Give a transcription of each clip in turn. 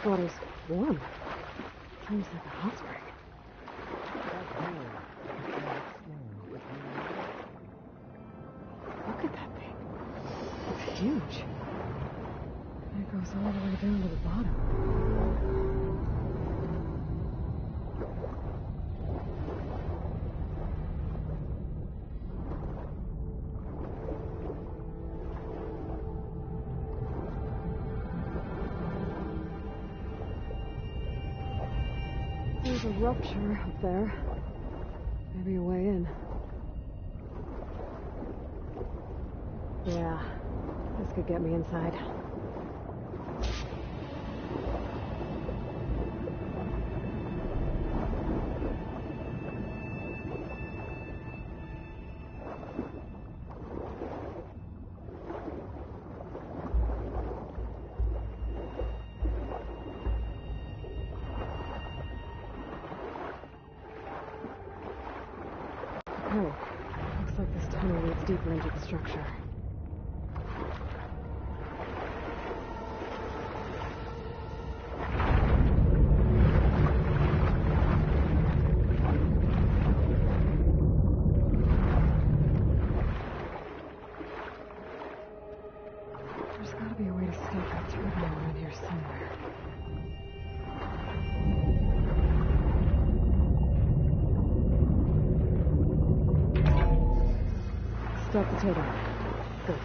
water's warm. Seems like a hot spring. Look at that thing. It's huge. And it goes all the way down to the bottom. There's a rupture up there. Maybe a way in. Yeah, this could get me inside. Oh, looks like this tunnel leads deeper into the structure. There's gotta be a way to sneak that turbine around here somewhere. Stop the turbine. Good.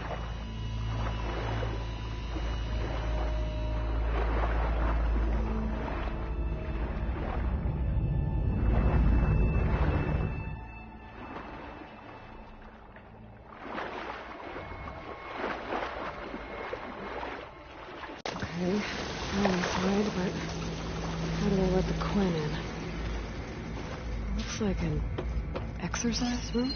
Okay, I'm inside, but how do I let the Quinn in? Looks like an exercise room?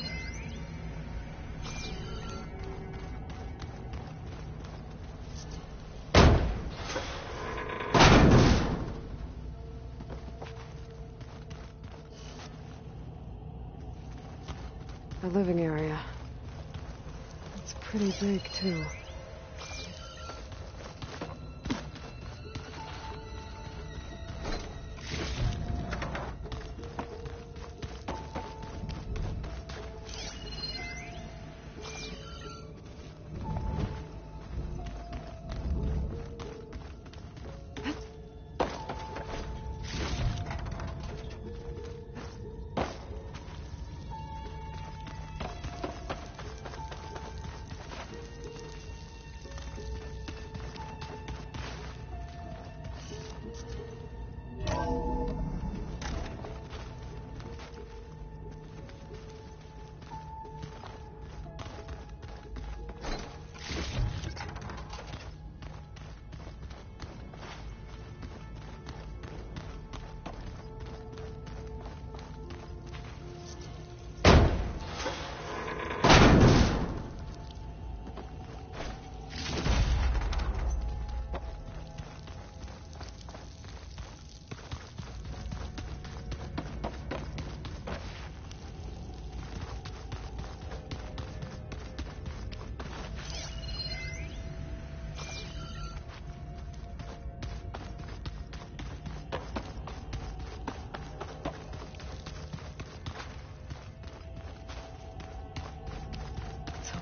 The living area. It's pretty big, too.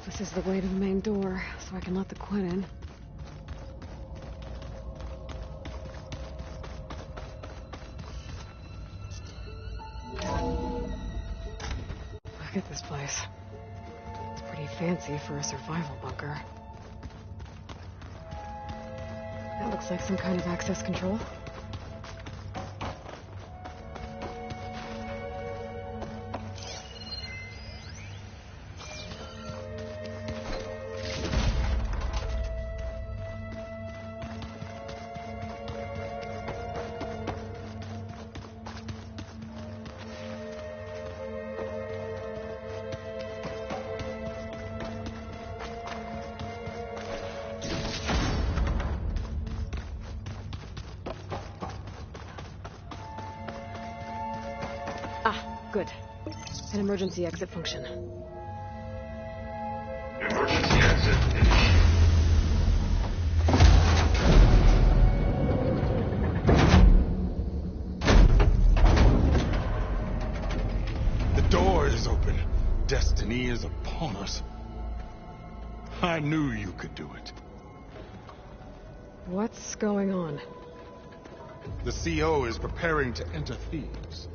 This is the way to the main door, so I can let the Quinn in. Look at this place. It's pretty fancy for a survival bunker. That looks like some kind of access control. Good. An emergency exit function. Emergency exit initiated. is upon us. I knew you could do it. What's going on? The CO is preparing to enter Thebes.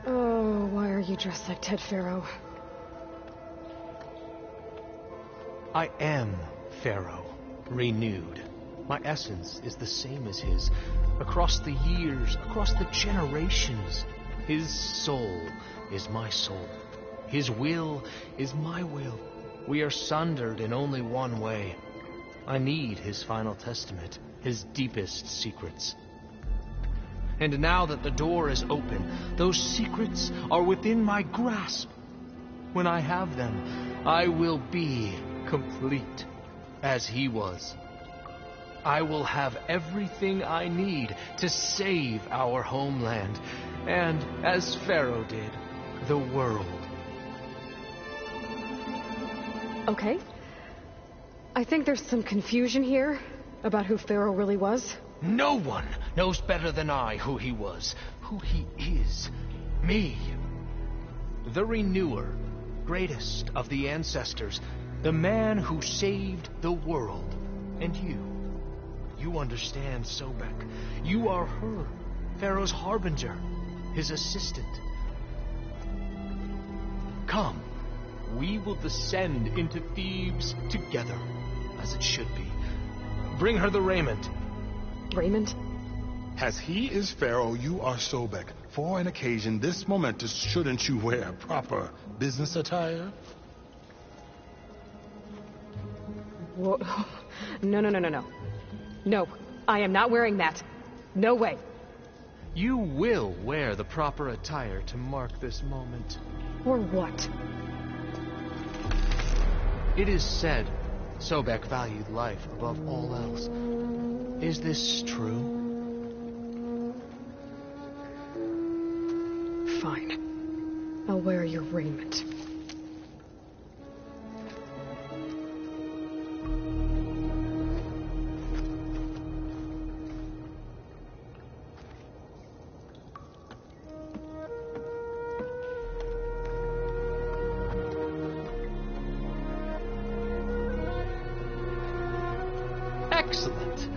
Oh, why are you dressed like Ted Pharaoh? I am Pharaoh, renewed. My essence is the same as his. Across the years, across the generations. His soul is my soul. His will is my will. We are sundered in only one way. I need his final testament, his deepest secrets. And now that the door is open, those secrets are within my grasp. When I have them, I will be complete, as he was. I will have everything I need to save our homeland, and, as Pharaoh did, the world. Okay. I think there's some confusion here about who Pharaoh really was. No one knows better than I who he was, who he is. Me. The Renewer, greatest of the ancestors, the man who saved the world. And you. You understand, Sobek. You are her, Pharaoh's harbinger, his assistant. Come, we will descend into Thebes together, as it should be. Bring her the raiment. Raymond? As he is Pharaoh, you are Sobek. For an occasion this momentous, shouldn't you wear proper business attire? Whoa. No. No, I am not wearing that. No way. You will wear the proper attire to mark this moment. Or what? It is said Sobek valued life above all else. Is this true? Fine. I'll wear your raiment. Excellent.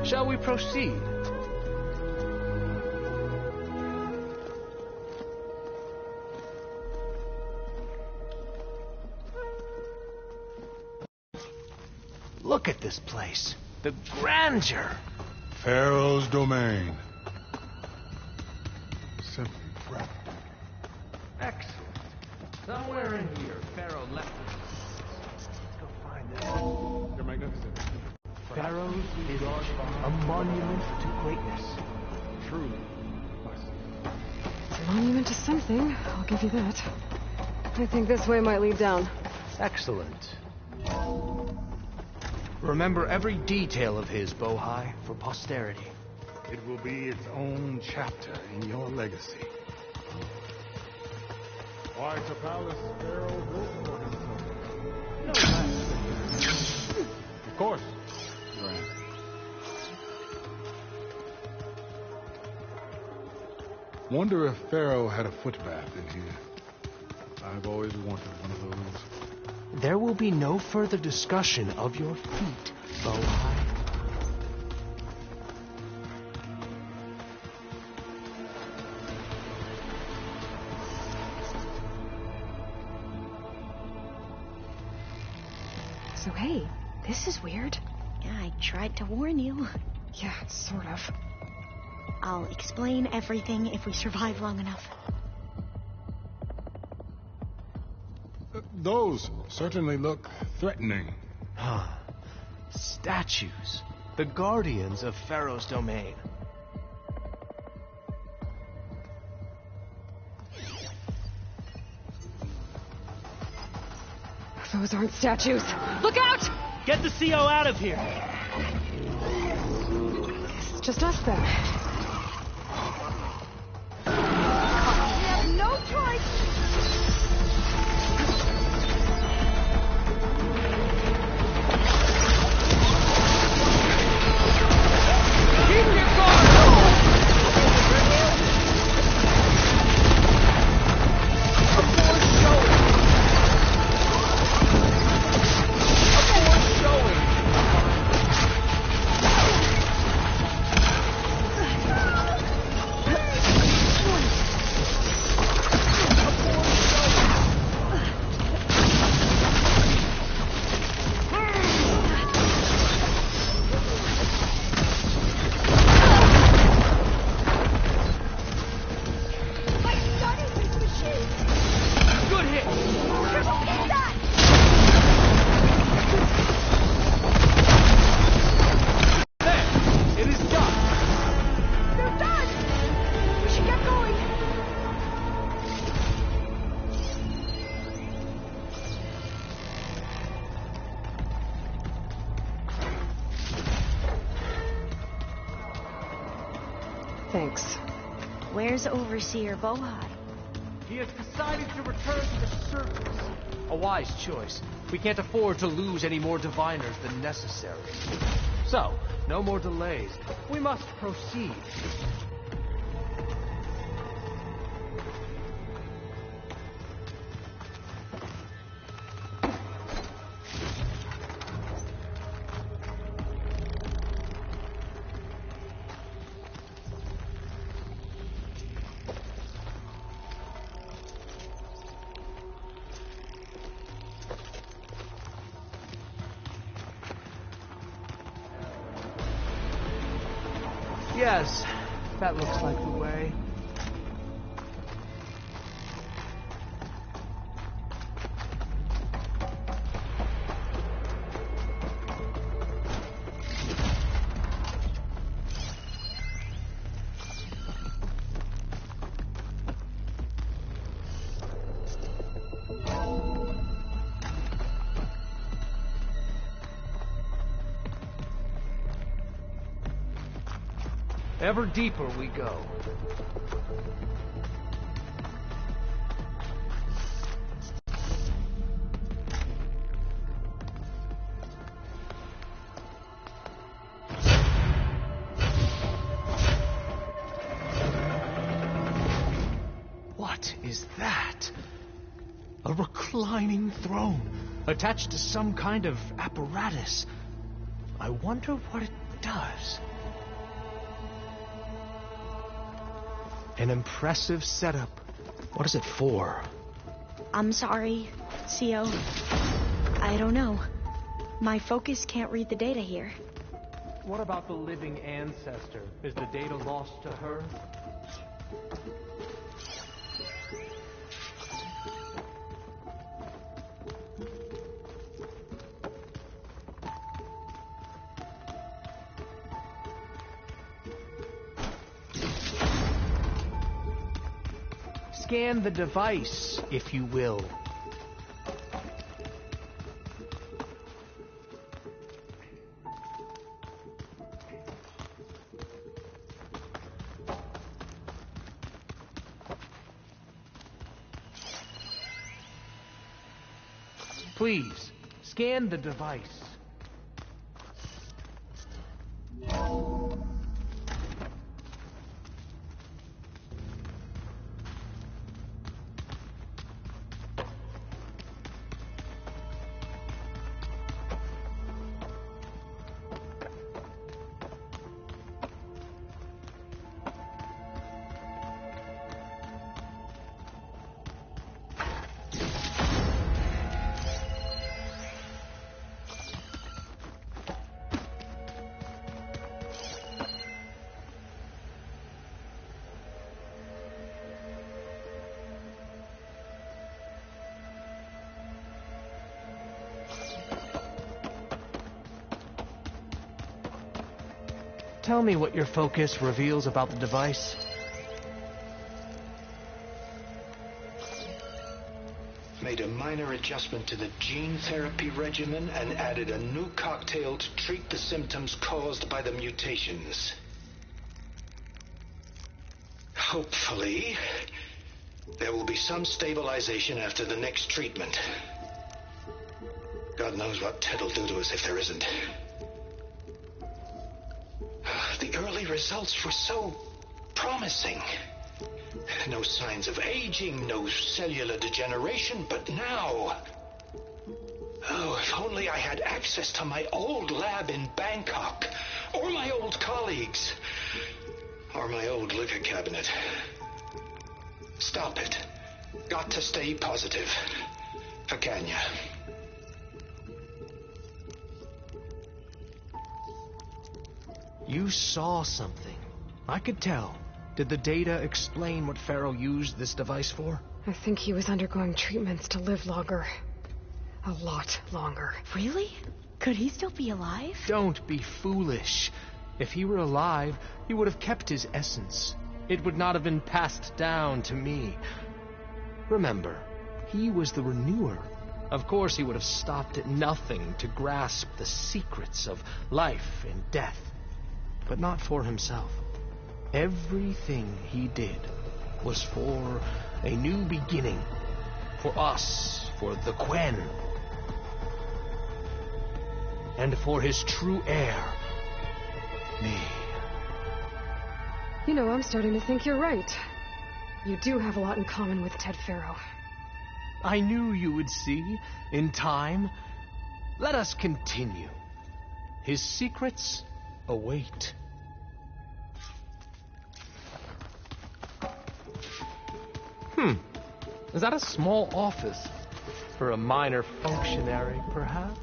Shall we proceed? Look at this place. The grandeur. Pharaoh's domain. Simply breathtaking. Excellent. Somewhere in here, Pharaoh left us. Let's go find this. You're magnificent. Pharaoh's is a monument to greatness. Truly. It's a monument to something, I'll give you that. I think this way might lead down. Excellent. Remember every detail of his, Bohai, for posterity. It will be its own chapter in your legacy. Why to palace Pharaoh built for himself? No less. Of course. Grand. Wonder if Pharaoh had a foot bath in here. I've always wanted one of those. There will be no further discussion of your feet, Bohai. So hey, this is weird. Yeah, I tried to warn you. Yeah, sort of. I'll explain everything if we survive long enough. Those certainly look threatening. Statues. The guardians of Pharaoh's domain. Those aren't statues. Look out! Get the CO out of here! It's just us then. We have no choice! Thanks. Where's Overseer Bohai? He has decided to return to the surface. A wise choice. We can't afford to lose any more diviners than necessary. So, no more delays. We must proceed. Yes, that looks like the way. Ever deeper we go. What is that? A reclining throne, attached to some kind of apparatus. I wonder what it does. An impressive setup. What is it for? I'm sorry, CO. I don't know. My focus can't read the data here. What about the living ancestor? Is the data lost to her? Scan the device, if you will. Please, scan the device. Tell me what your focus reveals about the device. Made a minor adjustment to the gene therapy regimen and added a new cocktail to treat the symptoms caused by the mutations. Hopefully, there will be some stabilization after the next treatment. God knows what Ted'll do to us if there isn't. The early results were so promising. No signs of aging, no cellular degeneration, but now... Oh, if only I had access to my old lab in Bangkok, or my old colleagues, or my old liquor cabinet. Stop it. Got to stay positive. For Kenya. You saw something. I could tell. Did the data explain what Pharaoh used this device for? I think he was undergoing treatments to live longer. A lot longer. Really? Could he still be alive? Don't be foolish. If he were alive, he would have kept his essence. It would not have been passed down to me. Remember, he was the renewer. Of course he would have stopped at nothing to grasp the secrets of life and death. But not for himself. Everything he did was for a new beginning. For us, for the Quen. And for his true heir, me. You know, I'm starting to think you're right. You do have a lot in common with Ted Faro. I knew you would see, in time. Let us continue. His secrets await. Is that a small office? For a minor functionary, perhaps?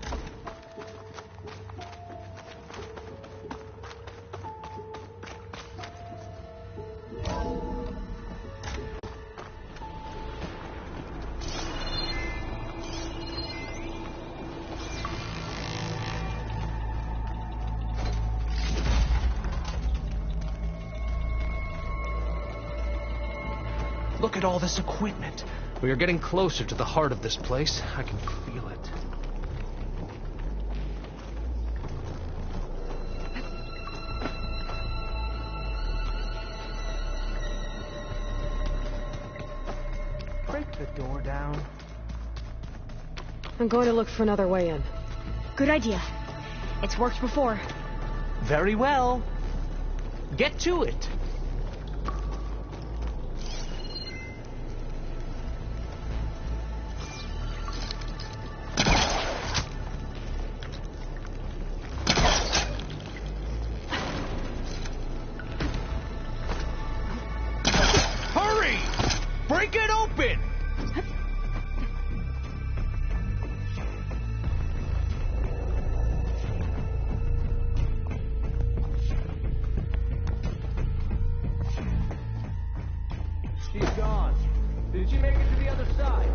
Look at all this equipment. We are getting closer to the heart of this place. I can feel it. Break the door down. I'm going to look for another way in. Good idea. It's worked before. Very well. Get to it. Break it open! She's gone. Did she make it to the other side?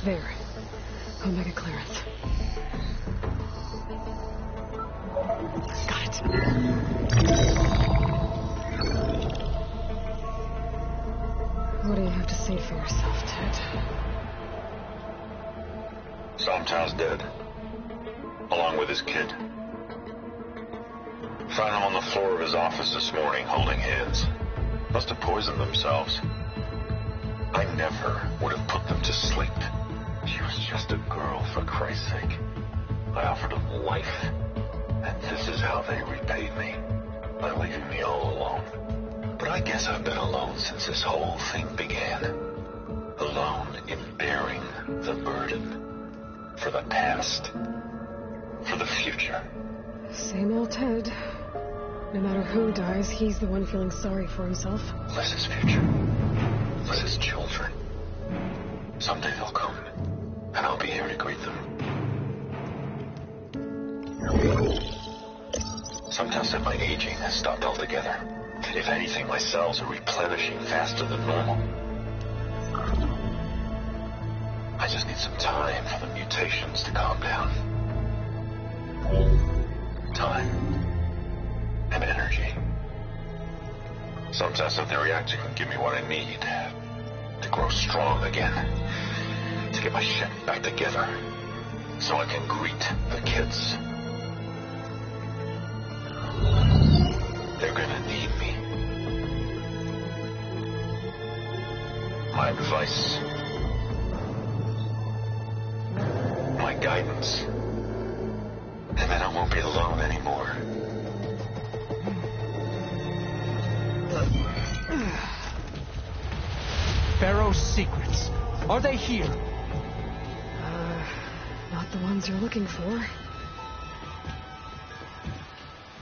There. Omega clearance. Got it. What do you have to say for yourself, Ted? Sometimes dead. Along with his kid. Found him on the floor of his office this morning, holding hands. Must have poisoned themselves. I never would have put them to sleep. She was just a girl, for Christ's sake. I offered them life, and this is how they repaid me, by leaving me all alone. But I guess I've been alone since this whole thing began. Alone in bearing the burden. For the past. For the future. Same old Ted. No matter who dies, he's the one feeling sorry for himself. Liz's future. Liz's children. Someday they'll come. And I'll be here to greet them. Sometimes that my aging has stopped altogether. If anything, my cells are replenishing faster than normal. I just need some time for the mutations to calm down. Time. And energy. Sometimes the reactor can give me what I need. To grow strong again. To get my shit back together. So I can greet the kids. They're gonna need me. My advice. My guidance. And then I won't be alone anymore. Faro's secrets. Are they here? Not the ones you're looking for.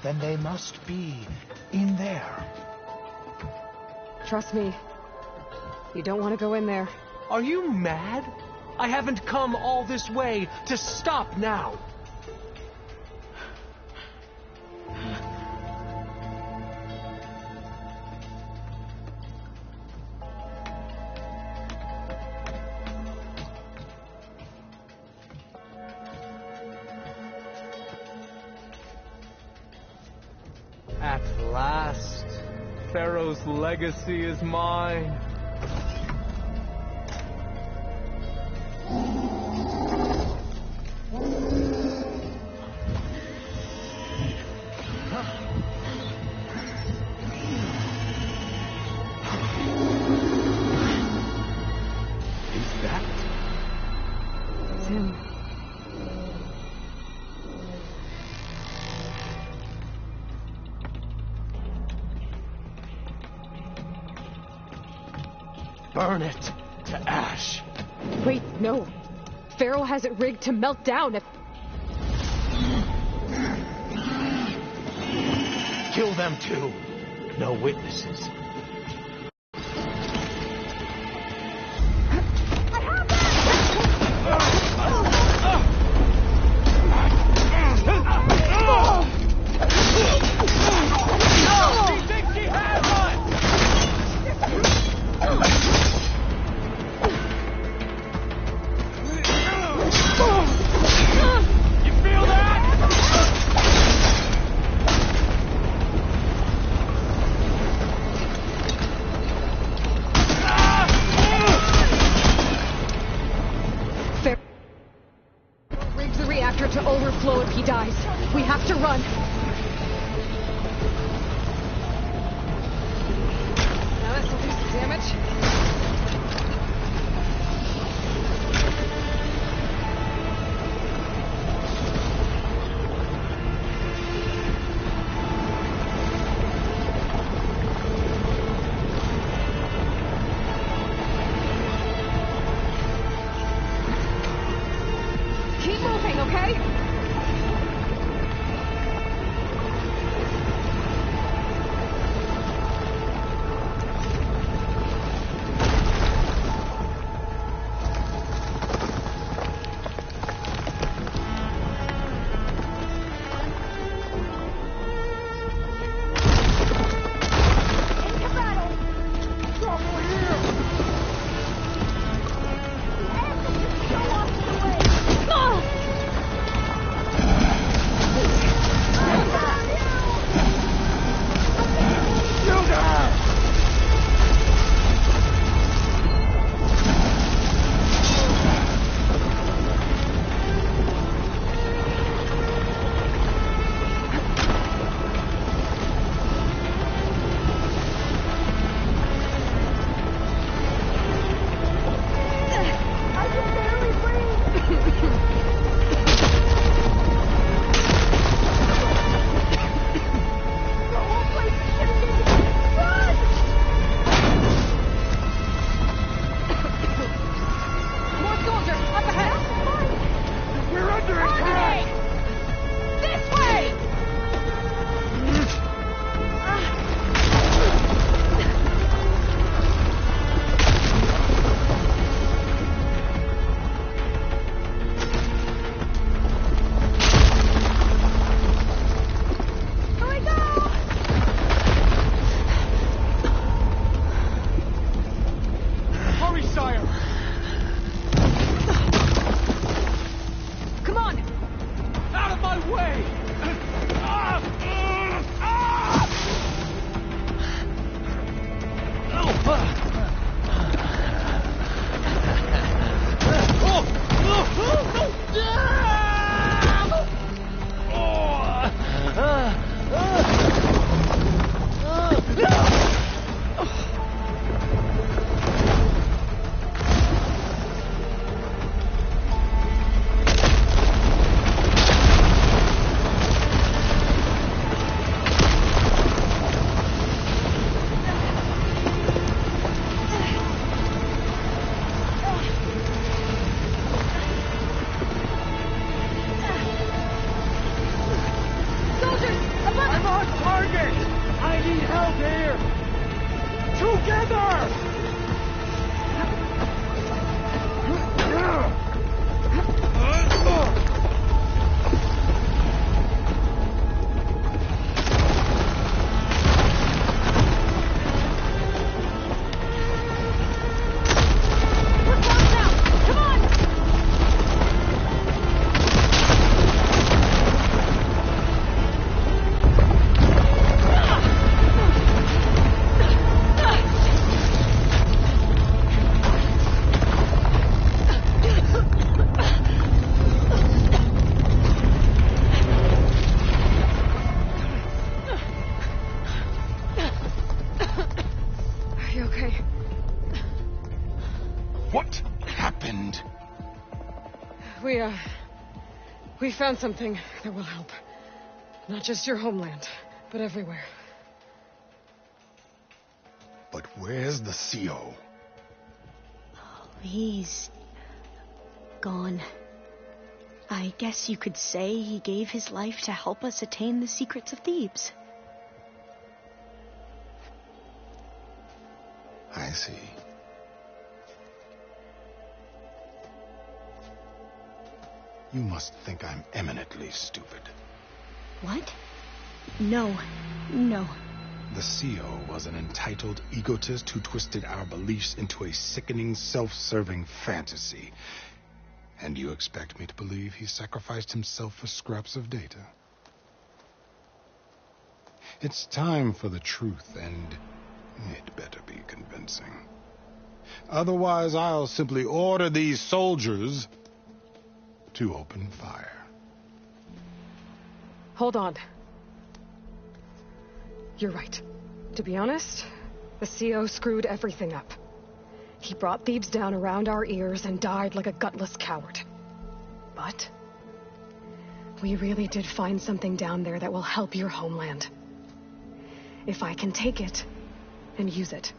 then they must be in there. Trust me. You don't want to go in there. Are you mad? I haven't come all this way to stop now. At last, Pharaoh's legacy is mine. Is that? It's him. Burn it to ash. Wait, no. Pharaoh has it rigged to melt down if... Kill them too. No witnesses. To overflow if he dies. We have to run. Now this will do some damage. Keep moving, okay? need help here! Together! We found something that will help. Not just your homeland, but everywhere. But where's the CO? He's gone. I guess you could say he gave his life to help us attain the secrets of Thebes. I see. You must think I'm eminently stupid. What? No. The CO was an entitled egotist who twisted our beliefs into a sickening, self-serving fantasy. And you expect me to believe he sacrificed himself for scraps of data? It's time for the truth, and it better be convincing. Otherwise, I'll simply order these soldiers to open fire. Hold on. You're right. To be honest, the CO screwed everything up. He brought Thebes down around our ears and died like a gutless coward. But we really did find something down there that will help your homeland. If I can take it and use it.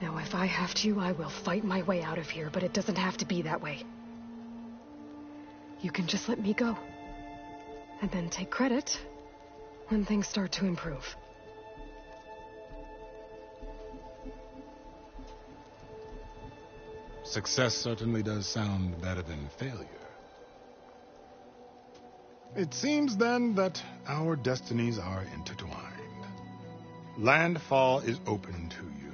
Now, if I have to, I will fight my way out of here, but it doesn't have to be that way. You can just let me go. And then take credit when things start to improve. Success certainly does sound better than failure. It seems then that our destinies are intertwined. Landfall is open to you.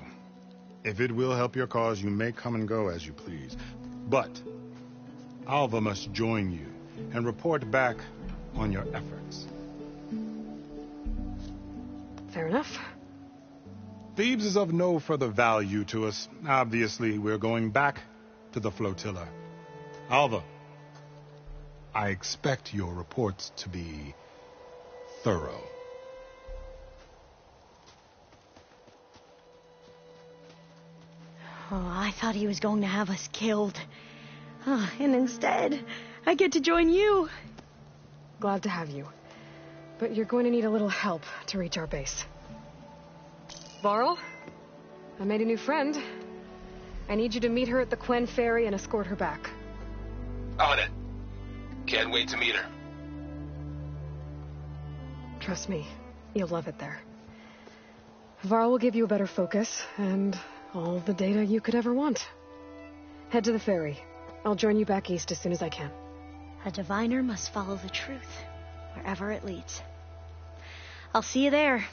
If it will help your cause, you may come and go as you please. But Alva must join you and report back on your efforts. Fair enough. Thebes is of no further value to us. Obviously, we're going back to the flotilla. Alva, I expect your reports to be thorough. Oh, I thought he was going to have us killed. And instead, I get to join you. Glad to have you. But you're going to need a little help to reach our base. Varl, I made a new friend. I need you to meet her at the Quen Ferry and escort her back. On it. Can't wait to meet her. Trust me, you'll love it there. Varl will give you a better focus, and all the data you could ever want. Head to the ferry. I'll join you back east as soon as I can. A diviner must follow the truth, wherever it leads. I'll see you there.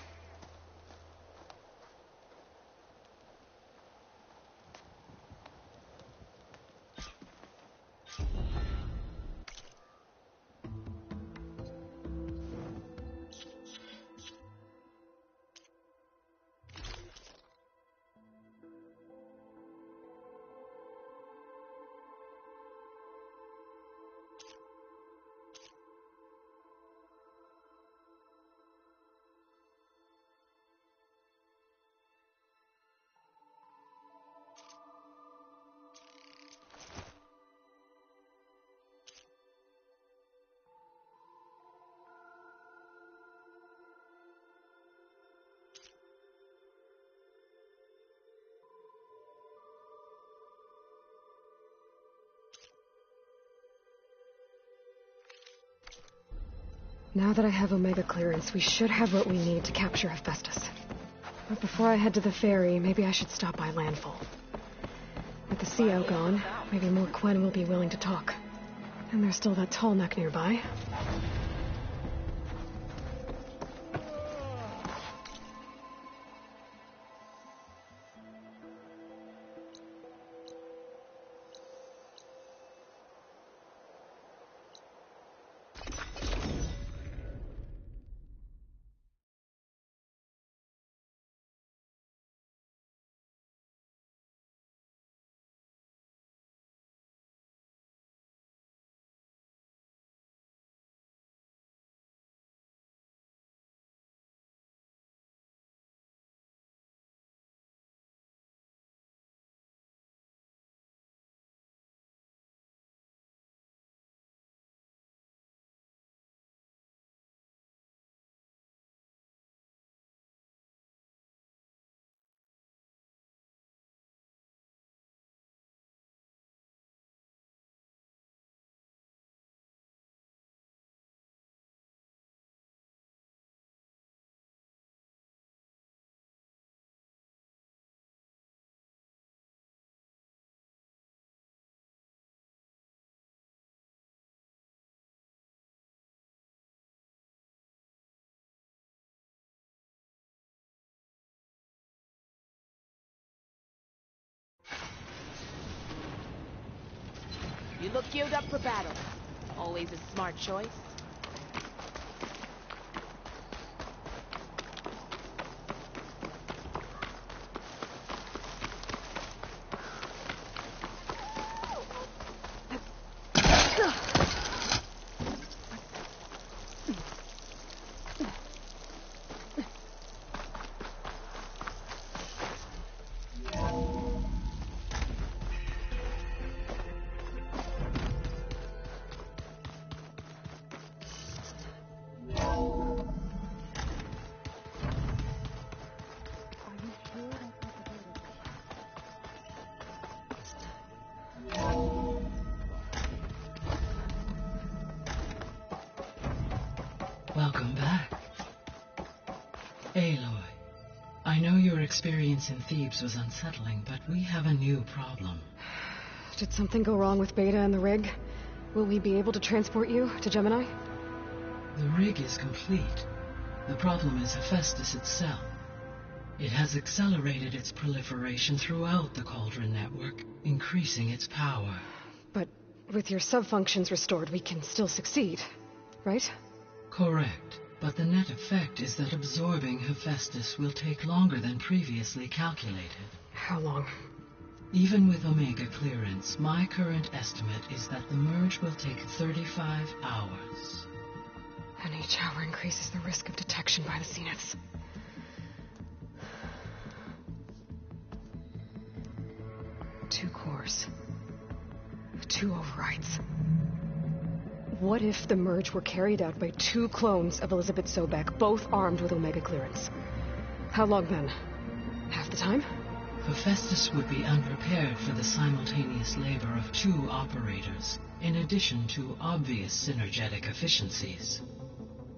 Now that I have Omega clearance, we should have what we need to capture Hephaestus. But before I head to the ferry, maybe I should stop by Landfall. With the CO gone, maybe more Quen will be willing to talk. And there's still that tall neck nearby. You look geared up for battle. Always a smart choice. Welcome back. Aloy, I know your experience in Thebes was unsettling, but we have a new problem. Did something go wrong with Beta and the rig? Will we be able to transport you to Gemini? The rig is complete. The problem is Hephaestus itself. It has accelerated its proliferation throughout the Cauldron network, increasing its power. But with your sub-functions restored, we can still succeed, right? Correct, but the net effect is that absorbing Hephaestus will take longer than previously calculated. How long? Even with Omega clearance, my current estimate is that the merge will take 35 hours. And each hour increases the risk of detection by the Zeniths. Two cores. Two overrides. What if the merge were carried out by two clones of Elizabeth Sobek, both armed with Omega clearance? How long then? Half the time? Hephaestus would be unprepared for the simultaneous labor of two operators, in addition to obvious synergetic efficiencies.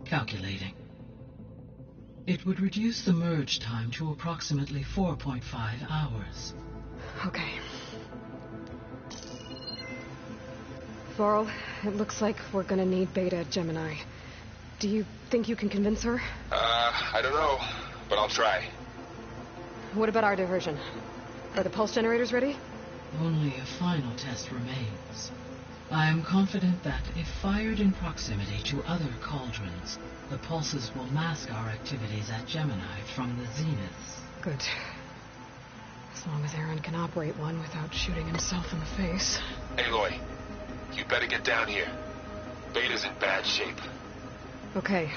Calculating. It would reduce the merge time to approximately 4.5 hours. Okay. Varl, it looks like we're gonna need Beta at Gemini. Do you think you can convince her? I don't know, but I'll try. What about our diversion? Are the pulse generators ready? Only a final test remains. I am confident that, if fired in proximity to other cauldrons, the pulses will mask our activities at Gemini from the Zeniths. Good. As long as Aaron can operate one without shooting himself in the face. Aloy, you better get down here. Beta's in bad shape. Okay.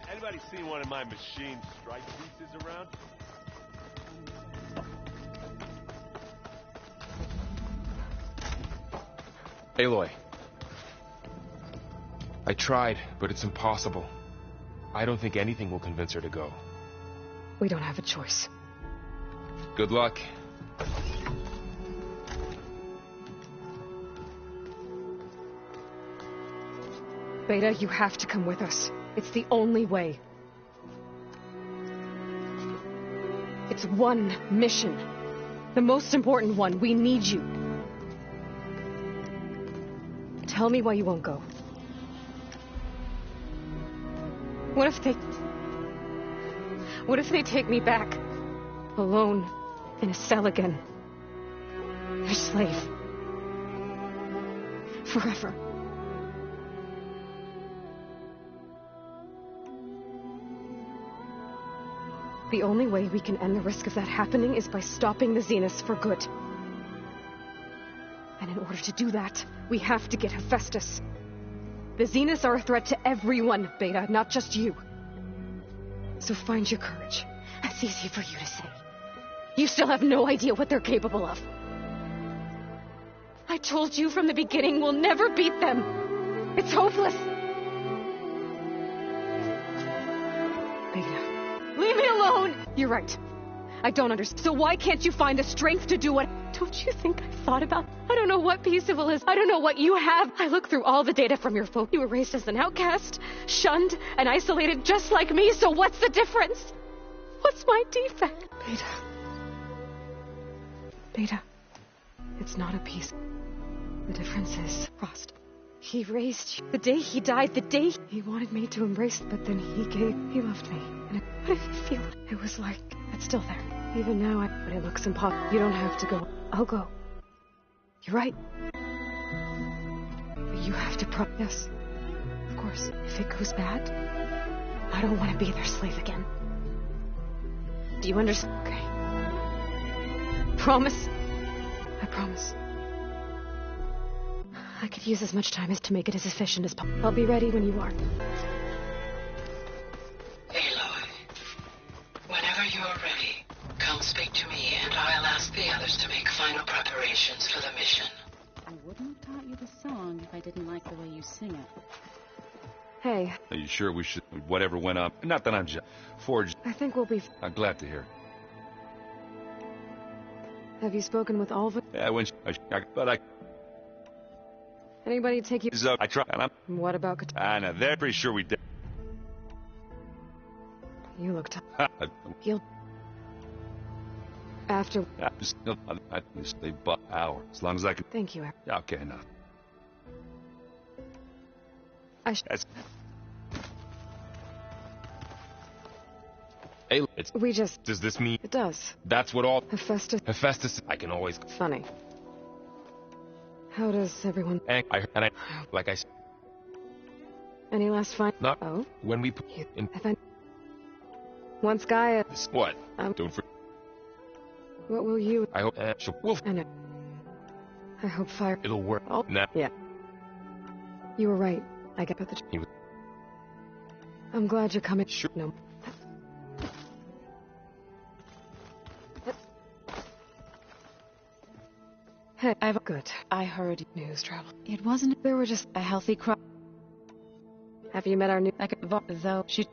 Anybody seen one of my machine strike pieces around? Aloy. I tried, but it's impossible. I don't think anything will convince her to go. We don't have a choice. Good luck. Beta, you have to come with us. It's the only way. It's one mission. The most important one. We need you. Tell me why you won't go. What if they take me back? Alone. In a cell again. Their slave. Forever. The only way we can end the risk of that happening is by stopping the Zeniths for good. And in order to do that, we have to get Hephaestus. The Zeniths are a threat to everyone, Beta, not just you. So find your courage. That's easy for you to say. You still have no idea what they're capable of. I told you from the beginning we'll never beat them. It's hopeless. Beta. Leave me alone! You're right. I don't understand. So why can't you find the strength to do what... Don't you think I've thought about... I don't know what Peaceable is. I don't know what you have. I looked through all the data from your phone. You were raised as an outcast, shunned, and isolated just like me, so what's the difference? What's my defect? Beta. Beta. It's not a piece. The difference is... Frost. He raised you. The day he died, the day he wanted me to embrace, but then he loved me. And what did you feel? It was like, it's still there. Even now, but it looks impossible. You don't have to go. I'll go. You're right. But you have to yes. Of course, if it goes bad, I don't want to be their slave again. Do you understand? Okay. Promise? I promise. I could use as much time as to make it as efficient as possible. I'll be ready when you are. Aloy, whenever you're ready, come speak to me and I'll ask the others to make final preparations for the mission. I wouldn't have taught you the song if I didn't like the way you sing it. Hey. Are you sure we should... Whatever went up? Not that I'm just... Forged... I think we'll be... I'm glad to hear. Have you spoken with Alva? Yeah, when... But I... Anybody take you... I try, and I'm... What about... Anna, they're pretty sure we did. You look tough. He'll... After... I stay but hour. As long as I can... Thank you, Okay, enough. Hey, we just... Does this mean... It does. That's what all... Hephaestus... I can always... Funny. How does everyone... Like I said... Any last find... Not... Oh? When we put... In... Once Gaia... What? Don't forget... What will you... I hope... Wolf... I hope fire... It'll work. Oh, now. Yeah. You were right. I get the... I'm glad you're coming. Sure. No. Hey, good. I heard news travel. It wasn't... There were just a healthy crop. Have you met our new... Though she...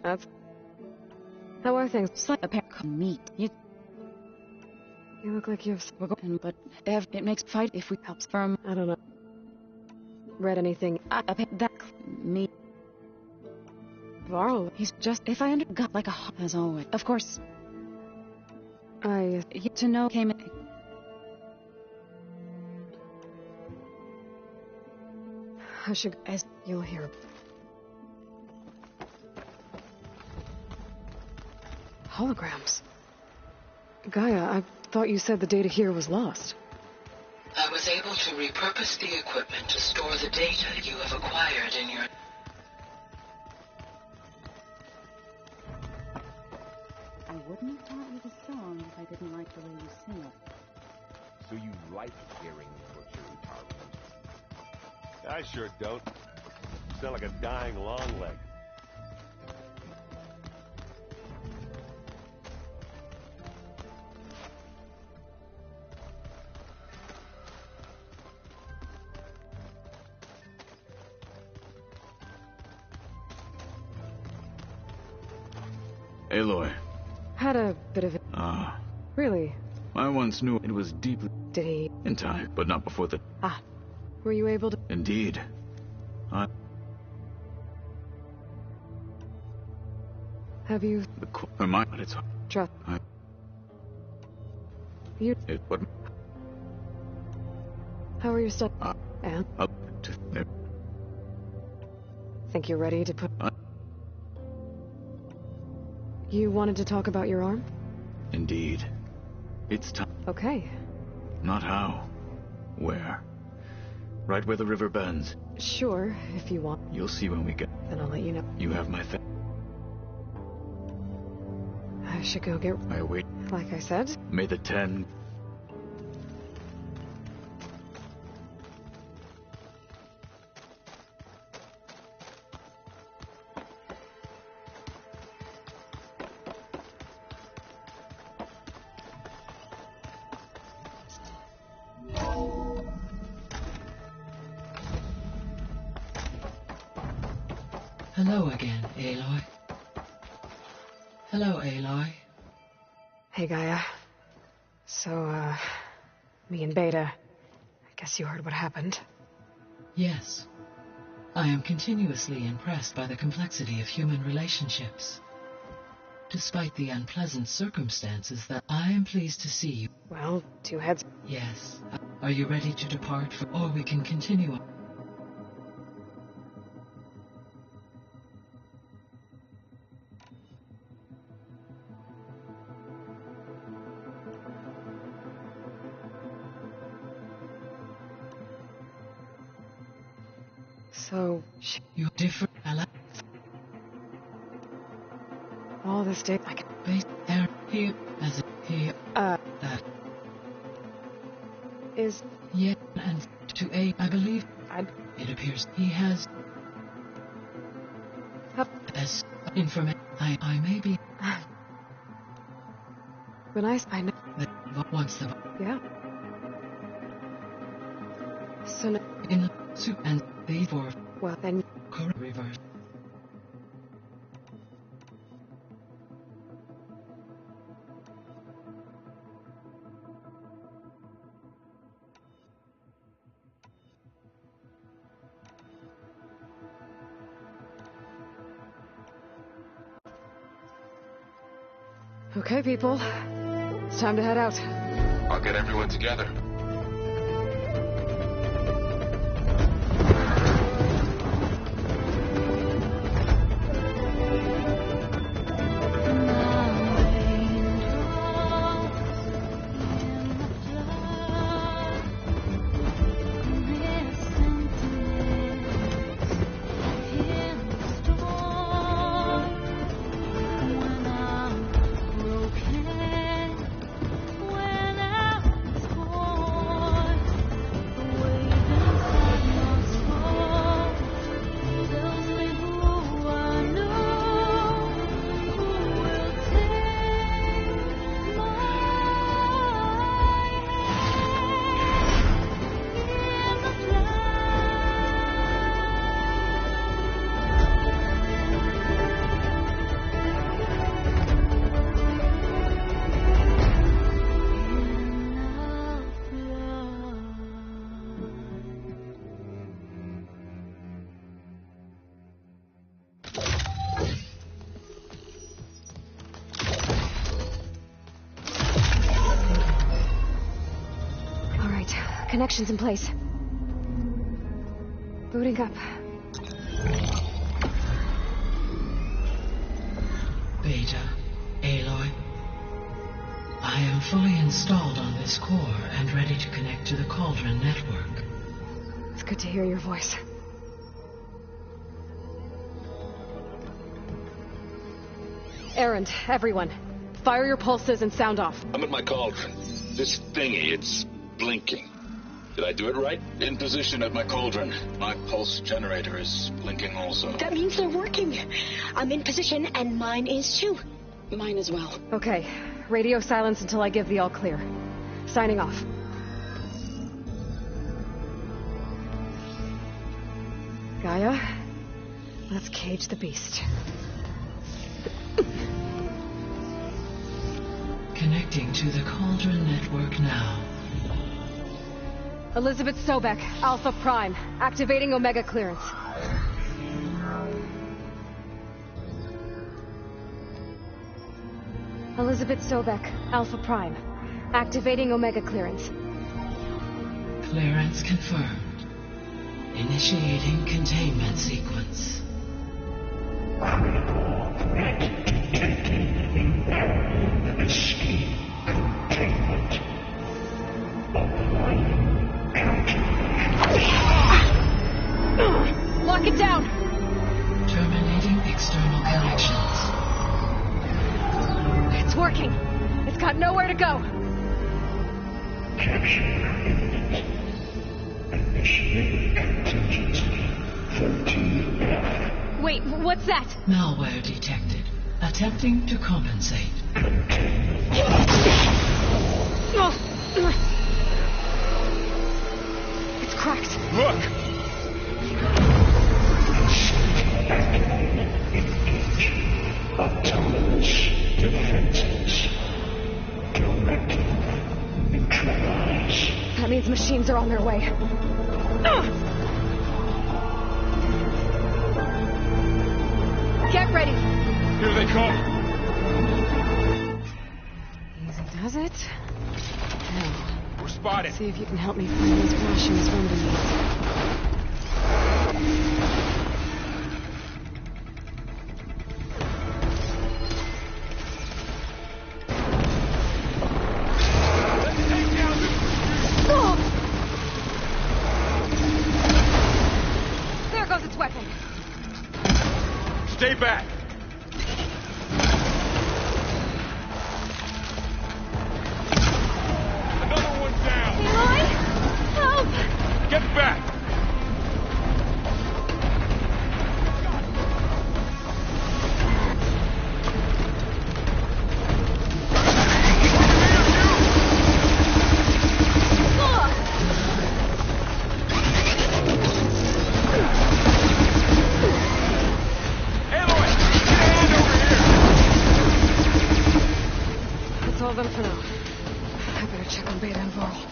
That's... How are things? It's like a pair of meat. You look like you have... But it makes fight if we help firm. I don't know. Read anything? That... Me. Varl. He's just... If I got like a... As always. Of course. Yet to know came... I should... As you'll hear... Holograms. Gaia, I thought you said the data here was lost. I was able to repurpose the equipment to store the data you have acquired in your... I wouldn't have taught you the song if I didn't like the way you sing it. So you like hearing butchery, Tarleton? I sure don't. You sound like a dying longleg. Aloy, Had a bit of it. Ah. Really? I once knew it was deeply... Did he? In time, but not before the... Ah. Were you able to... Indeed. Have you... Her mind, but it's... Trust... You... It what... How are your stuff? And? Up to there. Think you're ready to put... You wanted to talk about your arm? Indeed. It's time. Okay. Not how. Where. Right where the river bends. Sure, if you want. You'll see when we get... Then I'll let you know. You have my I should go get... I wait. Like I said. May the 10... Hello again, Aloy. Hello, Aloy. Hey, Gaia. So, me and Beta, I guess you heard what happened. Yes. I am continuously impressed by the complexity of human relationships. Despite the unpleasant circumstances that I am pleased to see you. Well, two heads. Yes. Are you ready to depart or we can continue on? So, you're different, Ella. All this day, I can... Wait, there, here, as here, that. Is... Yeah, and to A, I believe, it appears he has... As information, I may be... When I know... That once the... Yeah. So no... In the soup and before... Well, then... Reverse. Okay, people. It's time to head out. I'll get everyone together. Connections in place. Booting up. Beta, Aloy. I am fully installed on this core and ready to connect to the Cauldron network. It's good to hear your voice. Errand, everyone. Fire your pulses and sound off. I'm at my cauldron. This thingy, it's blinking. Did I do it right? In position at my cauldron. My pulse generator is blinking also. That means they're working. I'm in position, and mine is too. Mine as well. Okay. Radio silence until I give the all clear. Signing off. Gaia, let's cage the beast. Connecting to the Cauldron network now. Elizabeth Sobek, Alpha Prime. Activating Omega clearance. Elizabeth Sobek, Alpha Prime. Activating Omega clearance. Clearance confirmed. Initiating containment sequence. Escape containment. Lock it down! Terminating external connections. It's working. It's got nowhere to go. Capture imminent. Initiating contingency 13F. Wait, what's that? Malware detected. Attempting to compensate. It's cracked. Look! Engage. Autonomous defenses. Directive. Neutralize. That means machines are on their way. Get ready. Here they come. Easy does it. Now, We're spotted. see if you can help me find those rations underneath. There goes its weapon. Stay back. Another one down. Aloy? Help! Get back. That's all of them for now. I better check on Beta and Varl.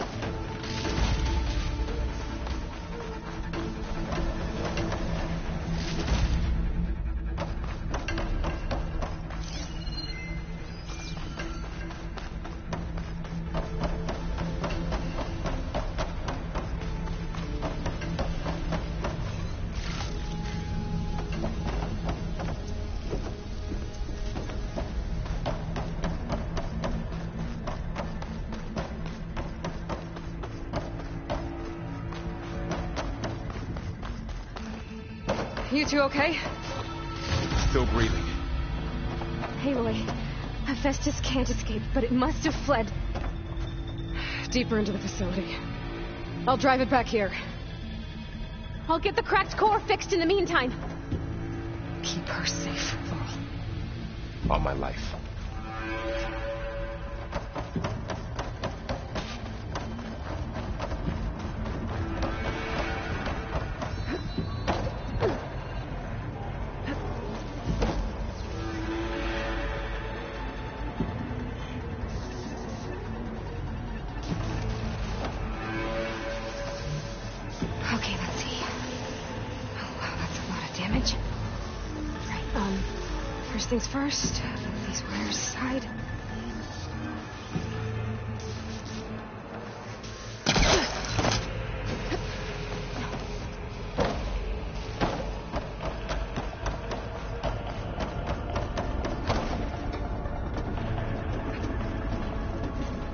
You two okay? Still breathing. Aloy, Hephaestus can't escape, but it must have fled deeper into the facility. I'll drive it back here. I'll get the cracked core fixed in the meantime. Keep her safe, Varl. On my life. Okay, let's see. Oh, wow, that's a lot of damage. Right, first things first, move these wires aside.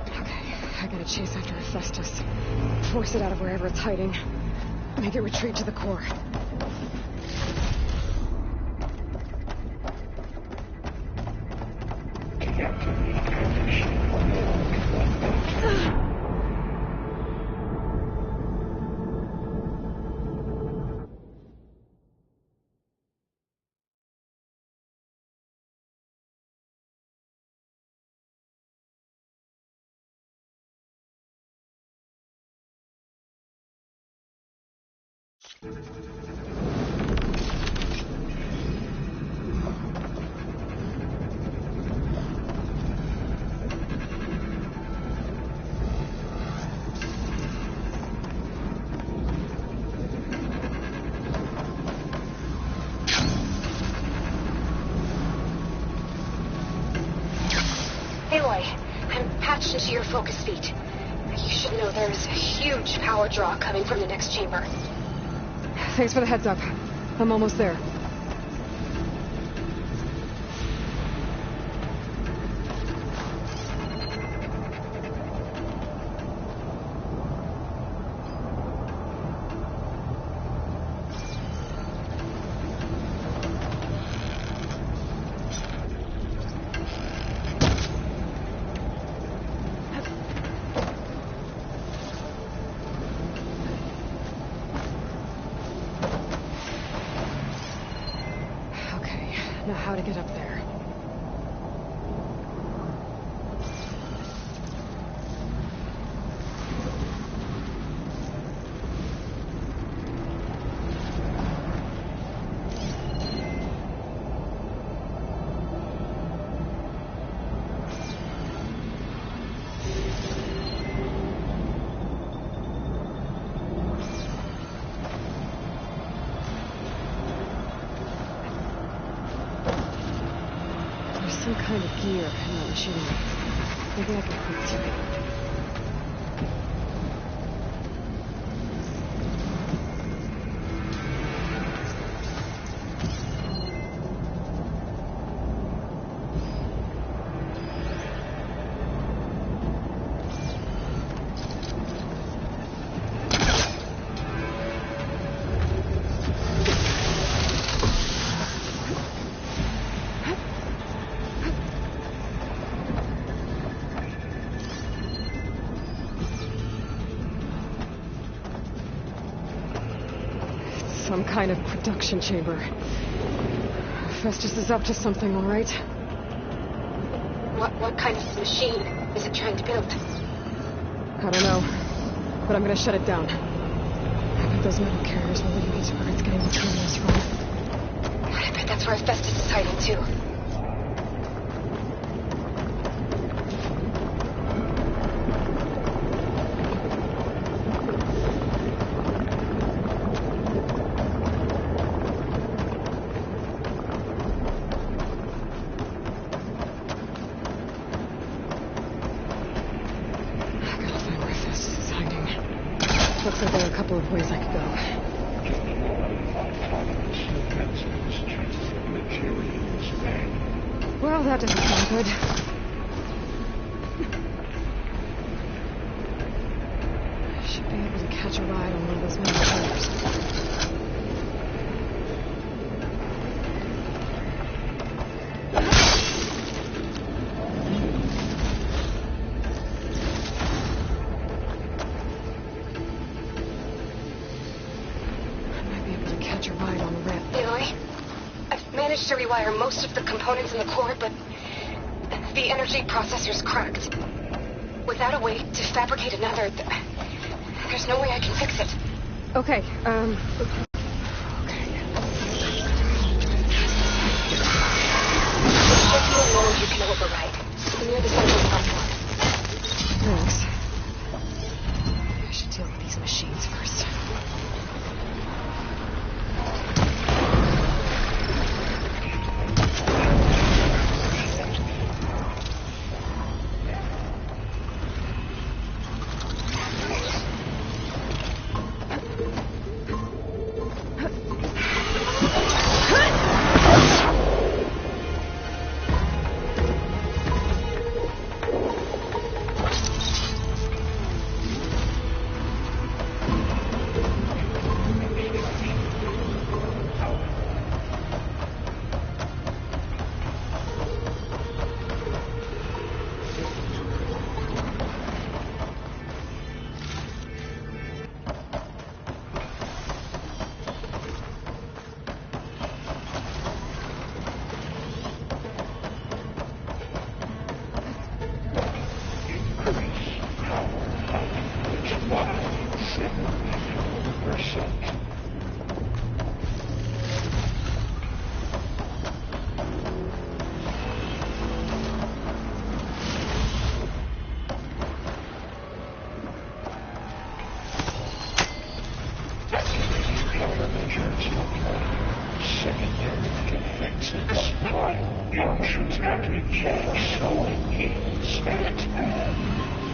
Okay, I gotta chase after Hephaestus. Force it out of wherever it's hiding. Make it retreat to the core. boy. I'm patched into your focus feet. You should know there's a huge power draw coming from the next chamber. Thanks for the heads up. I'm almost there. Now how to get up there. Some kind of gear in that machine. Maybe I can hook to it. Some kind of production chamber. Festus is up to something, all right? What kind of machine is it trying to build? I don't know, but I'm gonna shut it down. I bet those metal carriers will lead me to where it's getting materials from. I bet that's where Festus is hiding too. Looks like there are a couple of ways I could go. Well, that doesn't sound good. I should be able to catch a ride on one of those metal trailers. To rewire most of the components in the core, but the energy processor's cracked. Without a way to fabricate another, there's no way I can fix it. Okay, you can override. Near the central platform. Thanks. I should deal with these machines first.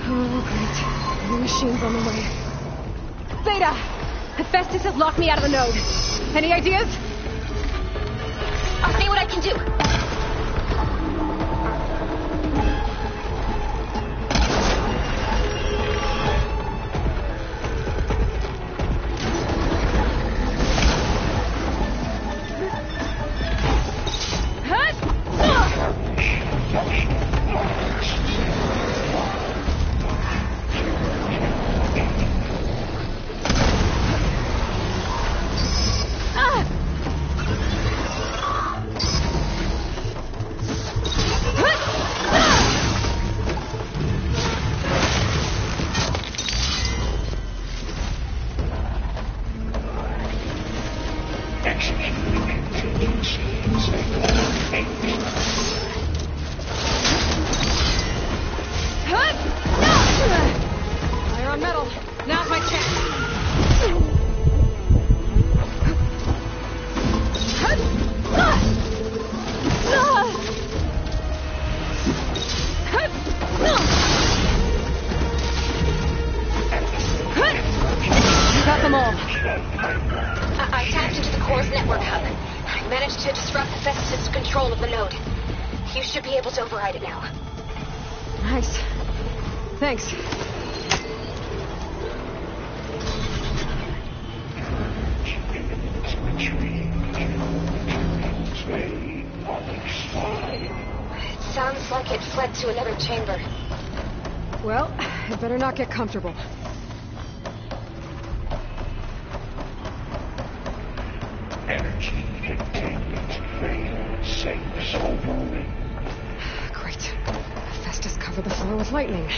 Oh, great. New machines on the way. Beta! Hephaestus has locked me out of the node. Any ideas? I'll see what I can do. Fire on metal. Now's my chance. Got them all. I tapped into the core's network hub. I managed to disrupt Hephaestus' control of the node. You should be able to override it now. Nice. Thanks. It sounds like it fled to another chamber. Well, it better not get comfortable. Energy containment failure. Safe overloading. Great. Hephaestus covered the floor with lightning.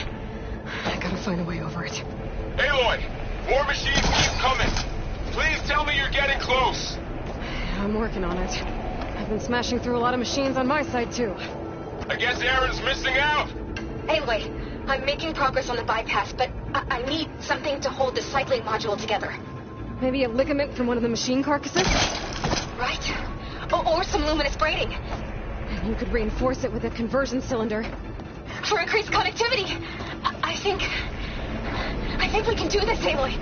I gotta find a way over it. Aloy! More machines keep coming! Please tell me you're getting close! I'm working on it. I've been smashing through a lot of machines on my side, too. I guess Aaron's missing out! Anyway, I'm making progress on the bypass, but I need something to hold the cycling module together. Maybe a ligament from one of the machine carcasses? Right? Or some luminous braiding. And you could reinforce it with a conversion cylinder. For increased connectivity. I think we can do this, Aloy.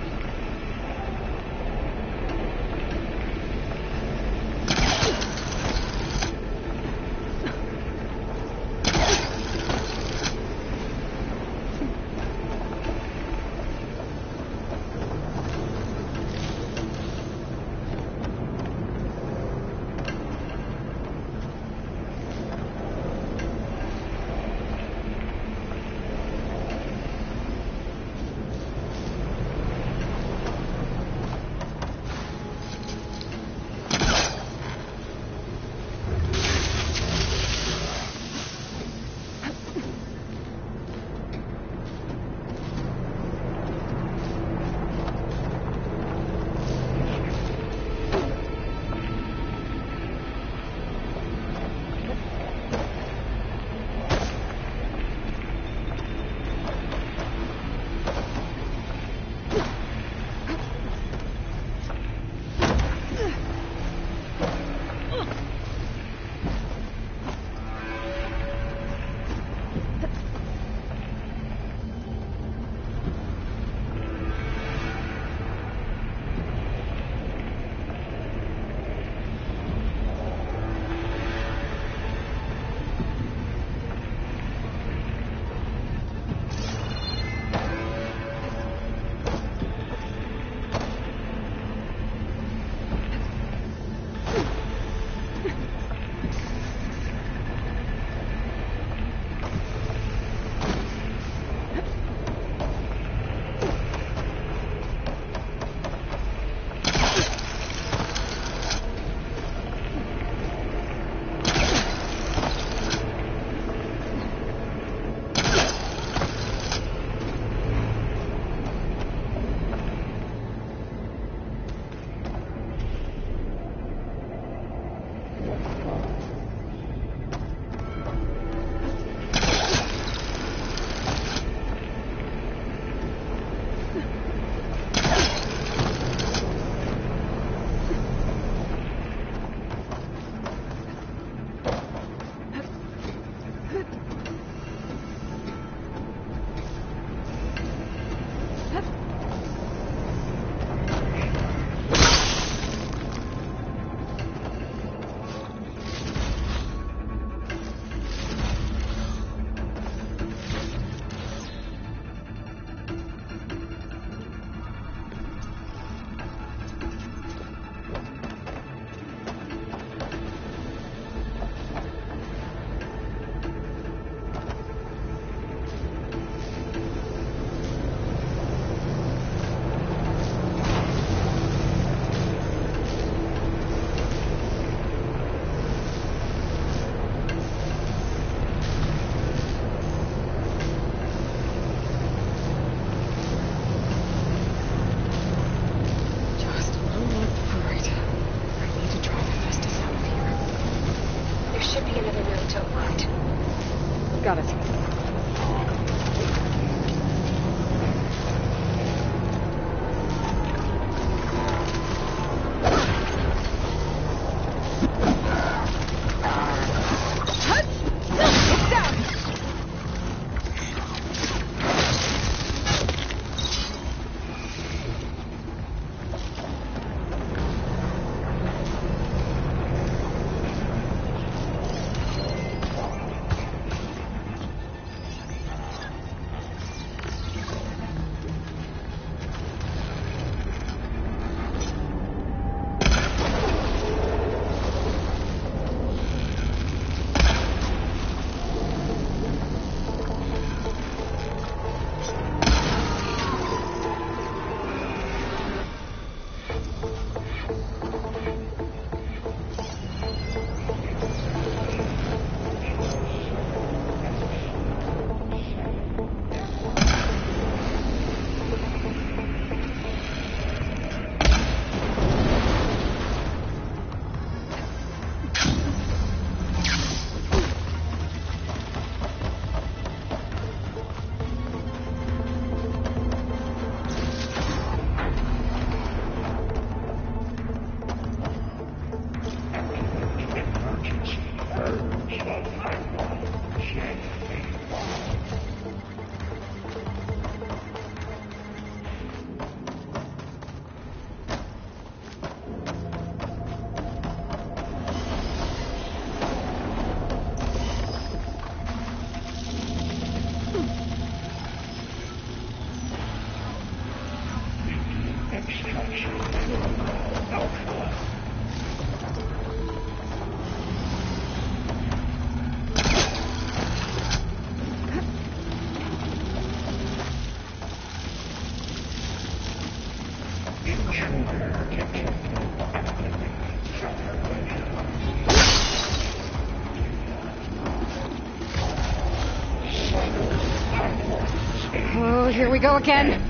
Here we go again.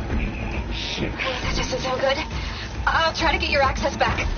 That doesn't sound good. I'll try to get your access back.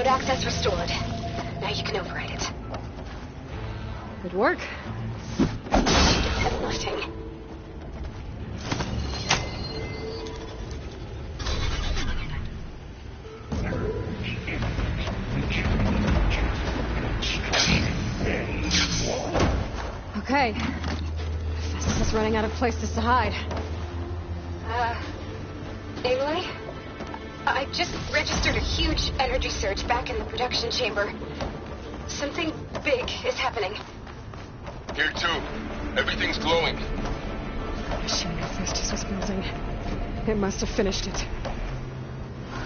Access restored. Now you can override it. Good work. Heavy lifting. Okay. Festus is running out of places to hide. Aloy? I just registered a huge energy surge back in the production chamber. Something big is happening. Here too. Everything's glowing. The machine that Festus was building. It must have finished it.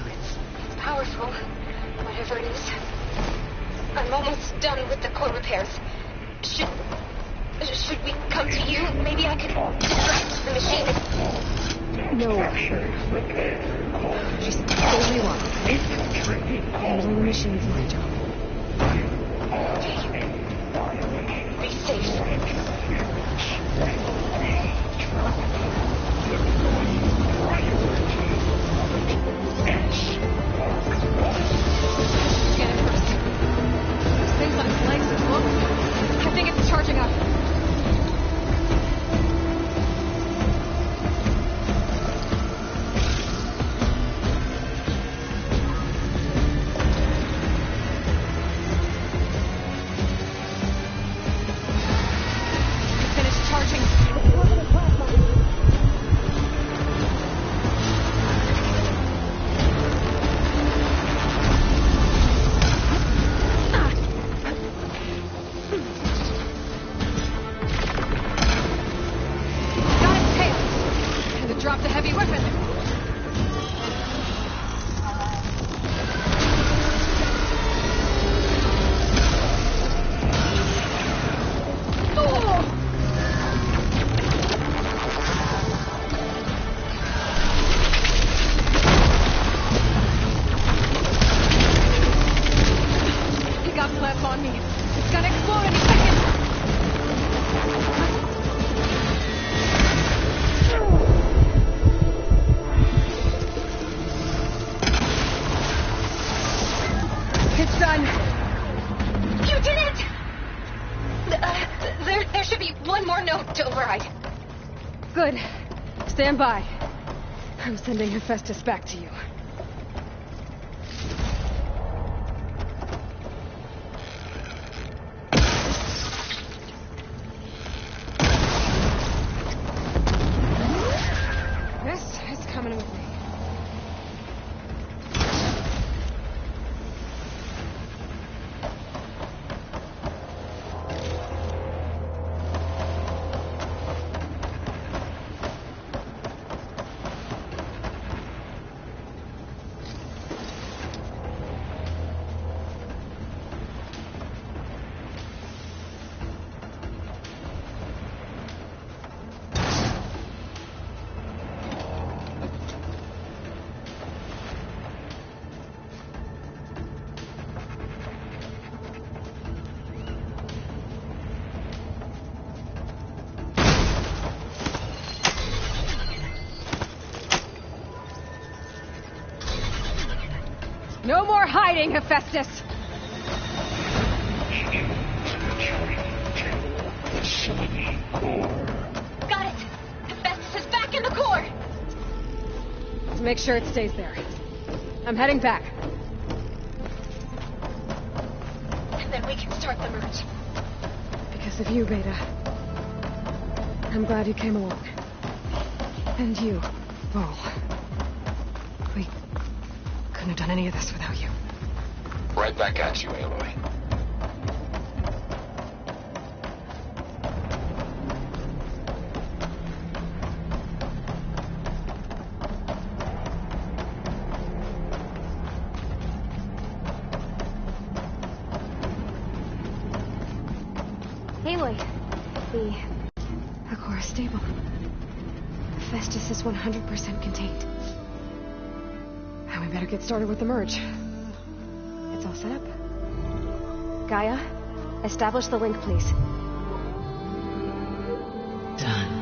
It's powerful, whatever it is. I'm almost done with the core repairs. Should we come to you? Maybe I could distract the machine. No. Just go where you are. Handling the machine's my job. Okay. Be safe. Get it first. This thing's on its legs as well. I think it's charging up. Good. Stand by. I'm sending Hephaestus back to you. This is coming with me. No more hiding, Hephaestus! Got it! Hephaestus is back in the core! Let's make sure it stays there. I'm heading back. And then we can start the merge. Because of you, Beta. I'm glad you came along. And you, Vol. We couldn't have done any of this without you. Right back at you, Aloy. Aloy, the core is stable. Hephaestus is 100% contained. And we better get started with the merge. It's all set up. Gaia, establish the link, please. Done.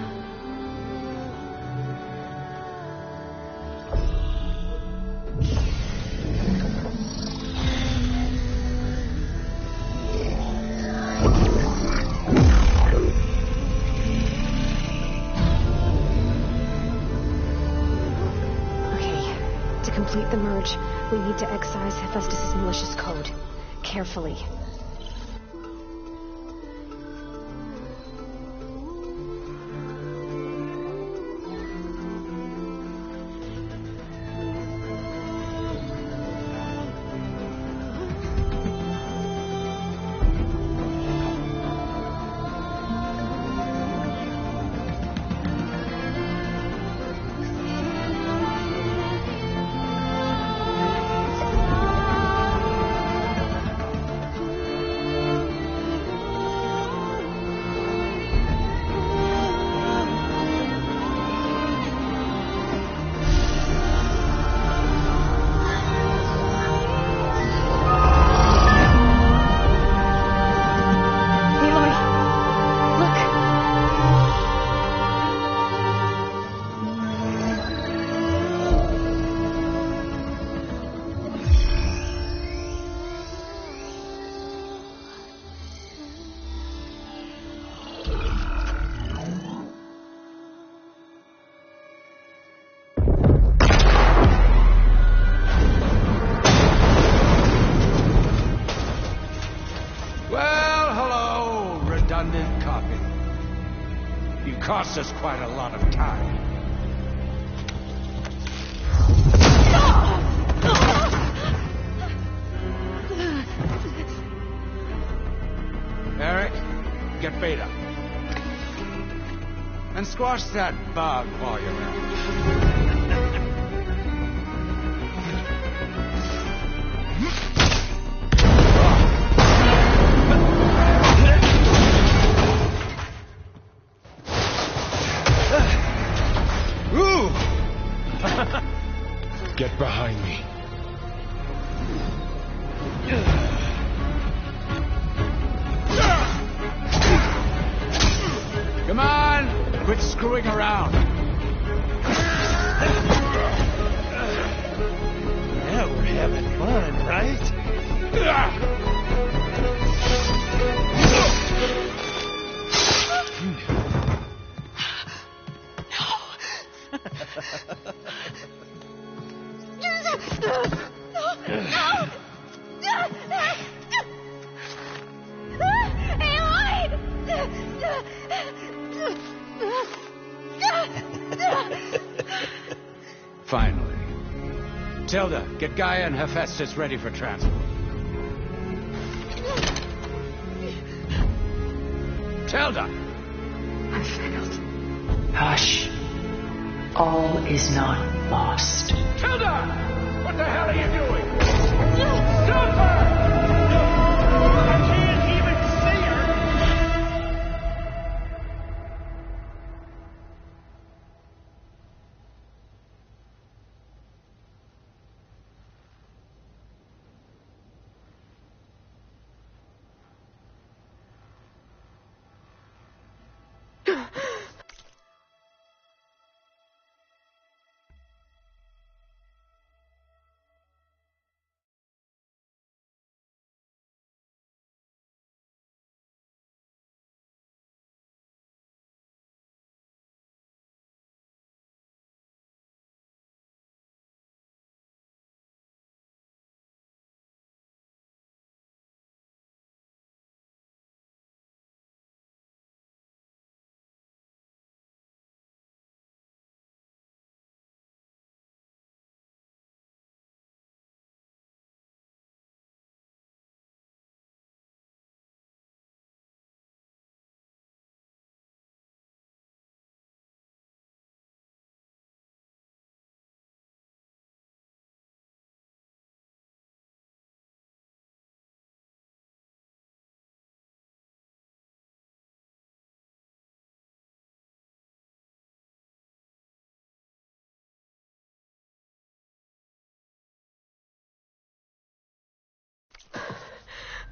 To complete the merge, we need to excise Hephaestus' malicious code. Carefully. redundant copy. You cost us quite a lot of time. Eric, get Beta. And squash that bug while you're at it. Get behind me. Come on! Quit screwing around. Yeah, we're having fun, right? Finally. Tilda, get Gaia and Hephaestus ready for transport. Tilda! I failed. Hush. All is not lost. Tilda! What the hell are you doing? Stop her!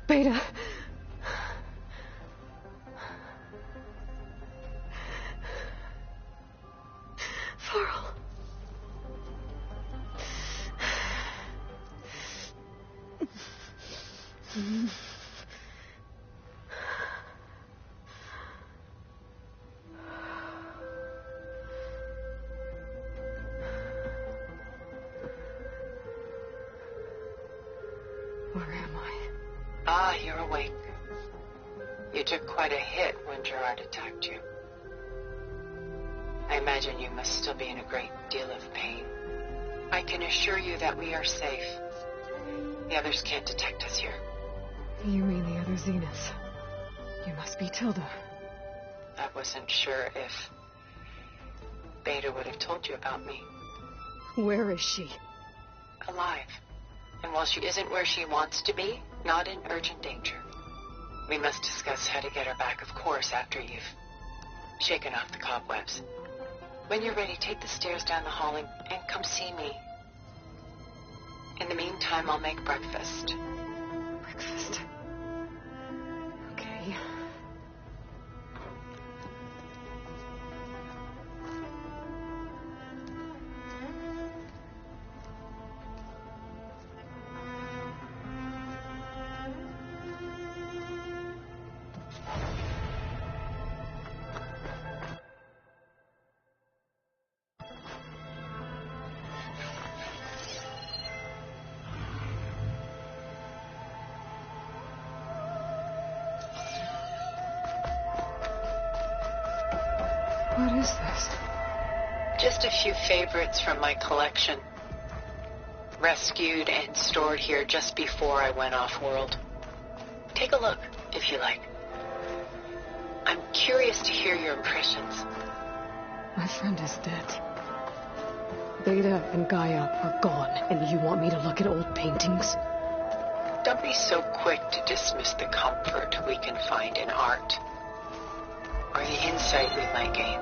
Beta. Farrell. Where am I? Ah, you're awake. You took quite a hit when Gerard attacked you. I imagine you must still be in a great deal of pain. I can assure you that we are safe. The others can't detect us here. You mean the other Zeniths? You must be Tilda. I wasn't sure if Beta would have told you about me. Where is she? Alive. And while she isn't where she wants to be, not in urgent danger. We must discuss how to get her back, of course, after you've shaken off the cobwebs. When you're ready, take the stairs down the hall and come see me. In the meantime, I'll make breakfast. Breakfast? Okay. What is this? Just a few favorites from my collection. Rescued and stored here just before I went off-world. Take a look, if you like. I'm curious to hear your impressions. My friend is dead. Beta and Gaia are gone, and you want me to look at old paintings? Don't be so quick to dismiss the comfort we can find in art, or the insight we might gain.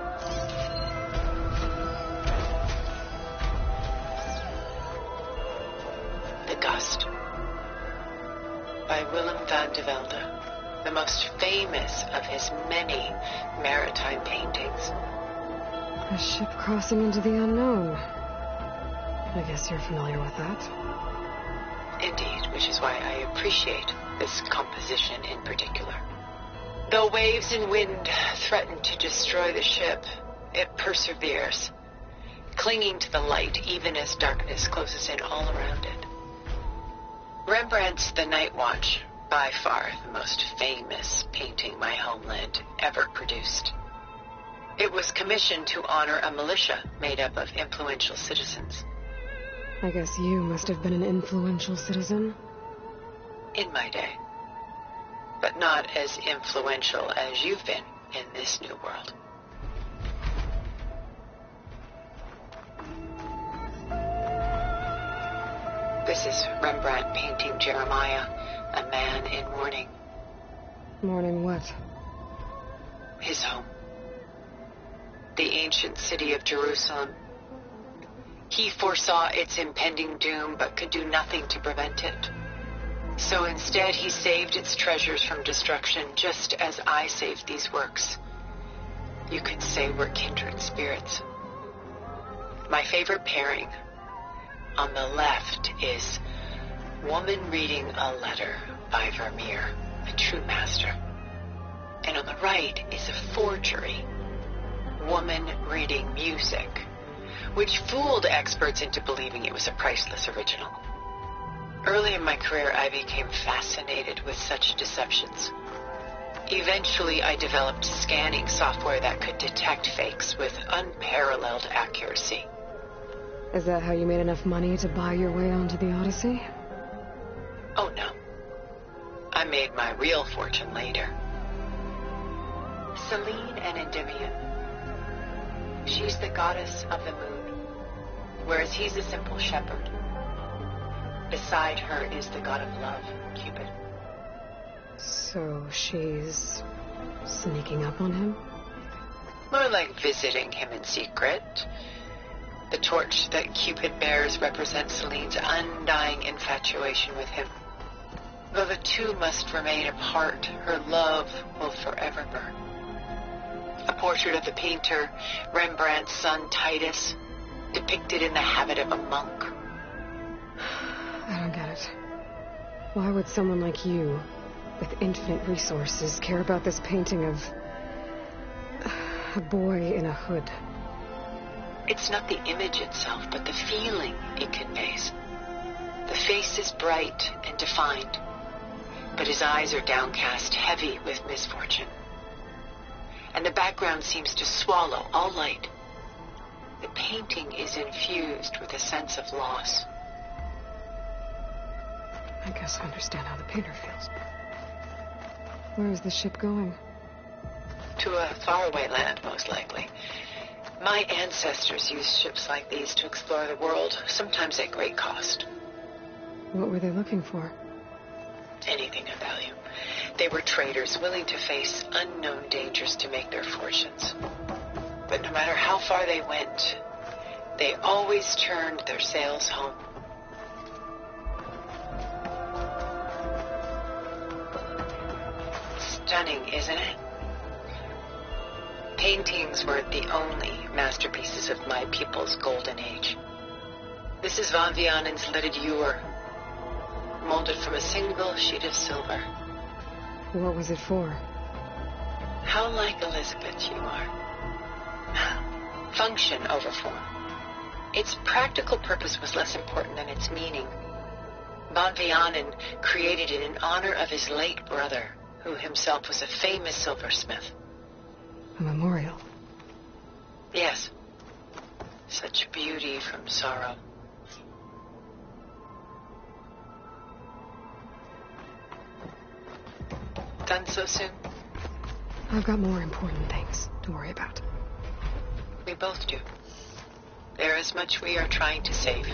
The Dust, by Willem van de Velde, the most famous of his many maritime paintings. A ship crossing into the unknown. I guess you're familiar with that. Indeed, which is why I appreciate this composition in particular. Though waves and wind threaten to destroy the ship, it perseveres, clinging to the light even as darkness closes in all around it. Rembrandt's The Night Watch, by far the most famous painting my homeland ever produced. It was commissioned to honor a militia made up of influential citizens. I guess you must have been an influential citizen. In my day. But not as influential as you've been in this new world. This is Rembrandt painting Jeremiah, a man in mourning. Mourning what? His home. The ancient city of Jerusalem. He foresaw its impending doom, but could do nothing to prevent it. So instead, he saved its treasures from destruction, just as I saved these works. You could say we're kindred spirits. My favorite pairing on the left is Woman Reading a Letter by Vermeer, a true master. And on the right is a forgery, Woman Reading Music, which fooled experts into believing it was a priceless original. Early in my career, I became fascinated with such deceptions. Eventually, I developed scanning software that could detect fakes with unparalleled accuracy. Is that how you made enough money to buy your way onto the Odyssey? Oh, no. I made my real fortune later. Selene and Endymion. She's the goddess of the moon, whereas he's a simple shepherd. Beside her is the god of love, Cupid. So she's sneaking up on him? More like visiting him in secret. The torch that Cupid bears represents Selene's undying infatuation with him. Though the two must remain apart, her love will forever burn. A portrait of the painter, Rembrandt's son Titus, depicted in the habit of a monk. I don't get it. Why would someone like you, with infinite resources, care about this painting of a boy in a hood? It's not the image itself, but the feeling it conveys. The face is bright and defined, but his eyes are downcast, heavy with misfortune. And the background seems to swallow all light. The painting is infused with a sense of loss. I guess I understand how the painter feels. Where is the ship going? To a faraway land, most likely. My ancestors used ships like these to explore the world, sometimes at great cost. What were they looking for? Anything of value. They were traders willing to face unknown dangers to make their fortunes. But no matter how far they went, they always turned their sails home. Stunning, isn't it? Paintings weren't the only masterpieces of my people's golden age. This is Von Vianen's Lidded Ewer, molded from a single sheet of silver. What was it for? How like Elizabeth you are. Function over form. Its practical purpose was less important than its meaning. Von Vianen created it in honor of his late brother, who himself was a famous silversmith. A memorial. Yes. Such beauty from sorrow. Done so soon? I've got more important things to worry about. We both do. There is much we are trying to save.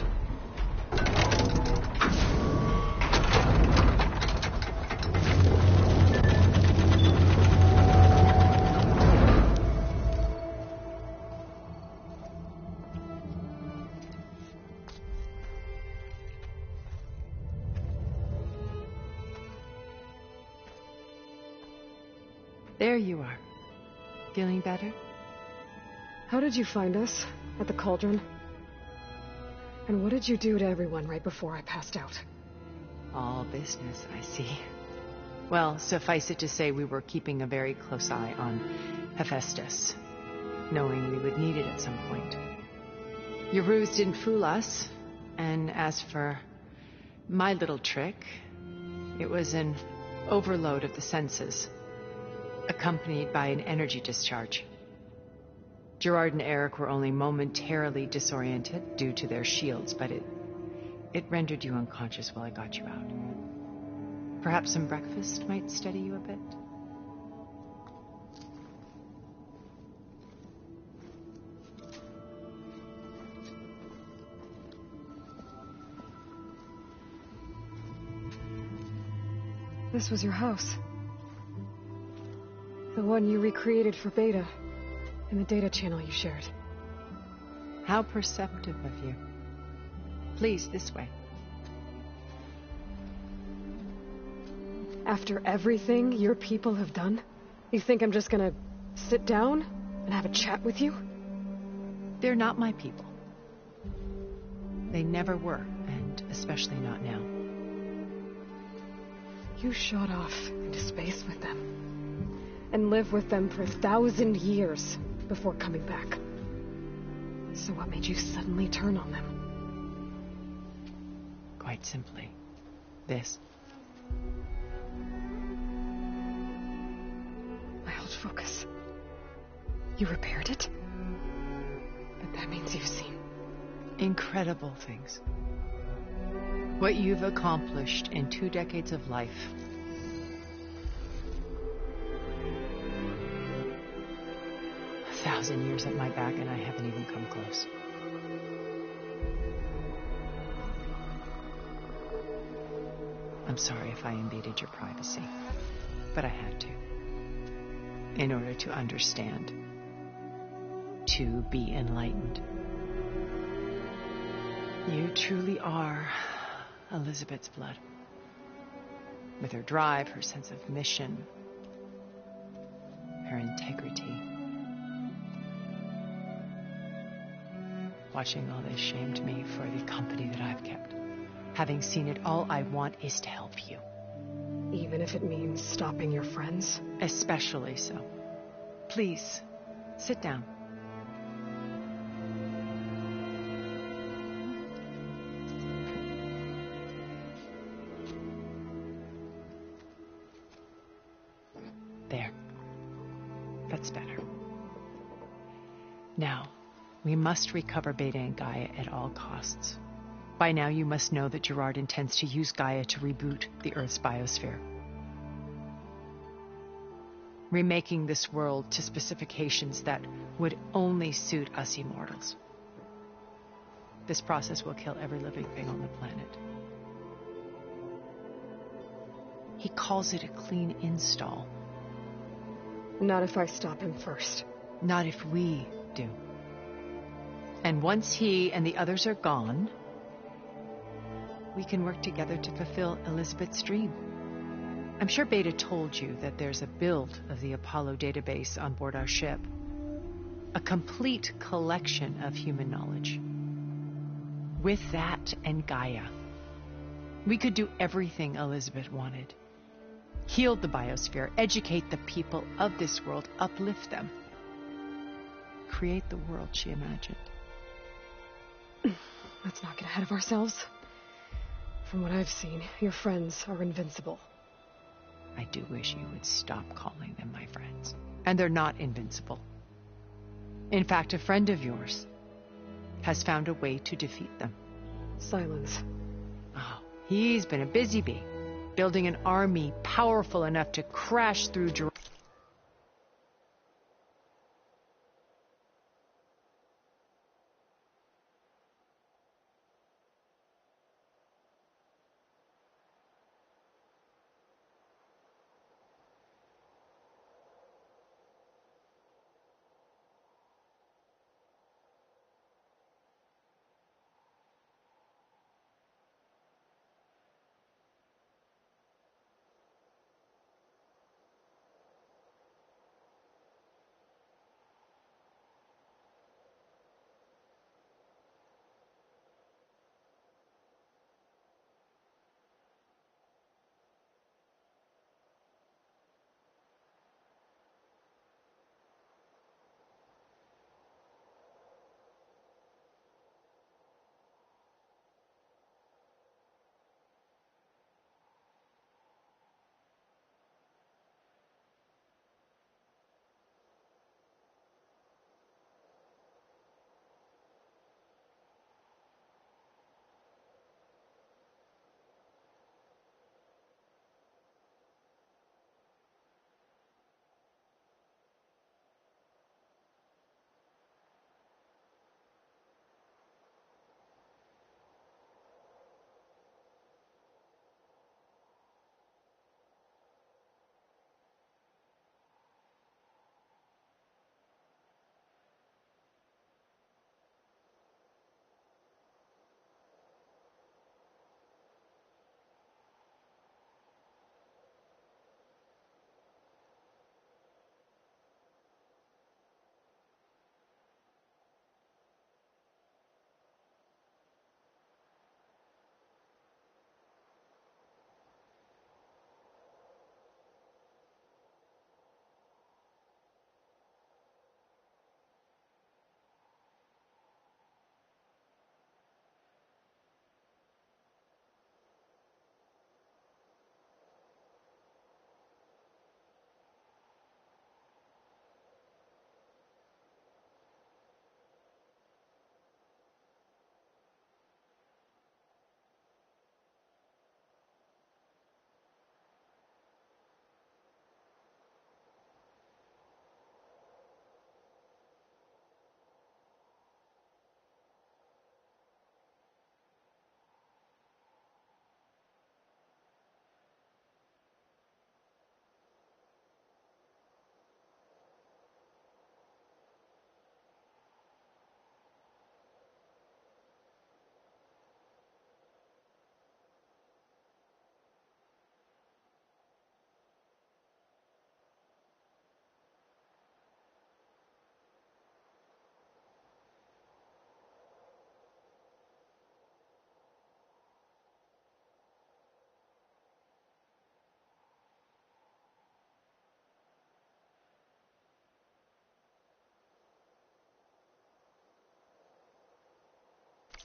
There you are. Feeling better? How did you find us? At the cauldron? And what did you do to everyone right before I passed out? All business, I see. Well, suffice it to say we were keeping a very close eye on Hephaestus, knowing we would need it at some point. Your ruse didn't fool us, and as for my little trick, it was an overload of the senses, accompanied by an energy discharge. Gerard and Eric were only momentarily disoriented due to their shields, but it rendered you unconscious while I got you out. Perhaps some breakfast might steady you a bit? This was your house. The one you recreated for Beta, in the data channel you shared. How perceptive of you. Please, this way. After everything your people have done, you think I'm just gonna sit down and have a chat with you? They're not my people. They never were, and especially not now. You shot off into space with them, and lived with them for 1,000 years before coming back. So what made you suddenly turn on them? Quite simply, this. My old focus. You repaired it? But that means you've seen incredible things. What you've accomplished in 2 decades of life. A 1,000 years at my back and I haven't even come close. I'm sorry if I invaded your privacy, but I had to. In order to understand. To be enlightened. You truly are Elizabeth's blood. with her drive, her sense of mission, her integrity. Watching all this shamed me for the company that I've kept. Having seen it, all I want is to help you. Even if it means stopping your friends? Especially so. Please, sit down. There. That's better. Now, we must recover Beta and Gaia at all costs. By now, you must know that Gerard intends to use Gaia to reboot the Earth's biosphere. Remaking this world to specifications that would only suit us immortals. This process will kill every living thing on the planet. He calls it a clean install. Not if I stop him first. Not if we do. And once he and the others are gone, we can work together to fulfill Elizabeth's dream. I'm sure Beta told you that there's a build of the Apollo database on board our ship. A complete collection of human knowledge. With that and Gaia, we could do everything Elizabeth wanted. Heal the biosphere, educate the people of this world, uplift them. Create the world she imagined. Let's not get ahead of ourselves. From what I've seen, your friends are invincible. I do wish you would stop calling them my friends. And they're not invincible. In fact, a friend of yours has found a way to defeat them. Silence. Oh, he's been a busy bee, building an army powerful enough to crash through Jerusalem.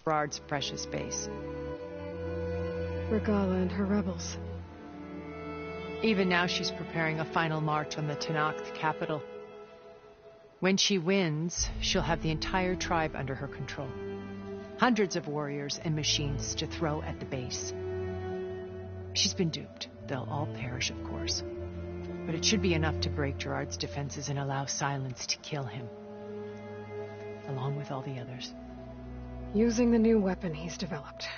Gerard's precious base. Regala and her rebels. Even now she's preparing a final march on the Tenakth capital. When she wins, she'll have the entire tribe under her control. Hundreds of warriors and machines to throw at the base. She's been duped. They'll all perish, of course. But it should be enough to break Gerard's defenses and allow Silence to kill him. Along with all the others. Using the new weapon he's developed.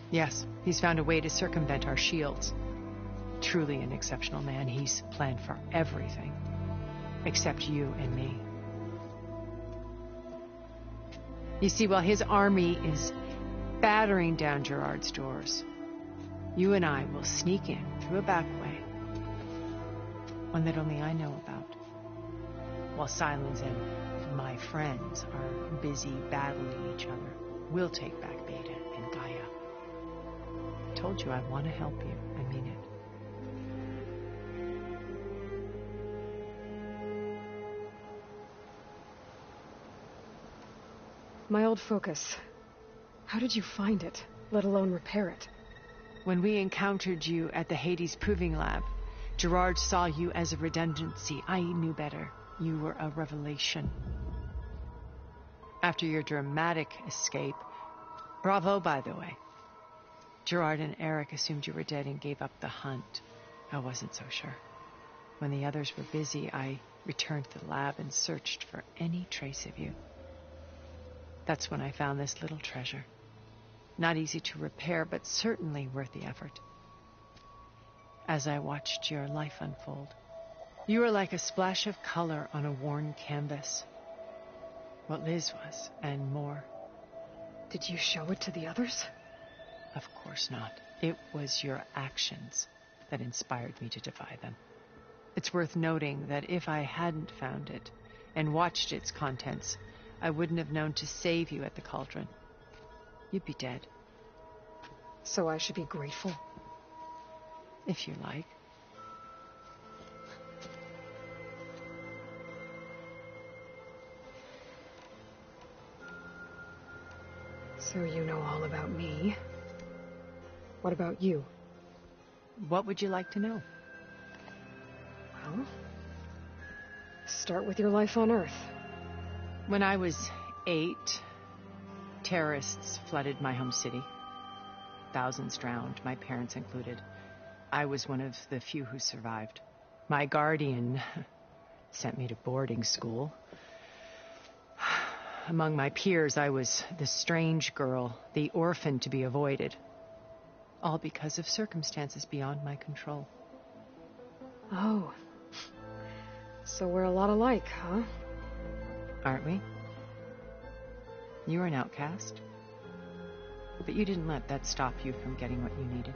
Yes, he's found a way to circumvent our shields. Truly an exceptional man. He's planned for everything. Except you and me. You see, while his army is battering down Gerard's doors, you and I will sneak in through a back way. One that only I know about. While Silence and my friends are busy battling each other, we'll take back Beta and Gaia. I told you I want to help you. I mean it. My old focus. How did you find it, let alone repair it? When we encountered you at the Hades Proving Lab, Gerard saw you as a redundancy. I knew better. You were a revelation. After your dramatic escape, bravo, by the way, Gerard and Eric assumed you were dead and gave up the hunt. I wasn't so sure. When the others were busy, I returned to the lab and searched for any trace of you. That's when I found this little treasure. Not easy to repair, but certainly worth the effort. As I watched your life unfold, you were like a splash of color on a worn canvas. What Liz was, and more. Did you show it to the others? Of course not. It was your actions that inspired me to defy them. It's worth noting that if I hadn't found it and watched its contents, I wouldn't have known to save you at the cauldron. You'd be dead. So I should be grateful? If you like. So you know all about me. What about you? What would you like to know? Well, start with your life on Earth. When I was 8, terrorists flooded my home city. Thousands drowned, my parents included. I was one of the few who survived. My guardian sent me to boarding school. Among my peers, I was the strange girl, the orphan to be avoided. All because of circumstances beyond my control. Oh. So we're a lot alike, huh? Aren't we? You were an outcast. But you didn't let that stop you from getting what you needed.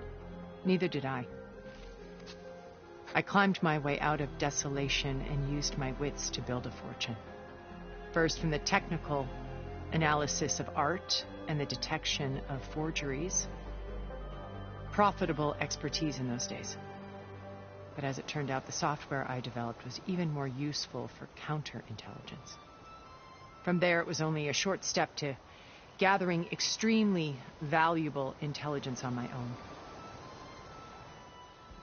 Neither did I. I climbed my way out of desolation and used my wits to build a fortune. First, from the technical analysis of art and the detection of forgeries. Profitable expertise in those days. But as it turned out, the software I developed was even more useful for counterintelligence. From there, it was only a short step to gathering extremely valuable intelligence on my own.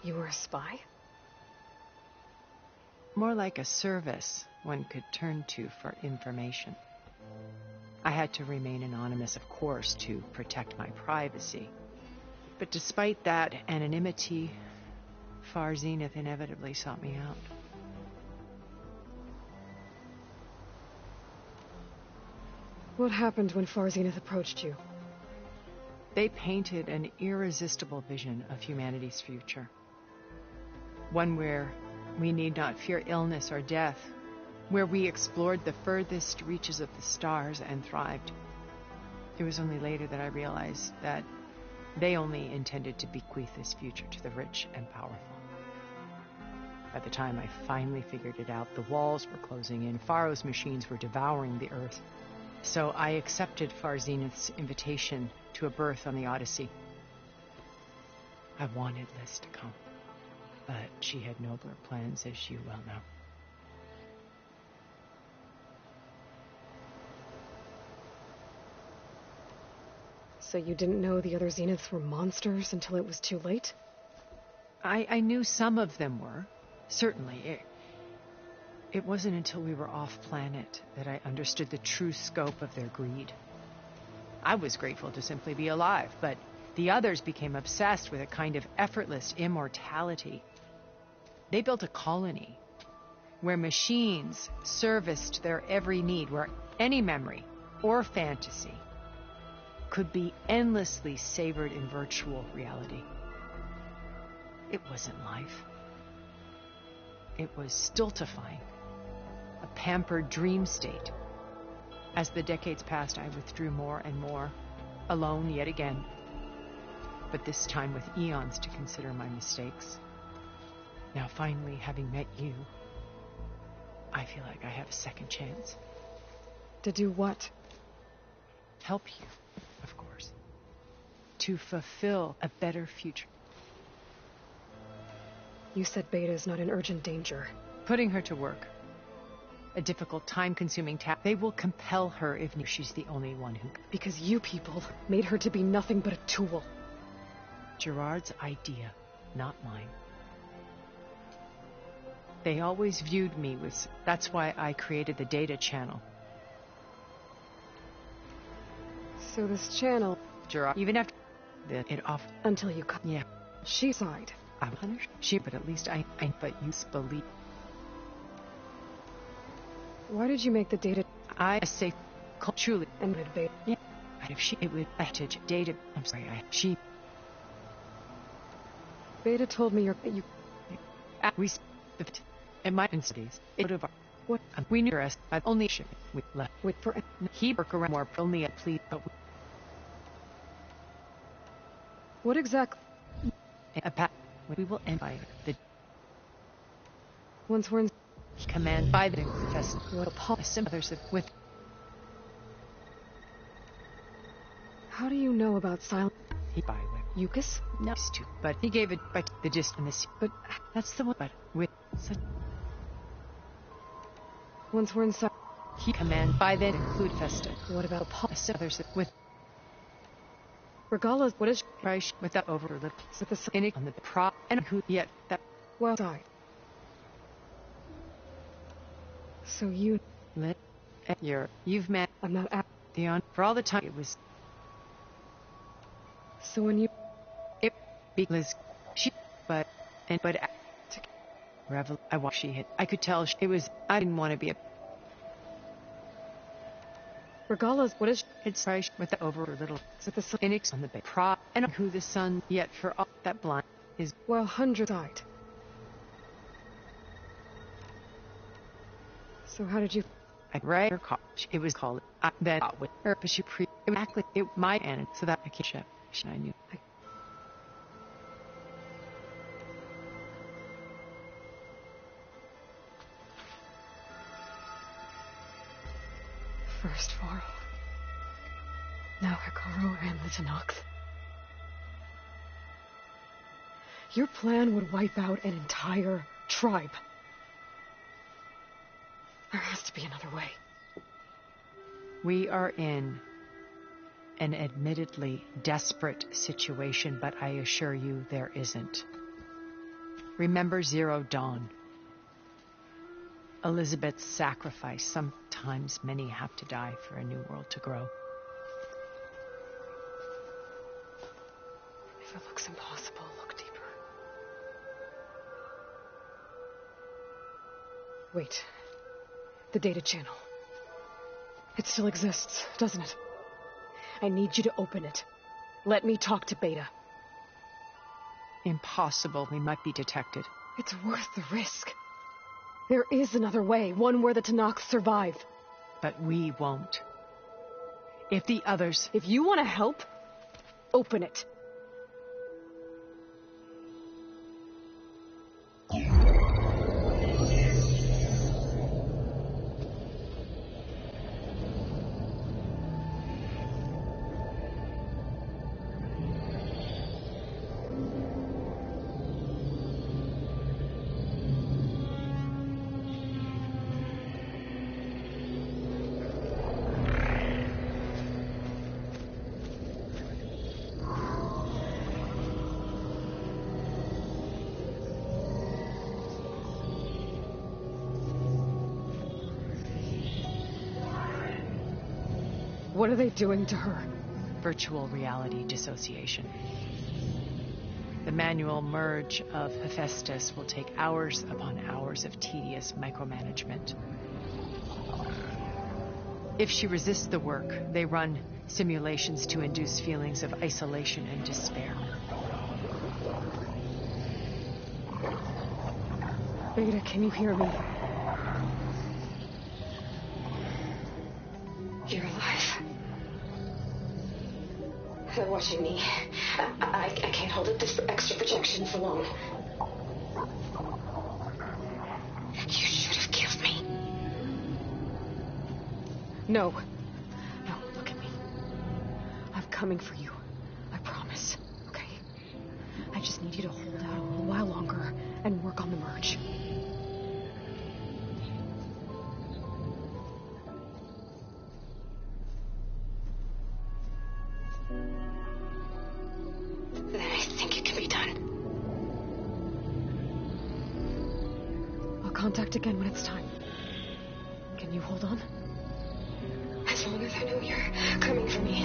You were a spy? More like a service one could turn to for information. I had to remain anonymous, of course, to protect my privacy. But despite that anonymity, Far Zenith inevitably sought me out. What happened when Far Zenith approached you? They painted an irresistible vision of humanity's future. One where we need not fear illness or death, where we explored the furthest reaches of the stars and thrived. It was only later that I realized that they only intended to bequeath this future to the rich and powerful. By the time I finally figured it out, the walls were closing in, Pharaoh's machines were devouring the earth. So I accepted Far Zenith's invitation to a berth on the Odyssey. I wanted Liz to come, but she had nobler plans, as you well know. So you didn't know the other Zeniths were monsters until it was too late? I knew some of them were. Certainly. It wasn't until we were off-planet that I understood the true scope of their greed. I was grateful to simply be alive, but the others became obsessed with a kind of effortless immortality. They built a colony where machines serviced their every need, where any memory or fantasy could be endlessly savored in virtual reality. It wasn't life. It was stultifying, a pampered dream state. As the decades passed, I withdrew more and more, alone yet again, but this time with eons to consider my mistakes. Now finally, having met you, I feel like I have a second chance. To do what? Help you, of course. To fulfill a better future. You said Beta's not in urgent danger. Putting her to work. A difficult, time-consuming task. They will compel her if she's the only one who... Because you people made her to be nothing but a tool. Gerard's idea, not mine. They always viewed me with... That's why I created the data channel. So this channel... Gerard, even after... it off... Until you cut... Yeah. She sighed. I'm punished. But at least I but you believe. Why did you make the data? I say, truly, and would Beta. Yeah. If she, it would data. I'm sorry. She. Beta told me you. We. In my studies, it would have. What? We knew us. I've only ship. We left. With for. He work around more. Only a plea, but. What exactly? A pat. We will end by the... Once we're in... Command by the fest. What a policy others with... How do you know about silent... He by way. Yukis? No, it's too. But he gave it by the gist in this... But... That's the one. But with... Such... Once we're inside... He command by the include festa. What about a policy others with... Regala, what is Reich without overlip with the in it on the prop and who yet that well died. So you lit you've met I'm not at the on for all the time it was. So when you it because she but revel I watched she hit I could tell it was I didn't want to be a Regala's what is it's right with the over little with the sun inix on the big prop and who the sun yet for all that blind is well 100 died. So how did you I read her call it was called that with her but she pre exactly it my and so that I can't check I knew First Varl. Now Hikaru and the Tanox. Your plan would wipe out an entire tribe. There has to be another way. We are in an admittedly desperate situation, but I assure you there isn't. Remember Zero Dawn. Elizabeth's sacrifice. Sometimes many have to die for a new world to grow. If it looks impossible, look deeper. Wait. The data channel. It still exists, doesn't it? I need you to open it. Let me talk to Beta. Impossible. We might be detected. It's worth the risk. There is another way, one where the Tanox survive. But we won't. If the others... If you want to help, open it. What are they doing to her? Virtual reality dissociation. The manual merge of Hephaestus will take hours upon hours of tedious micromanagement. If she resists the work, they run simulations to induce feelings of isolation and despair. Beta, can you hear me? You're alive. They're watching me. I can't hold up this extra projection for long. You should have killed me. No. No, look at me. I'm coming for you. I promise. Okay? I just need you to hold out a little while longer and work on the merge. Then I think it can be done. I'll contact again when it's time. Can you hold on? As long as I know you're coming for me,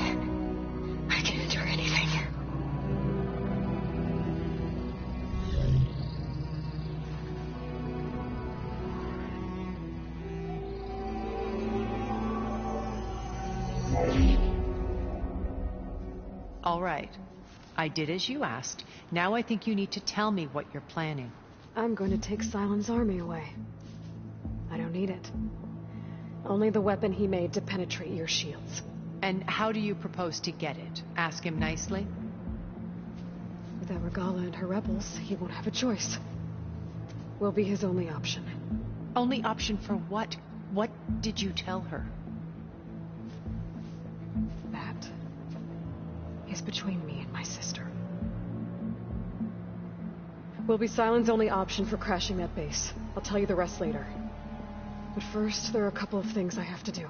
I can endure anything. All right. I did as you asked. Now I think you need to tell me what you're planning. I'm going to take Silent's army away. I don't need it. Only the weapon he made to penetrate your shields. And how do you propose to get it? Ask him nicely? Without Regala and her rebels, he won't have a choice. We'll be his only option. Only option for what? What did you tell her? That is between me and my sister. Will be Silent's only option for crashing that base. I'll tell you the rest later. But first, there are a couple of things I have to do.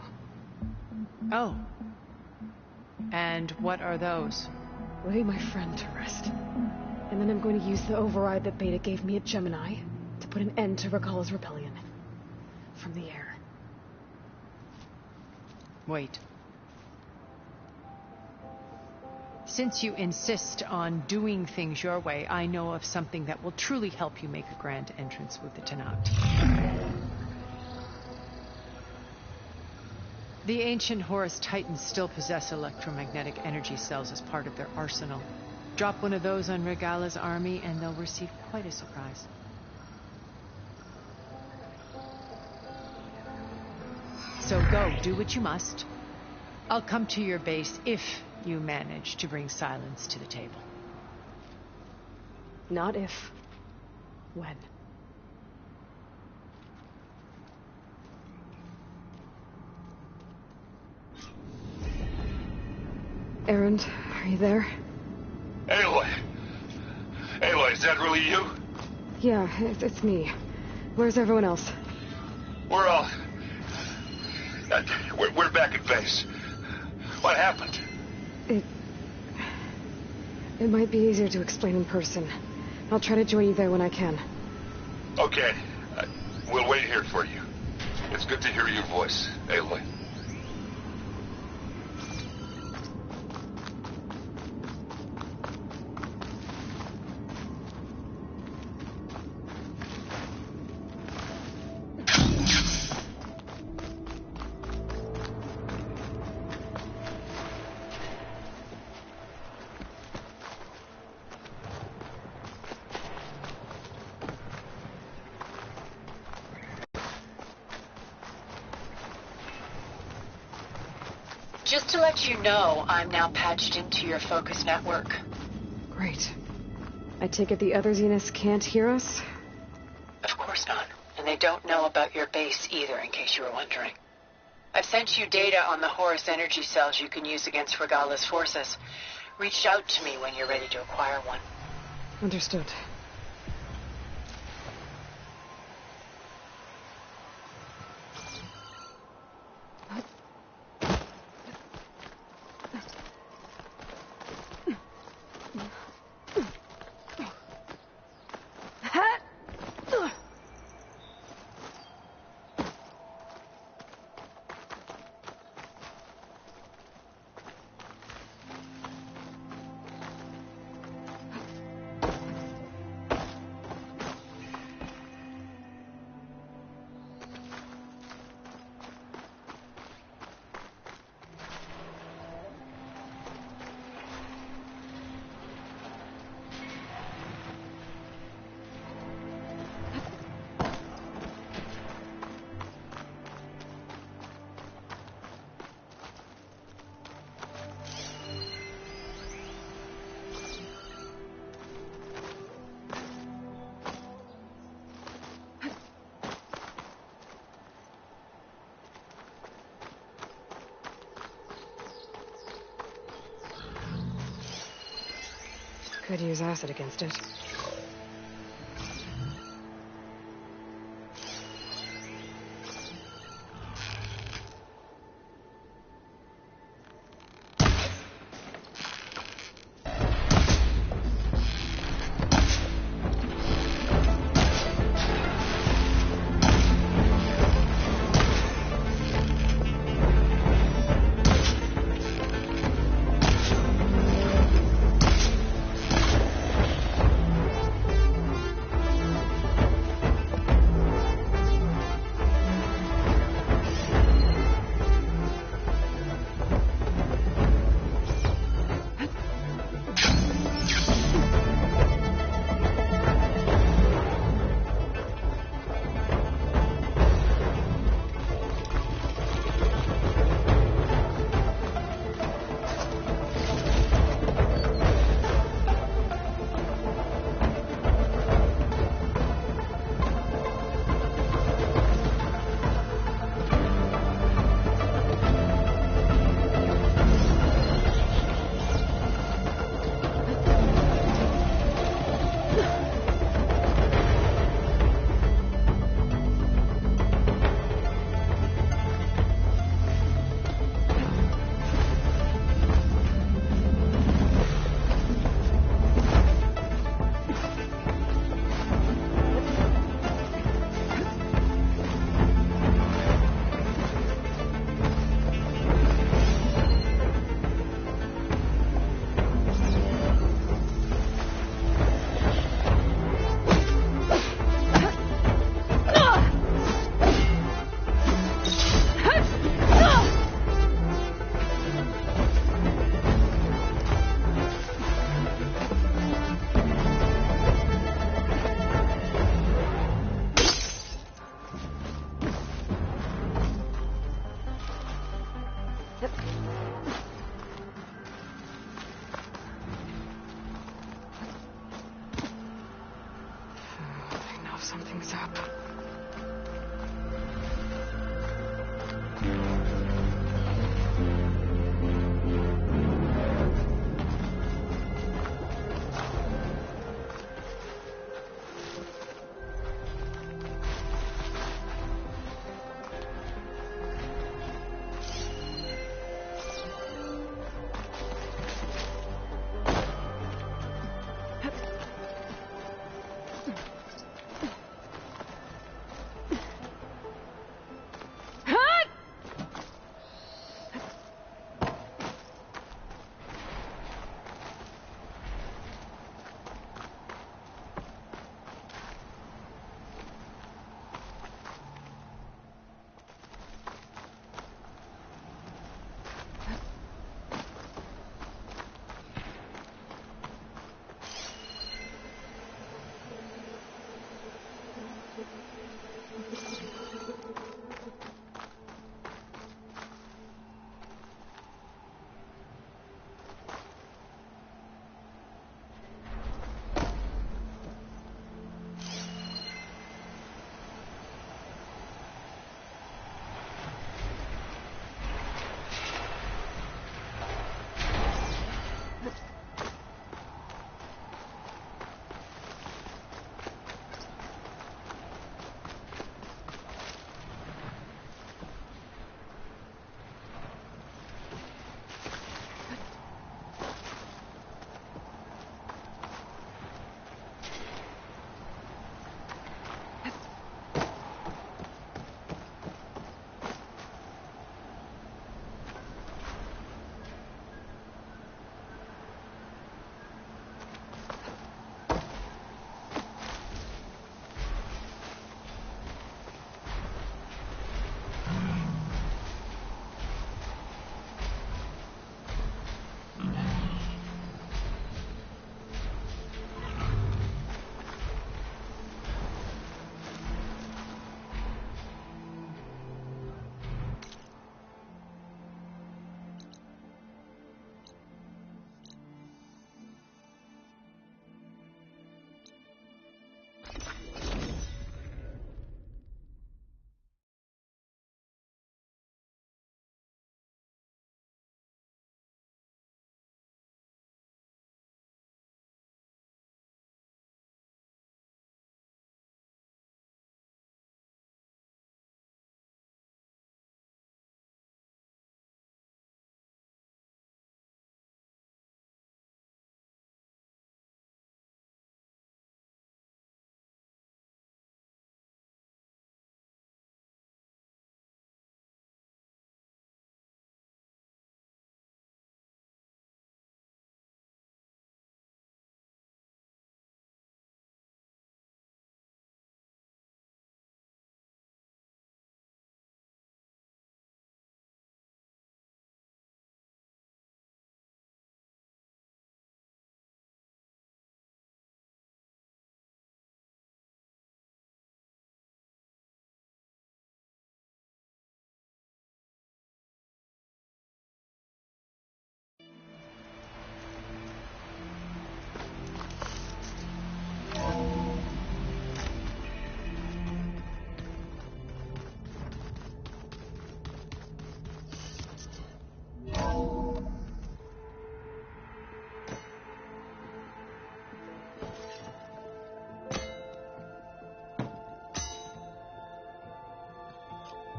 Oh. And what are those? Lay my friend to rest. And then I'm going to use the override that Beta gave me at Gemini to put an end to Regala's rebellion. From the air. Wait. Since you insist on doing things your way, I know of something that will truly help you make a grand entrance with the Tenat. The ancient Horus Titans still possess electromagnetic energy cells as part of their arsenal. Drop one of those on Regala's army and they'll receive quite a surprise. So go, do what you must. I'll come to your base if you manage to bring Silence to the table. Not if. When. Erend, are you there? Aloy! Aloy, is that really you? Yeah, it's me. Where's everyone else? We're all... We're back at base. What happened? It might be easier to explain in person. I'll try to join you there when I can. Okay. We'll wait here for you. It's good to hear your voice, Aloy. Just to let you know, I'm now patched into your focus network. Great. I take it the other Zeniths can't hear us? Of course not. And they don't know about your base either, in case you were wondering. I've sent you data on the Horus energy cells you can use against Regala's forces. Reach out to me when you're ready to acquire one. Understood. Could use acid against it. Something's up.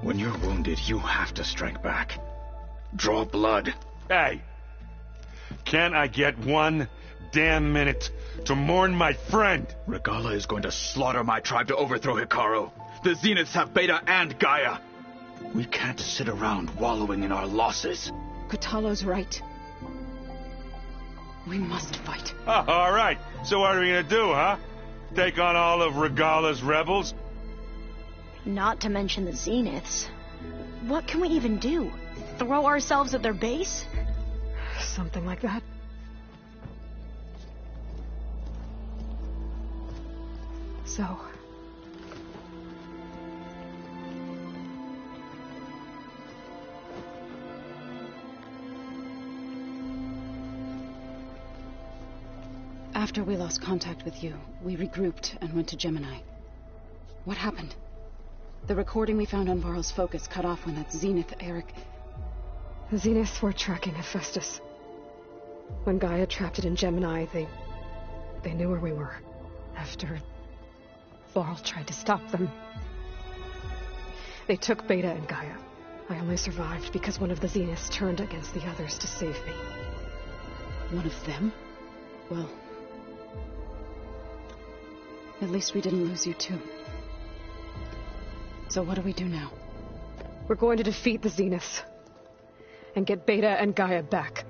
When you're wounded, you have to strike back. Draw blood. Hey! Can't I get one damn minute to mourn my friend? Regala is going to slaughter my tribe to overthrow Hikaru. The Zeniths have Beta and Gaia. We can't sit around wallowing in our losses. Kotallo's right. We must fight. Oh, all right. So what are we gonna do, huh? Take on all of Regala's rebels? Not to mention the Zeniths. What can we even do? Throw ourselves at their base? Something like that. So... After we lost contact with you, we regrouped and went to Gemini. What happened? The recording we found on Varl's focus cut off when that Zenith, Eric... The Zeniths were tracking Hephaestus. When Gaia trapped it in Gemini, they knew where we were. After Varl tried to stop them. They took Beta and Gaia. I only survived because one of the Zeniths turned against the others to save me. One of them? Well... at least we didn't lose you too. So what do we do now? We're going to defeat the Zeniths. And get Beta and Gaia back.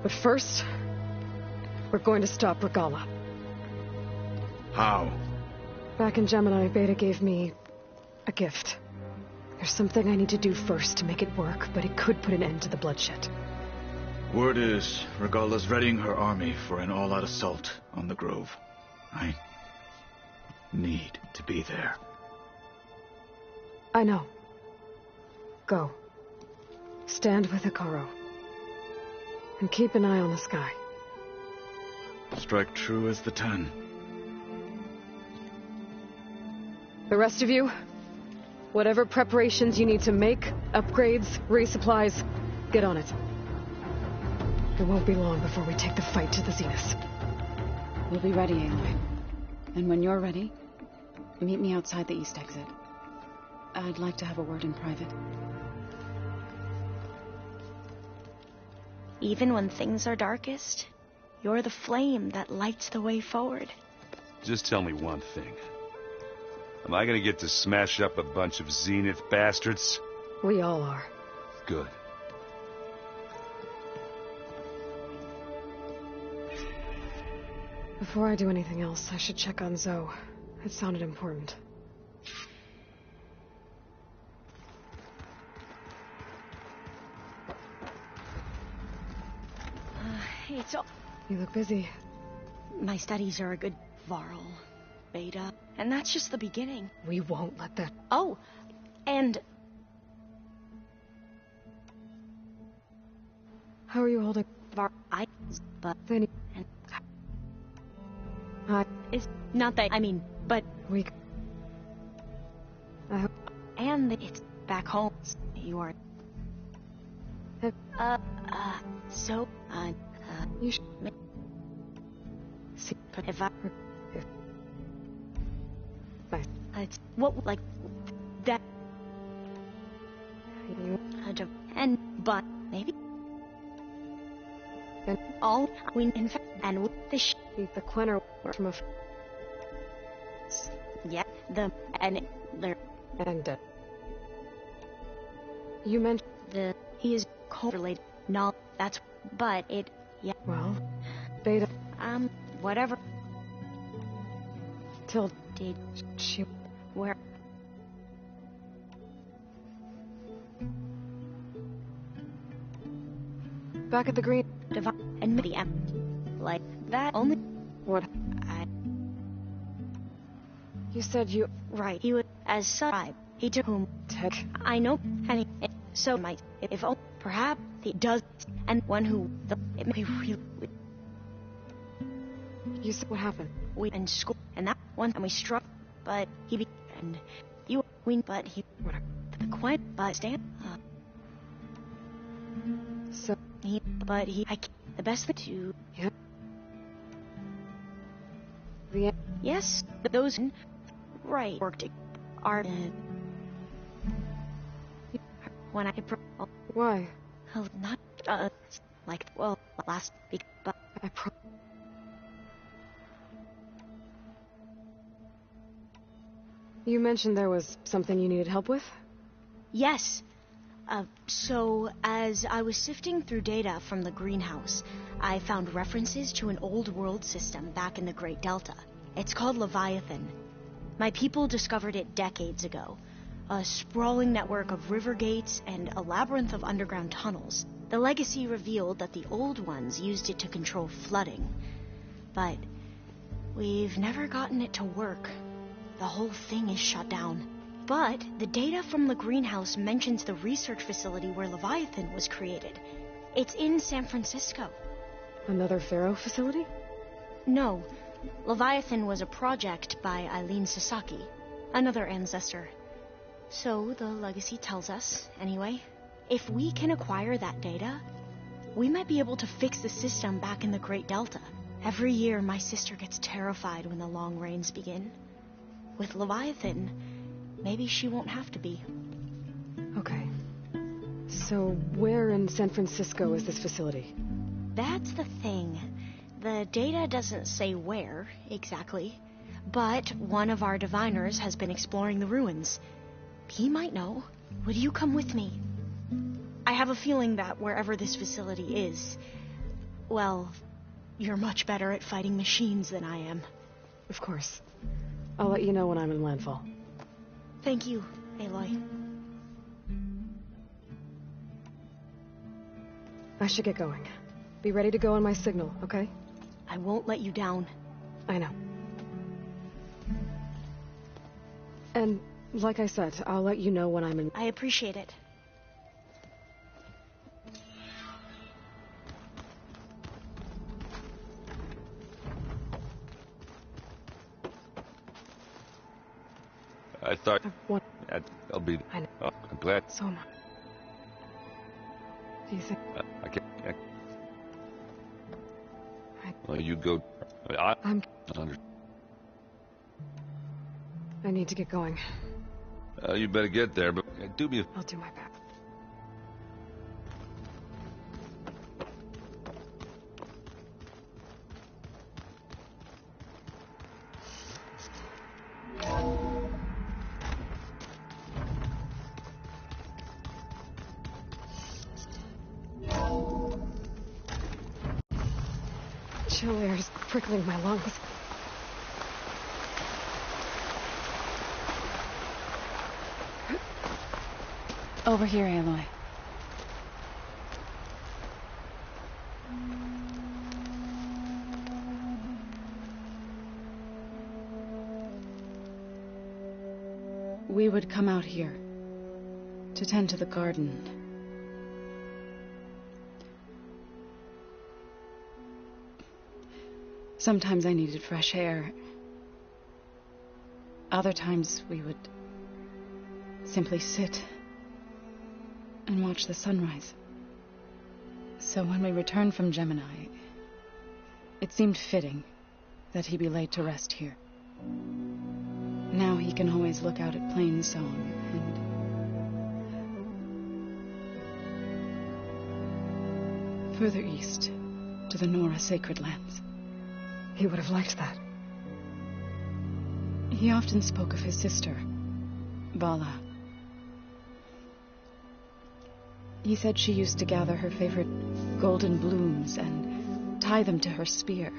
But first, we're going to stop Regala. How? Back in Gemini, Beta gave me a gift. There's something I need to do first to make it work, but it could put an end to the bloodshed. Word is, Regala's readying her army for an all-out assault on the Grove. I need to be there. I know. Go. Stand with Hikaru. And keep an eye on the sky. Strike true as the 10. The rest of you, whatever preparations you need to make, upgrades, resupplies, get on it. It won't be long before we take the fight to the Zeniths. We'll be ready, Aloy. And when you're ready, meet me outside the east exit. I'd like to have a word in private. Even when things are darkest, you're the flame that lights the way forward. Just tell me one thing. Am I gonna get to smash up a bunch of Zenith bastards? We all are. Good. Before I do anything else, I should check on Zoe. It sounded important. It's all... You look busy. My studies are a good Varl, Beta, and that's just the beginning. We won't let that... Oh, and... How are you holding... But... Then... It's not that, I mean, but... We... And it's back home. You are... So, you should... See, if I... It's what, like, that... And, but, maybe... And all we, in fact, and with the the Quenner from a... Yeah, the, and, there... And, you mentioned... He is correlated. No, that's... But it... Yeah. Well, Beta... Whatever. Till... Did... She... Where... Back at the green... Divine... And the like, that only... What? You said you... Right, he was... As such, he took whom... Tech... I know, and he... So might... If only... Perhaps he does... And one who... It may really... You said what happened? We in school, and that one time we struck, but he be... And you... We... But he... Whatever. The quiet... But stand... So... He... But he... I can't... The best thing to... Yeah. The... Yes, those... Right. Worked... Are... when I... Why? Not, like, well, last week, but... You mentioned there was something you needed help with? Yes. So, as I was sifting through data from the greenhouse, I found references to an old world system back in the Great Delta. It's called Leviathan. My people discovered it decades ago. A sprawling network of river gates and a labyrinth of underground tunnels. The legacy revealed that the old ones used it to control flooding. But we've never gotten it to work. The whole thing is shut down. But the data from the greenhouse mentions the research facility where Leviathan was created. It's in San Francisco. Another Pharaoh facility? No. Leviathan was a project by Eileen Sasaki, another ancestor. So the legacy tells us, anyway, if we can acquire that data, we might be able to fix the system back in the Great Delta. Every year, my sister gets terrified when the long rains begin. With Leviathan, maybe she won't have to be. Okay. So where in San Francisco is this facility? That's the thing. The data doesn't say where, exactly. But one of our diviners has been exploring the ruins. He might know. Would you come with me? I have a feeling that wherever this facility is, well, you're much better at fighting machines than I am. Of course. I'll let you know when I'm in landfall. Thank you, Aloy. I should get going. Be ready to go on my signal, okay? I won't let you down. I know. And, like I said, I'll let you know when I'm in... I appreciate it. I thought... I'll be... I know. Oh, I'm glad. So am I. Do you think... I can't... Well, you go... I need to get going. You better get there, but do me a... I'll do my best. Chill air is prickling my lungs. Over here, Aloy. We would come out here to tend to the garden. Sometimes I needed fresh air. Other times we would simply sit and watch the sunrise. So when we returned from Gemini, it seemed fitting that he be laid to rest here. Now he can always look out at Plain Song and further east to the Nora Sacred Lands. He would have liked that. He often spoke of his sister, Bala. He said she used to gather her favorite golden blooms and tie them to her spear.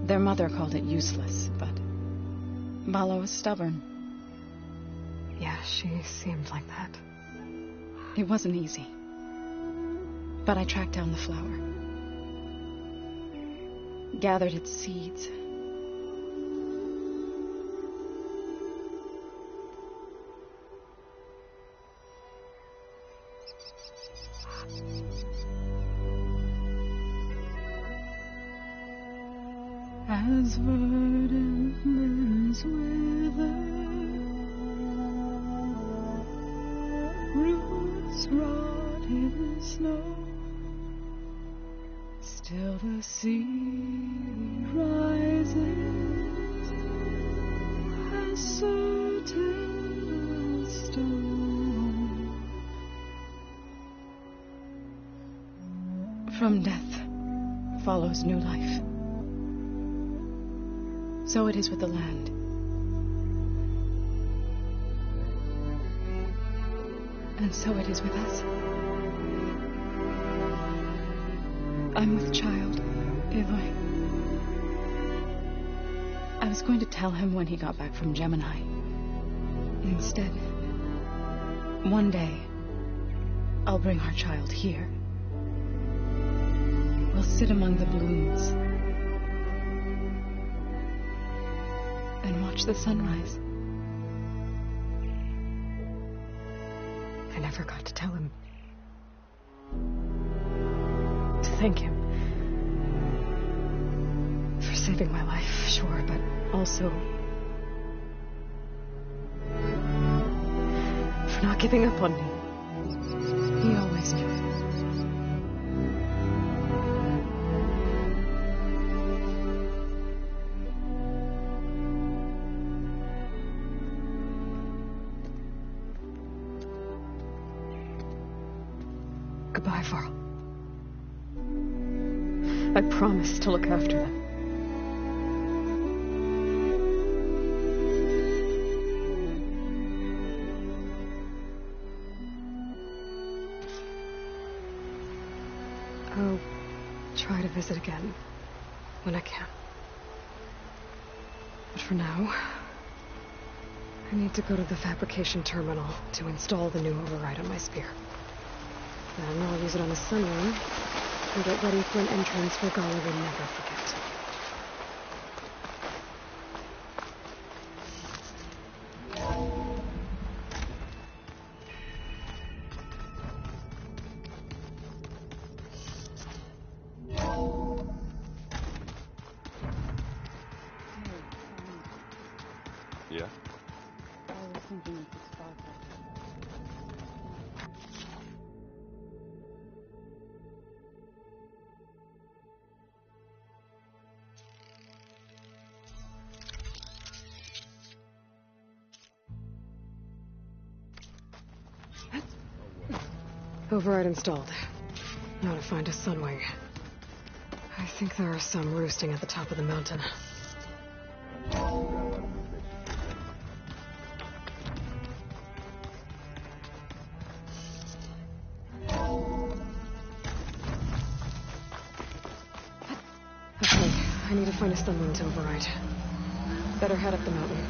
Their mother called it useless, but Bala was stubborn. Yeah, she seemed like that. It wasn't easy. But I tracked down the flower. Gathered its seeds. As verdant limbs wither, roots rot in snow, still the sea rises as certain as stone. From death follows new life. So it is with the land. And so it is with us. I'm with child, Aloy. I was going to tell him when he got back from Gemini. Instead, one day, I'll bring our child here. We'll sit among the blooms and watch the sunrise. I never got to tell him. To thank him. For saving my life, sure, but also for not giving up on me. He always knew. Goodbye, Varl. I promise to look after them. I'll try to visit again when I can. But for now, I need to go to the fabrication terminal to install the new override on my spear. Then I'll use it on the sunroom and get ready for an entrance Regala will never forget. Yeah? I was thinking of the sparkle. Override installed. Now to find a sunwing. I think there are some roosting at the top of the mountain. Okay, I need to find a sunwing to override. Better head up the mountain.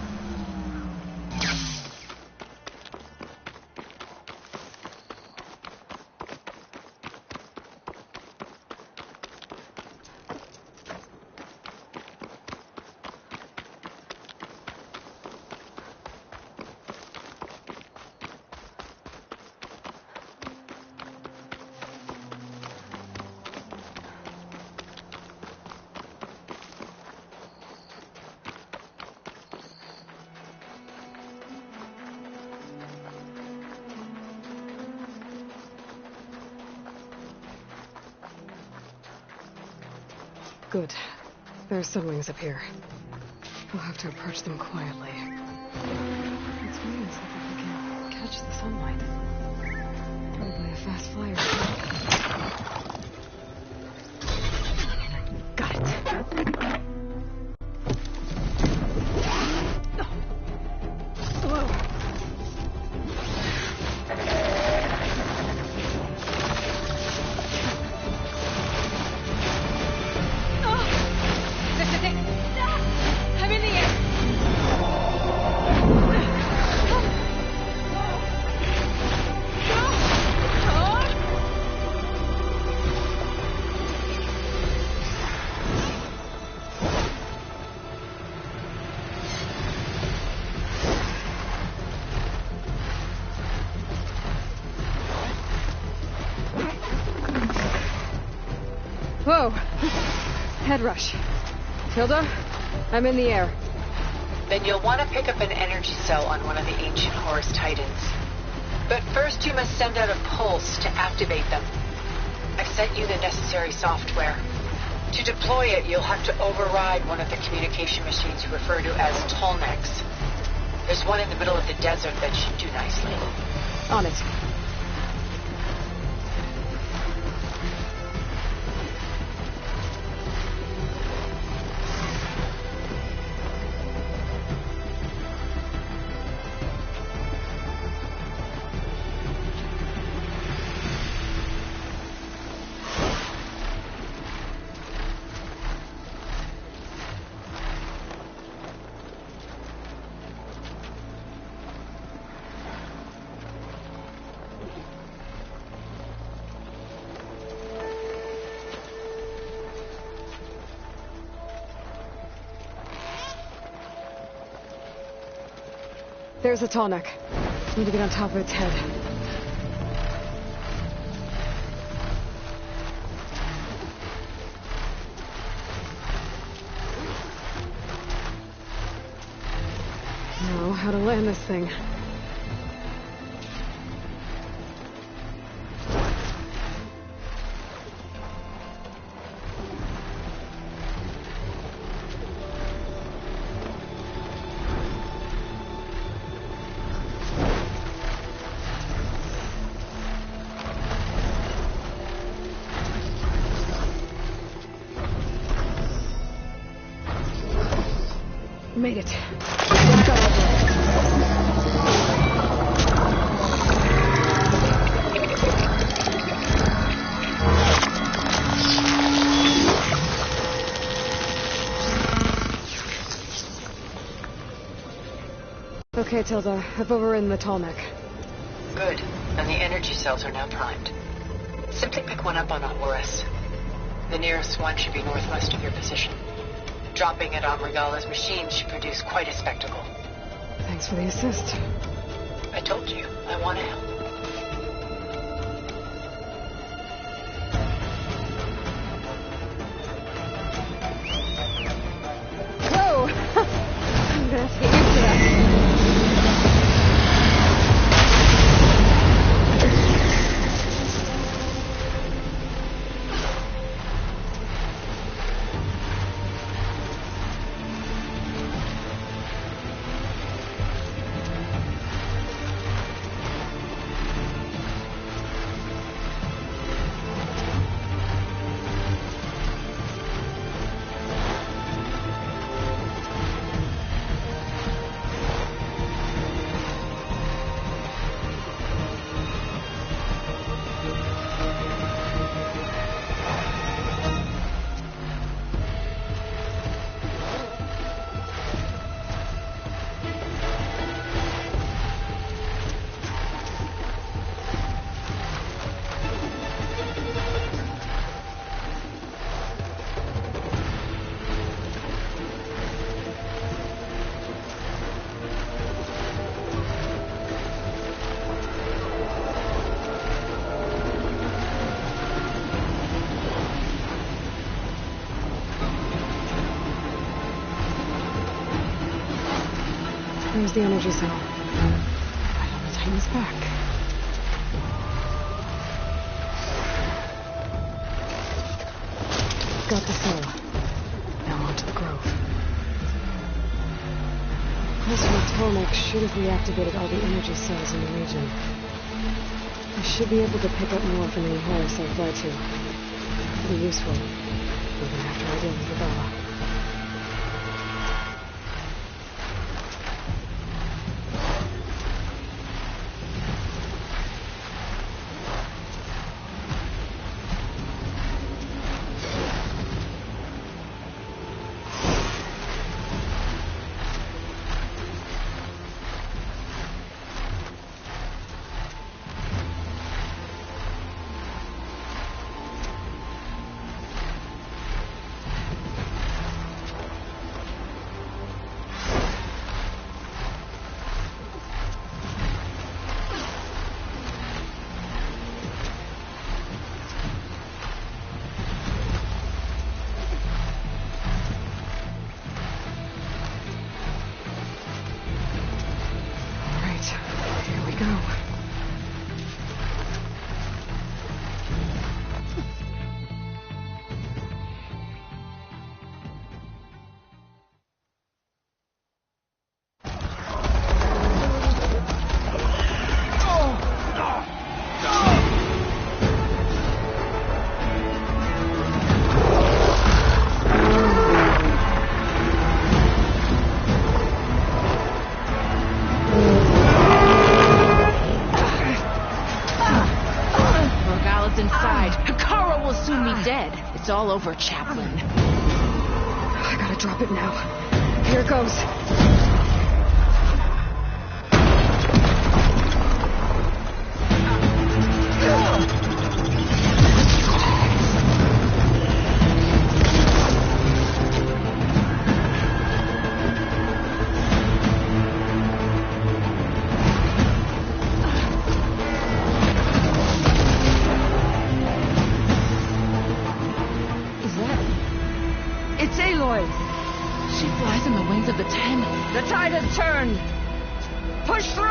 Good. There are sunwings up here. We'll have to approach them quietly. It's wings look like we can catch the sunlight. Probably a fast flyer. Got it. Whoa. I'm in the air. Whoa. Head rush. Tilda, I'm in the air. Then you'll want to pick up an energy cell on one of the ancient Horus Titans. But first you must send out a pulse to activate them. I've sent you the necessary software. To deploy it, you'll have to override one of the communication machines referred to as Tolnecs. There's one in the middle of the desert that should do nicely. On it. There's the tall neck. Need to get on top of its head. Now, how to land this thing. Made it. Okay, Tilda. I've overridden the tall neck. Good. And the energy cells are now primed. Simply pick one up on Horus. The nearest one should be northwest of your position. Dropping it on Regala's machine should produce quite a spectacle. Thanks for the assist. I told you, I want to help. Whoa! I'm gonna have to get used to that. There's the energy cell. I don't know, tighten this back. Got the cell. Now onto the grove. Pulse from the Tolmec should have reactivated all the energy cells in the region. I should be able to pick up more from any Horus I fly to. It'll be useful, even after I deal with Regala. It's all over, Chaplain. I gotta drop it now. Here it goes. ship turned! Push through!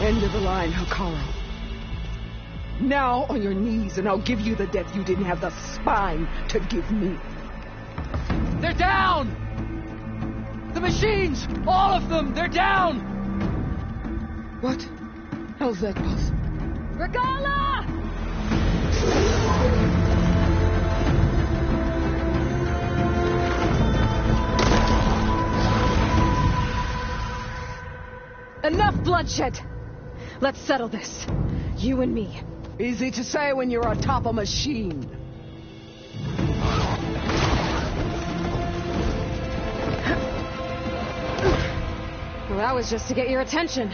End of the line, Hikaru. Now on your knees, and I'll give you the death you didn't have the spine to give me. They're down! The machines! All of them! They're down! What? How's that possible? Regala! Enough bloodshed! Let's settle this. You and me. Easy to say when you're atop a machine. Well, that was just to get your attention.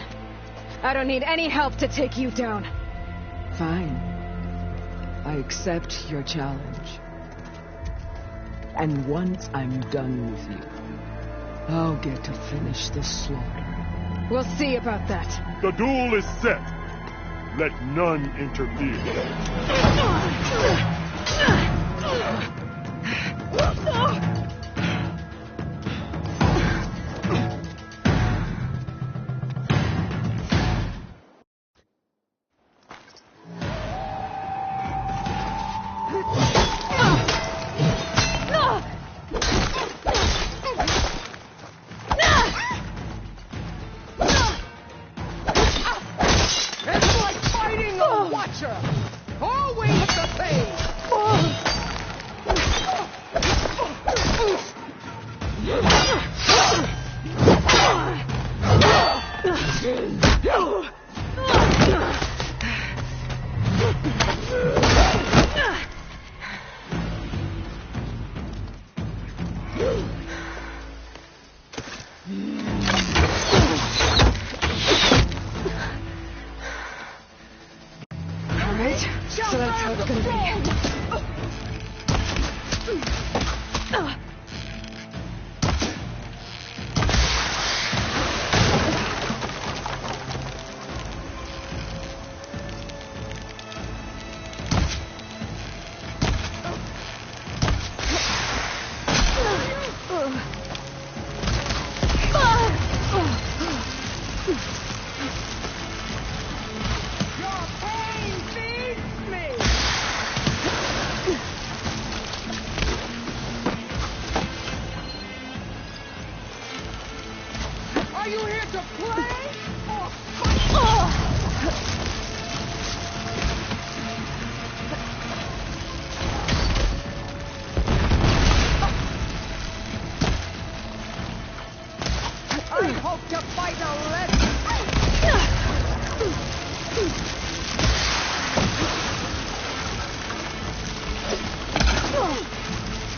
I don't need any help to take you down. Fine. I accept your challenge. And once I'm done with you, I'll get to finish this slaughter. We'll see about that. The duel is set. Let none interfere. So that's how it's gonna be. Are you here to play or fight? I hope to fight a lesson.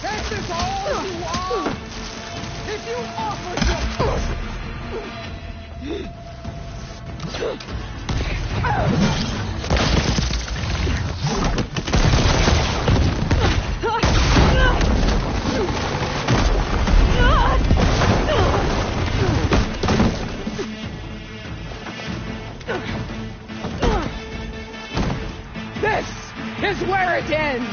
This is all you are. If you offer your this is where it ends.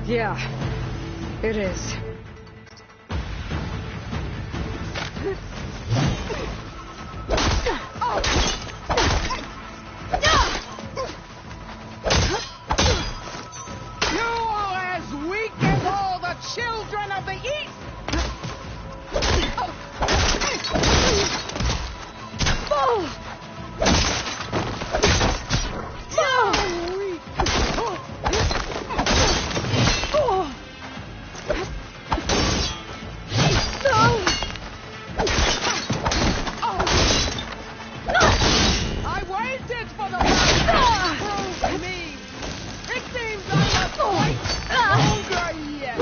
Yeah, it is. Children of the East! I waited for the right to prove me. It seems I must wait longer yet.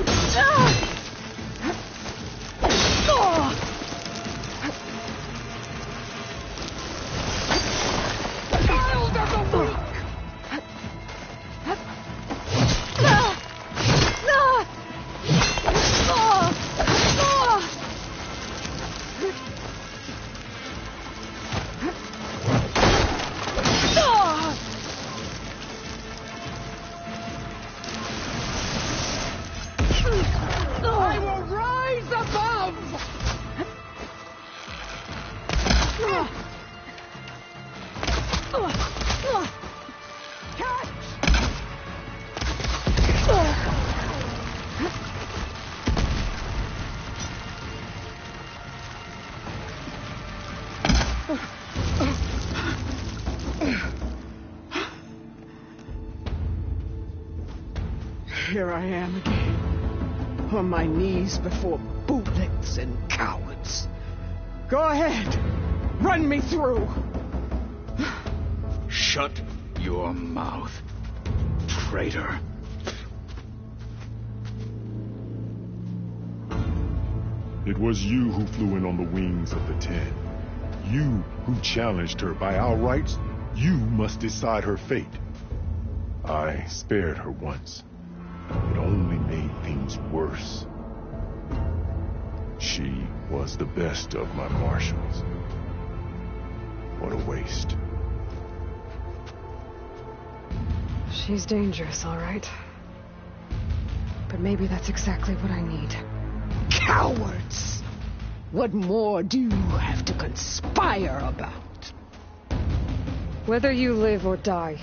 Here I am again, on my knees before bootlicks and cowards. Go ahead, run me through. Shut your mouth, traitor. It was you who flew in on the wings of the 10. You who challenged her by our rights. You must decide her fate. I spared her once. It only made things worse. She was the best of my marshals. What a waste. She's dangerous, all right. But maybe that's exactly what I need. Cowards! What more do you have to conspire about? Whether you live or die.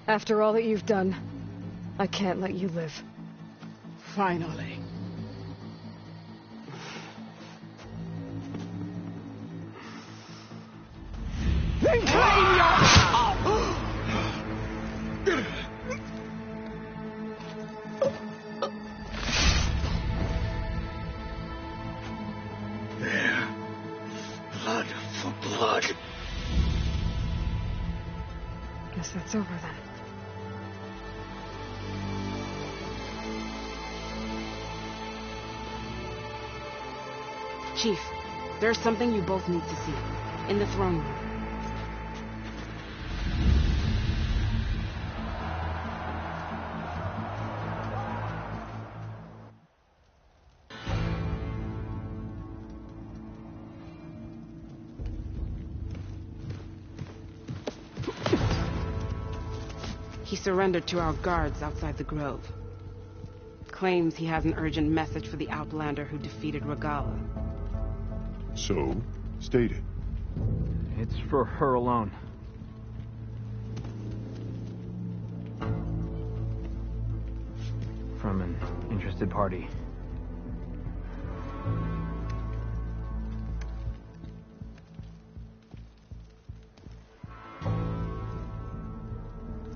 After all that you've done, I can't let you live. Finally. Then claim your... There. Blood for blood. Guess that's over then. Chief, there's something you both need to see. In the throne room. He surrendered to our guards outside the grove. Claims he has an urgent message for the Outlander who defeated Regala. So, state it. It's for her alone. From an interested party.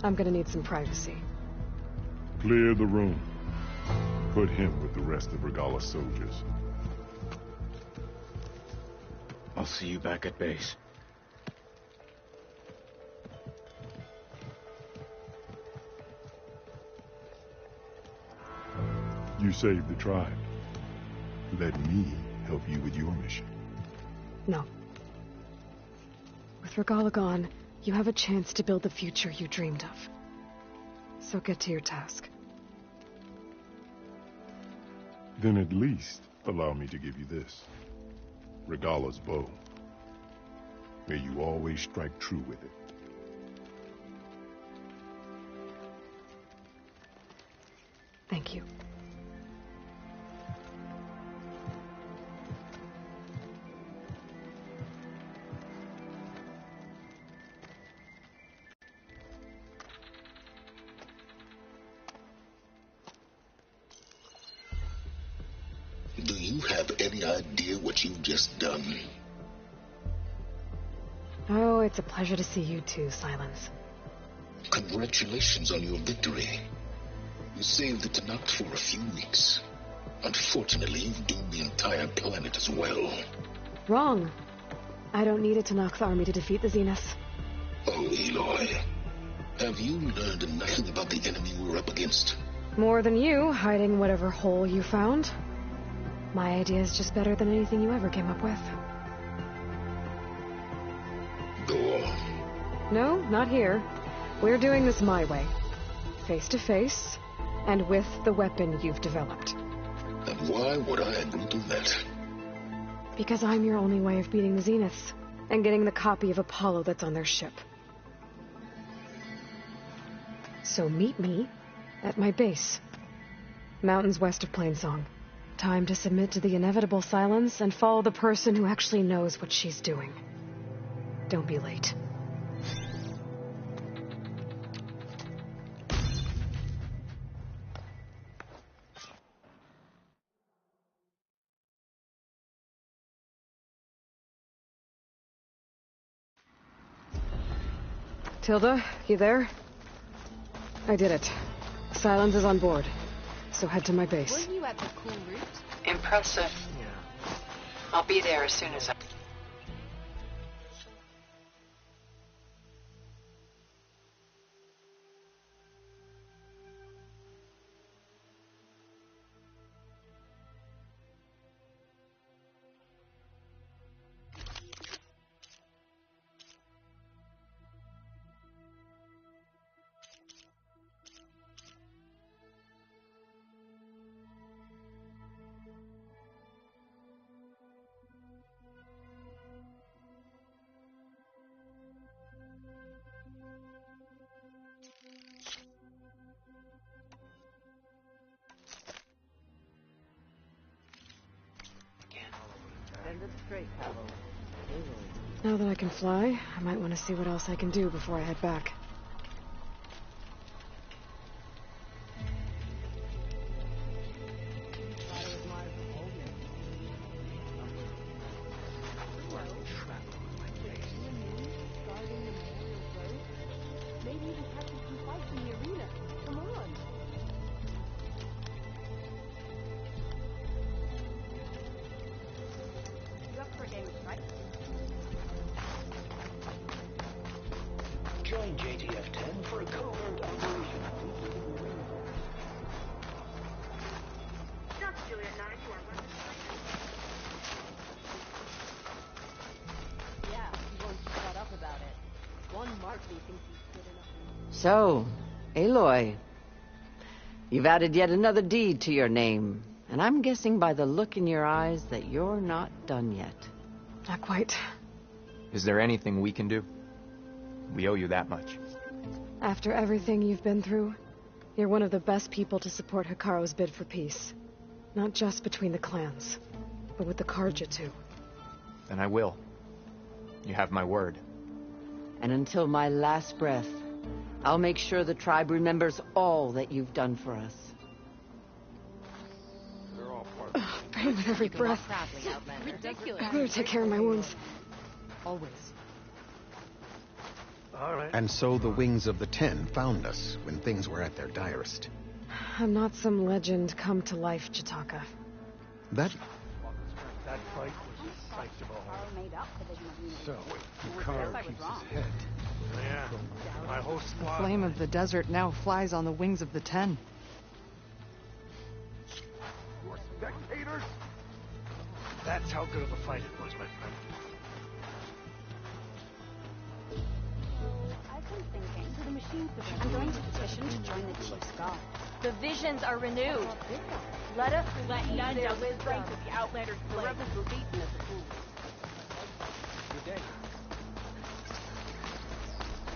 I'm gonna need some privacy. Clear the room. Put him with the rest of Regala's soldiers. I'll see you back at base. You saved the tribe. Let me help you with your mission. No. With Regala gone, you have a chance to build the future you dreamed of. So get to your task. Then at least allow me to give you this. Regala's bow. May you always strike true with it. Thank you. Do you have any idea what you've just done? Oh, it's a pleasure to see you too, Silence. Congratulations on your victory. You saved the Tanakh for a few weeks. Unfortunately, you've doomed the entire planet as well. Wrong. I don't need a Tanakh army to defeat the Zeniths. Oh, Aloy. Have you learned nothing about the enemy we're up against? More than you, hiding whatever hole you found. My idea is just better than anything you ever came up with. Go on. No, not here. We're doing this my way. Face to face, and with the weapon you've developed. And why would I agree to that? Because I'm your only way of beating the Zeniths, and getting the copy of Apollo that's on their ship. So meet me at my base. Mountains west of Plainsong. Time to submit to the inevitable silence and follow the person who actually knows what she's doing. Don't be late. Tilda, you there? I did it. Silence is on board. So head to my base. Weren't you at the cool route? Impressive. Yeah. I'll be there as soon as I... Now that I can fly, I might want to see what else I can do before I head back. Join JTF-10 for a covert operation. Yeah, he won't shut up about it. One Martley thinks he's good enough. So, Aloy, you've added yet another deed to your name, and I'm guessing by the look in your eyes that you're not done yet. Not quite. Is there anything we can do? We owe you that much. After everything you've been through, you're one of the best people to support Hikaru's bid for peace. Not just between the clans, but with the Karja too. Then I will. You have my word. And until my last breath, I'll make sure the tribe remembers all that you've done for us. Pain with every breath. Ridiculous. I'm gonna take care of my wounds. Always. All right. And so the Wings of the Ten found us when things were at their direst. I'm not some legend come to life, Chitaka. That fight was a sight to behold. So, Hikaru keeps his head. Yeah, my whole The squad. flame of the desert now flies on the wings of the Ten. You're spectators? That's how good of a fight it was, my friend. I've been thinking. So the machines I'm going to petition to join the Chief's God. The visions are renewed. Let us let none their strength of the Outlander's blade. Good day.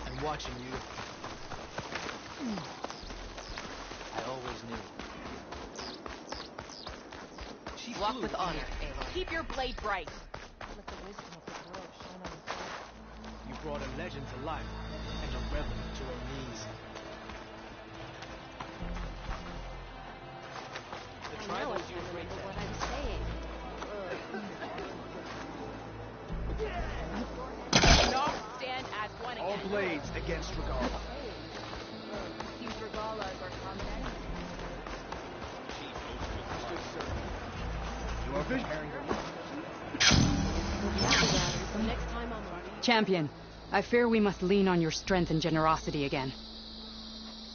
I'm watching you. I always knew. Walk with honor, Aloy. Keep your blade bright. Let the wisdom of the world shine on your face. You brought a legend to life and a rebel to her knees. The tribe owes you a great debt. What I'm saying. Do not stand as one All again. blades against Regala. These regalas are common. You are vision. Next time I'm ready. Champion, I fear we must lean on your strength and generosity again.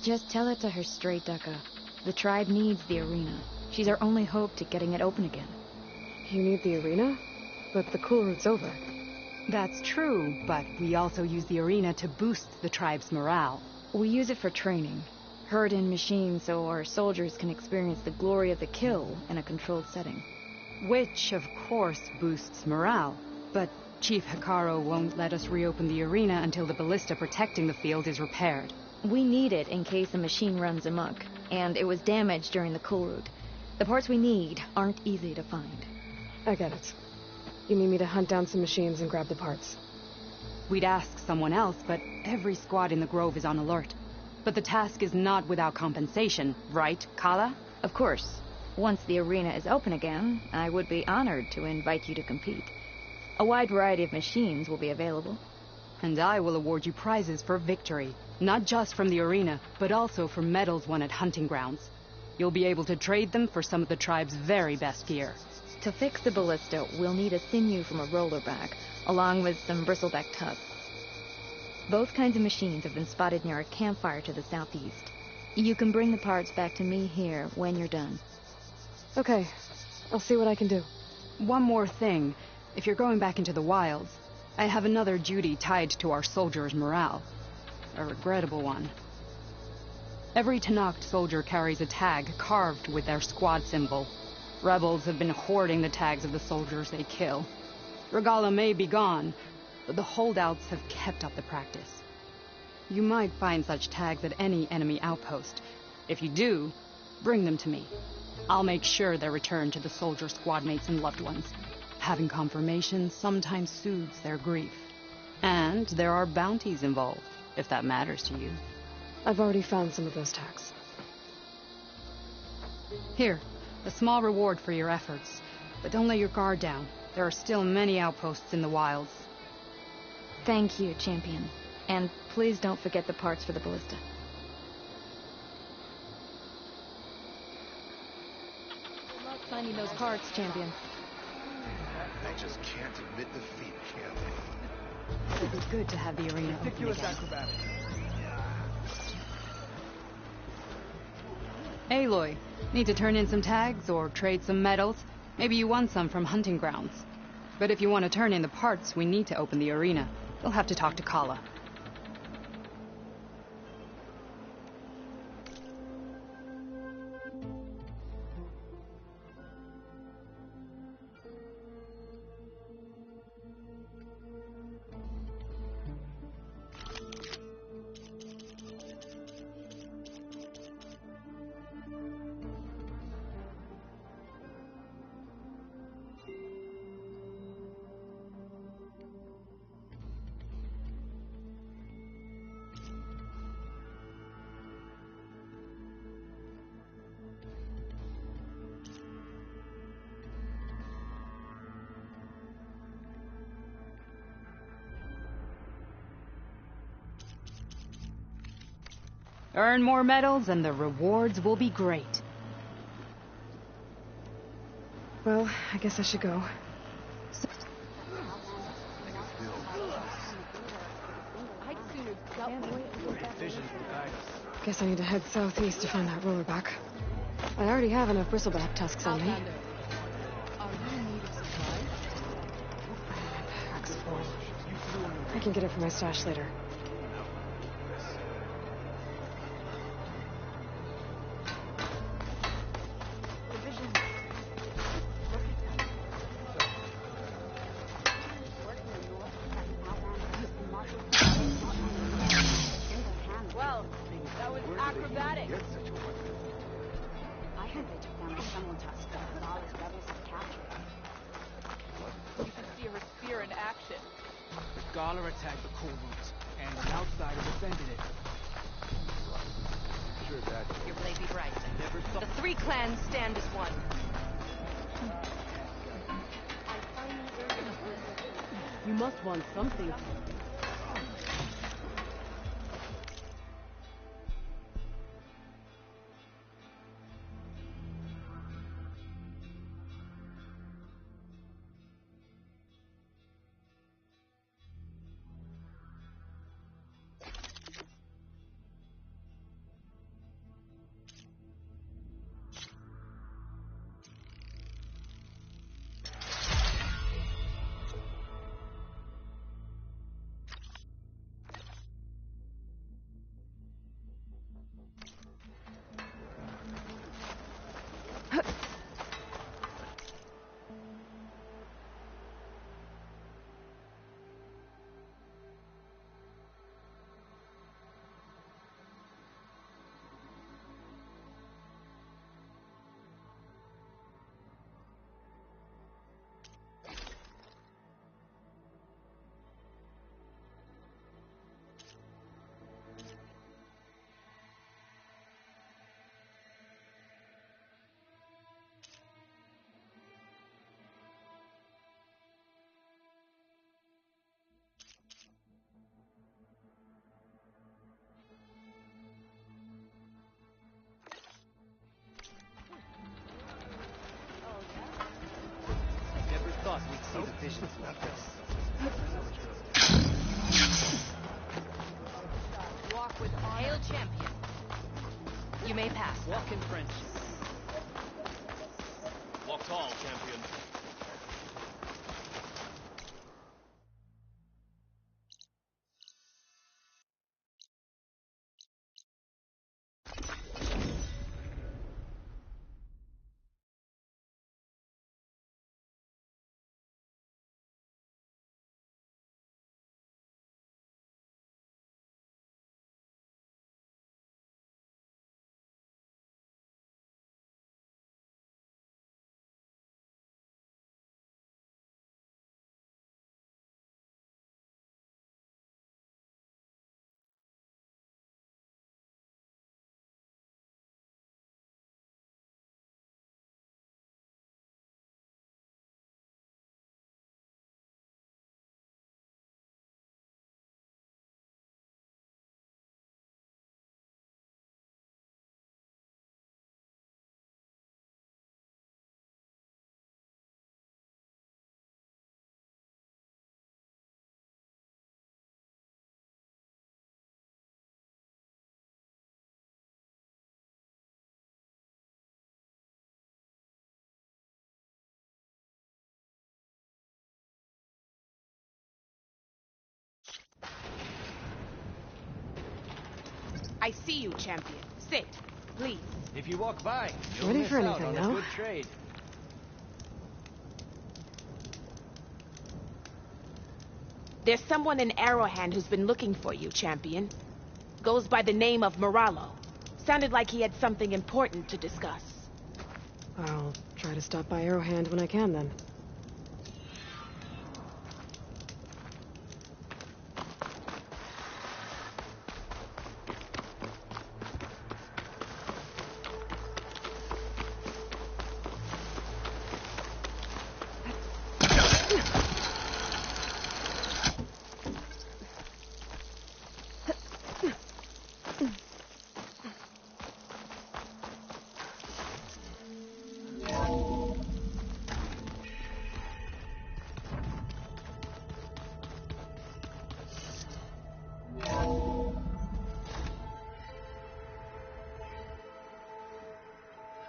Just tell it to her straight, Ducka. The tribe needs the arena. She's our only hope to getting it open again. You need the arena? But the cool route's over. That's true, but we also use the arena to boost the tribe's morale. We use it for training. Herd in machines so our soldiers can experience the glory of the kill in a controlled setting. Which, of course, boosts morale. But Chief Hikaru won't let us reopen the arena until the ballista protecting the field is repaired. We need it in case a machine runs amok, and it was damaged during the cool route. The parts we need aren't easy to find. I get it. You need me to hunt down some machines and grab the parts. We'd ask someone else, but every squad in the Grove is on alert. But the task is not without compensation, right, Kala? Of course. Once the arena is open again, I would be honored to invite you to compete. A wide variety of machines will be available. And I will award you prizes for victory, not just from the arena, but also for medals won at hunting grounds. You'll be able to trade them for some of the tribe's very best gear. To fix the ballista, we'll need a sinew from a rollerback, along with some bristleback tusks. Both kinds of machines have been spotted near a campfire to the southeast. You can bring the parts back to me here when you're done. Okay, I'll see what I can do. One more thing. If you're going back into the wilds, I have another duty tied to our soldiers' morale. A regrettable one. Every Tenakth soldier carries a tag carved with their squad symbol. Rebels have been hoarding the tags of the soldiers they kill. Regalla may be gone, but the holdouts have kept up the practice. You might find such tags at any enemy outpost. If you do, bring them to me. I'll make sure they're returned to the soldier squadmates and loved ones. Having confirmation sometimes soothes their grief. And there are bounties involved, if that matters to you. I've already found some of those tags. Here, a small reward for your efforts. But don't let your guard down. There are still many outposts in the wilds. Thank you, Champion. And please don't forget the parts for the ballista. Good luck finding those parts, Champion. They just can't admit defeat, can they? It'd be good to have the arena open Ridiculous again. acrobatics. Aloy, need to turn in some tags or trade some medals? Maybe you won some from hunting grounds. But if you want to turn in the parts, we need to open the arena. You'll have to talk to Kala. Earn more medals and the rewards will be great. Well, I guess I should go. Guess I need to head southeast to find that rollerback. I already have enough bristleback tusks on me. Pack's full. I can get it from my stash later. Well, that was acrobatic. I heard they took down the Semel tusk that Regalla's rebels have captured. You should see her spear in action. Regalla attacked the cool roots, and an outsider defended it. Sure that. You're blazing right. I never saw. The three clans stand as one. You must want something. see the visions left us. Walk with Hail Champion. You may pass. Walk in friendship. Walk tall, champion. I see you, champion. Sit, please. If you walk by, you'll Ready miss for out anything on now? a good trade. There's someone in Arrowhand who's been looking for you, champion. Goes by the name of Moralo. Sounded like he had something important to discuss. I'll try to stop by Arrowhand when I can, then.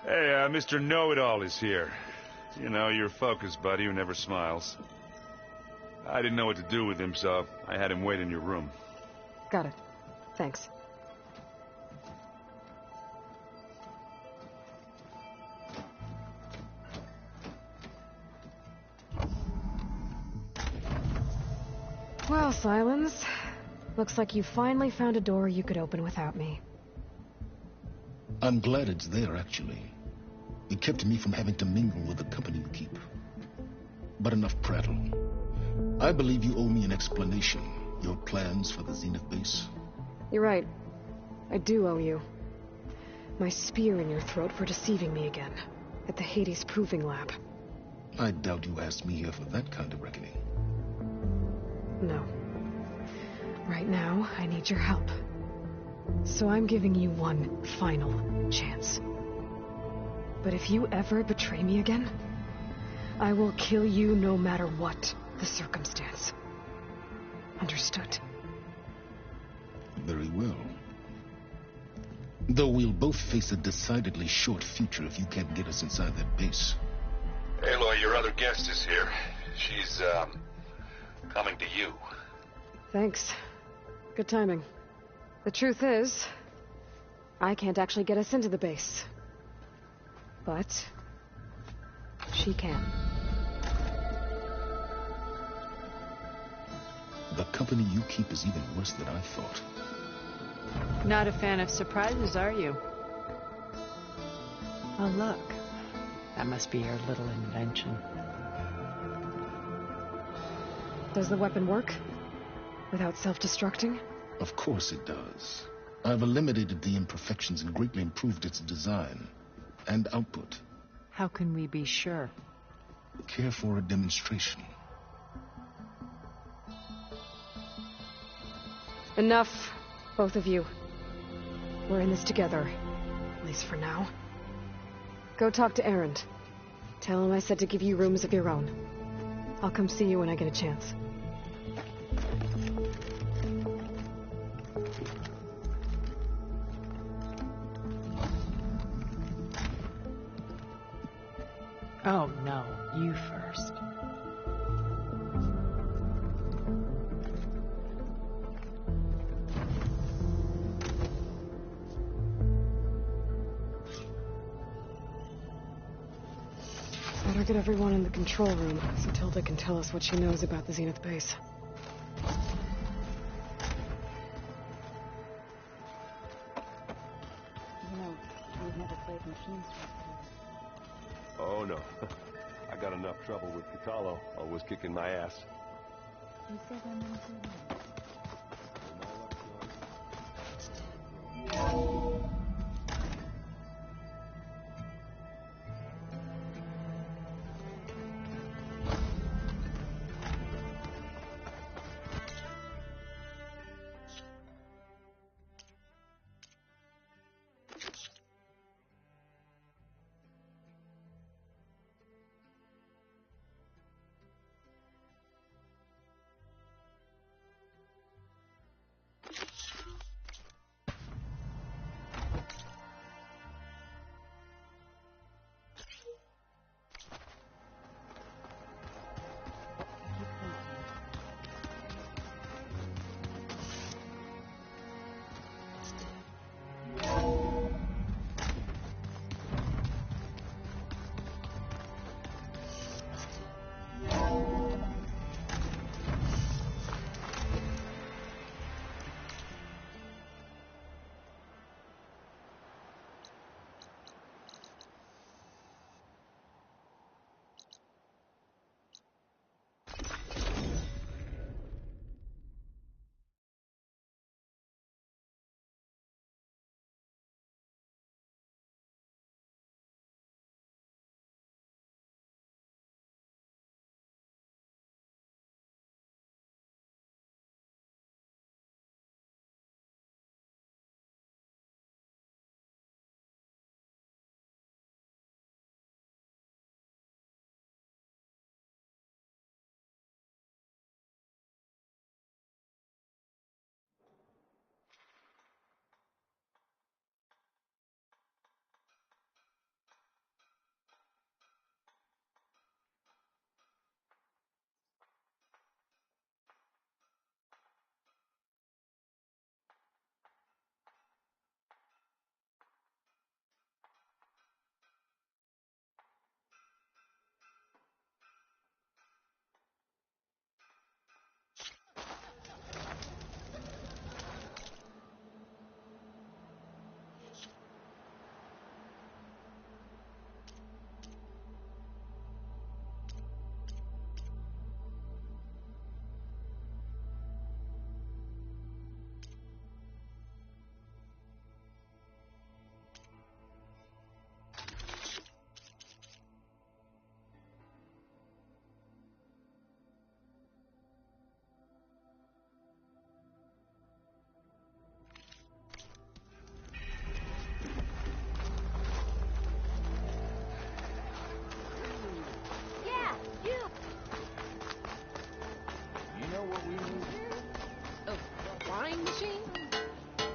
Hey, Mr. Know-It-All is here. You know, your focus buddy who never smiles. I didn't know what to do with him, so I had him wait in your room. Got it. Thanks. Well, Silence. Looks like you finally found a door you could open without me. I'm glad it's there, actually. It kept me from having to mingle with the company you keep. But enough prattle. I believe you owe me an explanation. Your plans for the Zenith base. You're right. I do owe you. My spear in your throat for deceiving me again. At the Hades Proving Lab. I doubt you asked me here for that kind of reckoning. No. Right now, I need your help. So I'm giving you one final chance. But if you ever betray me again, I will kill you no matter what the circumstance. Understood? Very well. Though we'll both face a decidedly short future if you can't get us inside that base. Aloy, your other guest is here. She's, coming to you. Thanks. Good timing. The truth is, I can't actually get us into the base. But she can. The company you keep is even worse than I thought. Not a fan of surprises, are you? Oh, look. That must be your little invention. Does the weapon work? Without self-destructing? Of course it does. I've eliminated the imperfections and greatly improved its design and output. How can we be sure? Care for a demonstration? Enough, both of you. We're in this together, at least for now. Go talk to Erend. Tell him I said to give you rooms of your own. I'll come see you when I get a chance. Oh no, you first. Better get everyone in the control room so Tilda can tell us what she knows about the Zenith base. You know, we've never played machines together. Oh no. I got enough trouble with Catalo, always kicking my ass. You said I'm in too.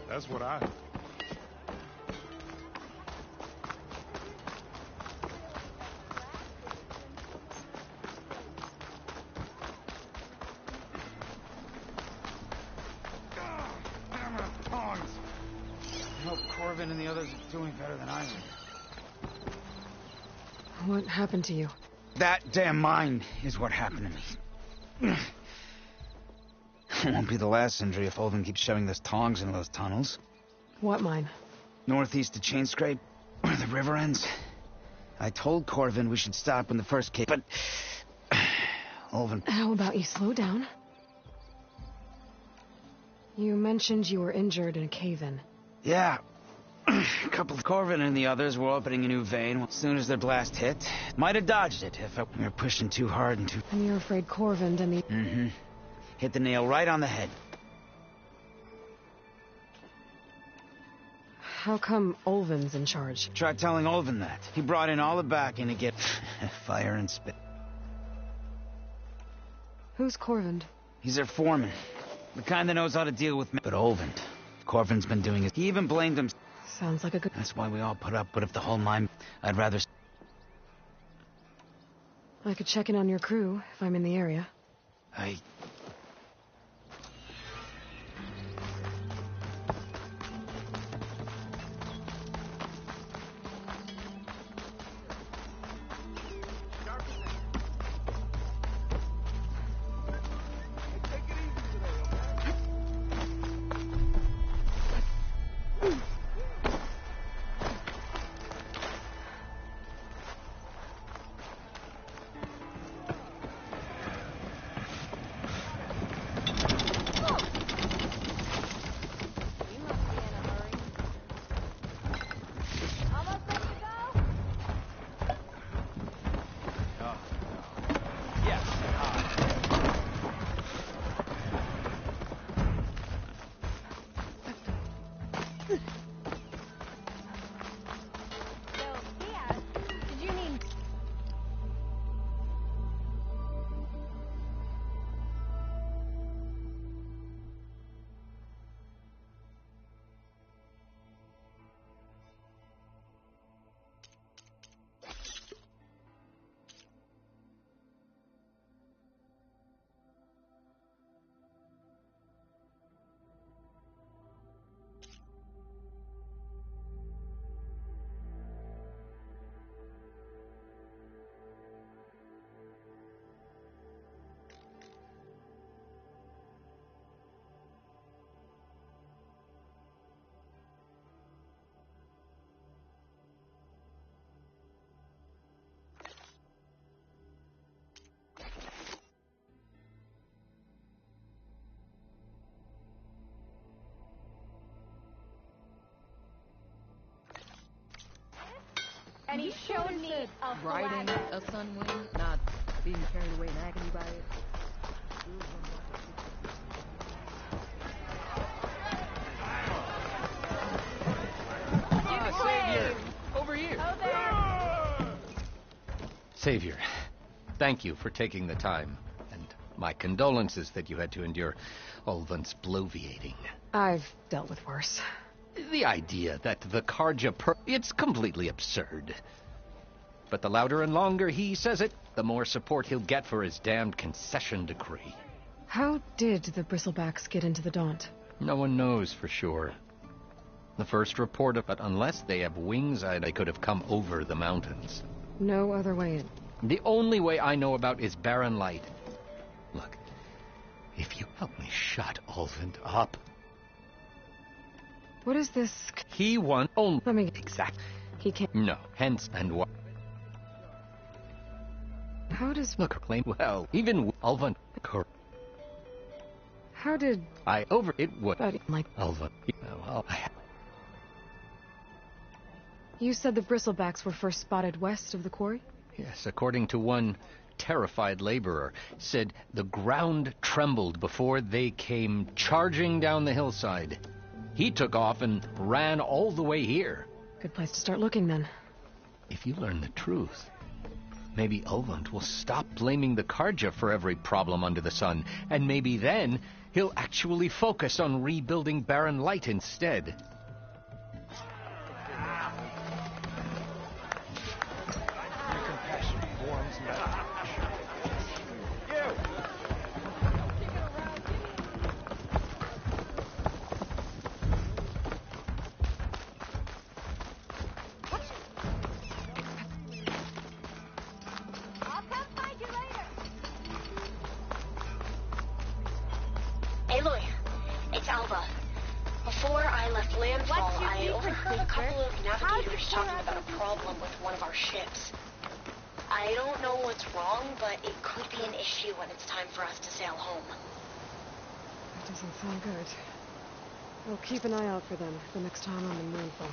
That's what I... I hope Corvin and the others are doing better than I am. What happened to you? That damn mine is what happened to me. It won't be the last injury if Olvin keeps shoving those tongs into those tunnels. What mine? Northeast of Chain Scrape, where the river ends. I told Corvin we should stop when the first case, but... Olvin... How about you slow down? You mentioned you were injured in a cave-in. Yeah. A couple of Corvin and the others were opening a new vein as soon as their blast hit. Might have dodged it if we were pushing too hard and too... And you're afraid Corvin and the... Mm-hmm. Hit the nail right on the head. How come Olvin's in charge? Try telling Olvin that. He brought in all the backing to get fire and spit. Who's Corvind? He's their foreman. The kind that knows how to deal with me. But Olvent. Corvin's been doing it. He even blamed him. Sounds like a good... That's why we all put up, but if the whole mine... I'd rather... I could check in on your crew if I'm in the area. And he showed me a riding a sunwing, not being carried away in agony by it. Savior! Over here! Savior, thank you for taking the time. And my condolences that you had to endure Olvent's bloviating. I've dealt with worse. The idea that the Karja it's completely absurd. But the louder and longer he says it, the more support he'll get for his damned concession decree. How did the Bristlebacks get into the Daunt? No one knows for sure. The first report of it, unless they have wings, they could have come over the mountains. No other way in. The only way I know about is Barren Light. Look, if you help me shut Olvent up... What is this? He won only... Let me... Exactly. He can't... No, hence and what... How does... Look, claim well, even Olvent... How did... I over... It would... Like... Olvent... You said the Bristlebacks were first spotted west of the quarry? Yes, according to one terrified laborer, said the ground trembled before they came charging down the hillside. He took off and ran all the way here. Good place to start looking, then. If you learn the truth, maybe Olvent will stop blaming the Karja for every problem under the sun, and maybe then he'll actually focus on rebuilding Barren Light instead. Aloy, it's Alva. Before I left landfall, I overheard a couple of navigators talking about a problem with one of our ships. I don't know what's wrong, but it could be an issue when it's time for us to sail home. That doesn't sound good. We'll keep an eye out for them the next time I'm in landfall.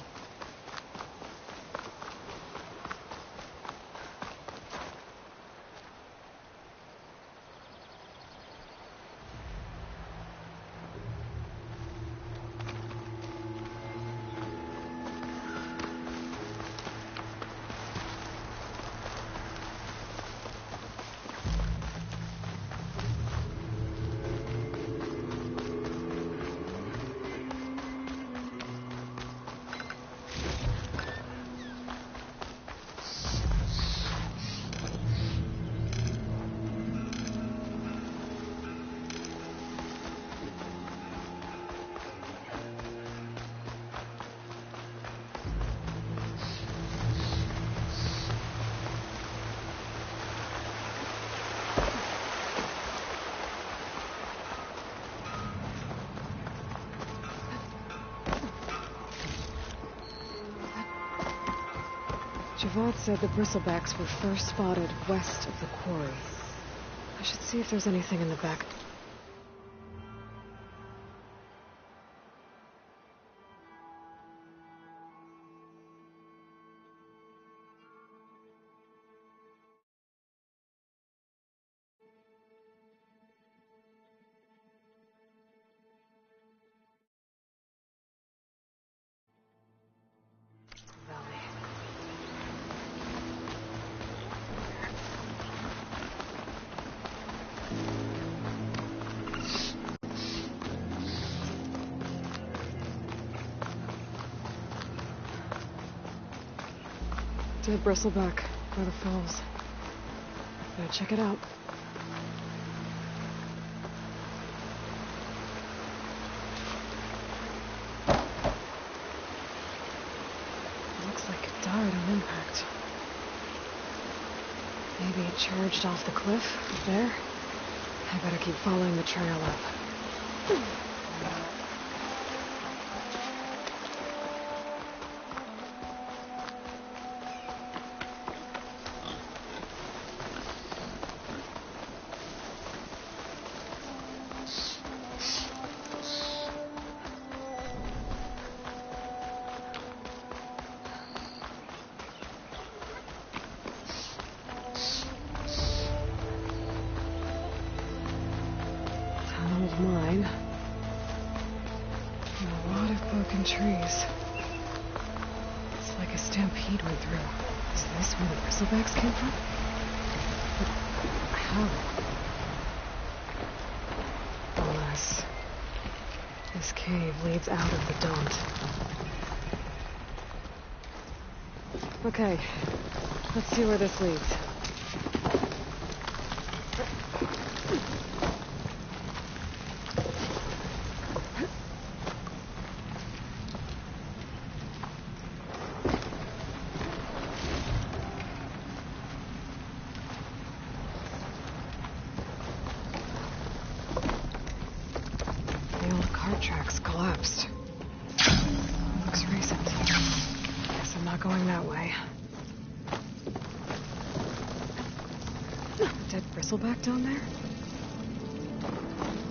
Javad said the bristlebacks were first spotted west of the quarry. I should see if there's anything in the back. Dead bristleback by the falls. Gotta check it out. Looks like it died on impact. Maybe it charged off the cliff up there. I better keep following the trail up. Mine. And a lot of broken trees. It's like a stampede went through. Is this where the bristlebacks came from? But how? Unless this cave leads out of the daunt. Okay, let's see where this leads. Tracks collapsed. Looks recent. Guess I'm not going that way. Dead bristleback down there?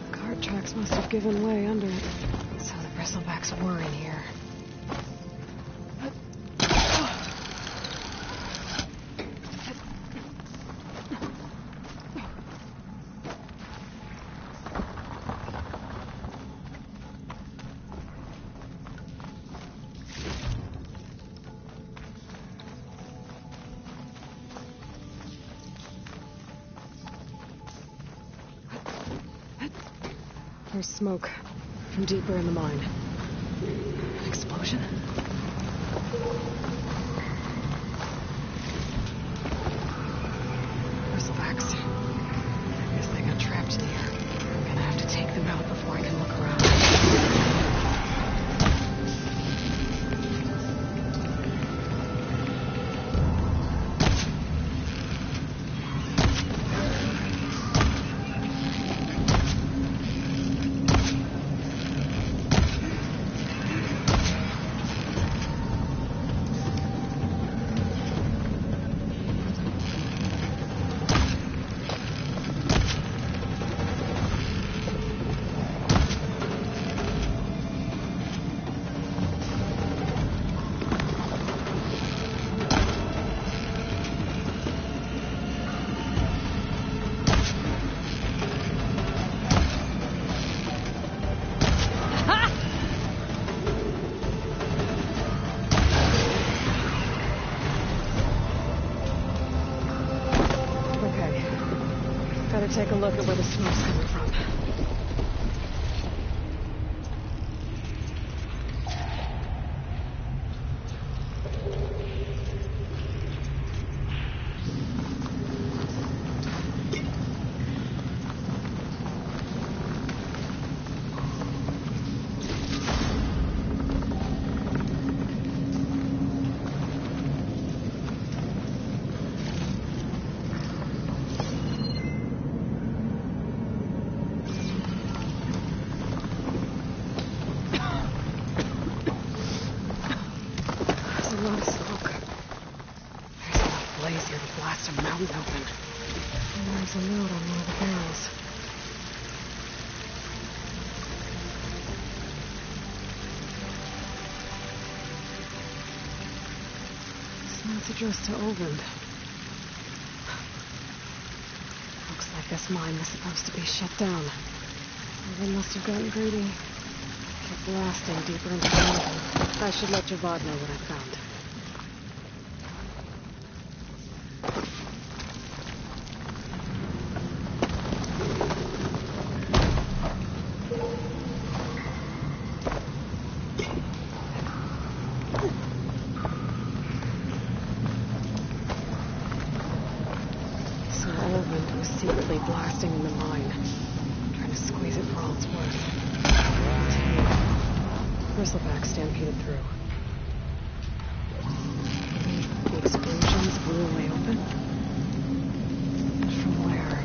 The cart tracks must have given way under it. So the bristlebacks were in here. There's smoke from deeper in the mine. An explosion? Bristlebacks. I guess they got trapped in here. I'm gonna have to take them out before I can look around. Take a look at where the smoke's coming from. There's a note on one of the barrels. This note's addressed to Ovind. Looks like this mine was supposed to be shut down. Ovind must have gotten greedy. Kept blasting deeper into the mountain. I should let Javad know what I found. Secretly blasting in the mine, trying to squeeze it for all it's worth. Bristleback stampeded through. The explosions blew away open. But from where?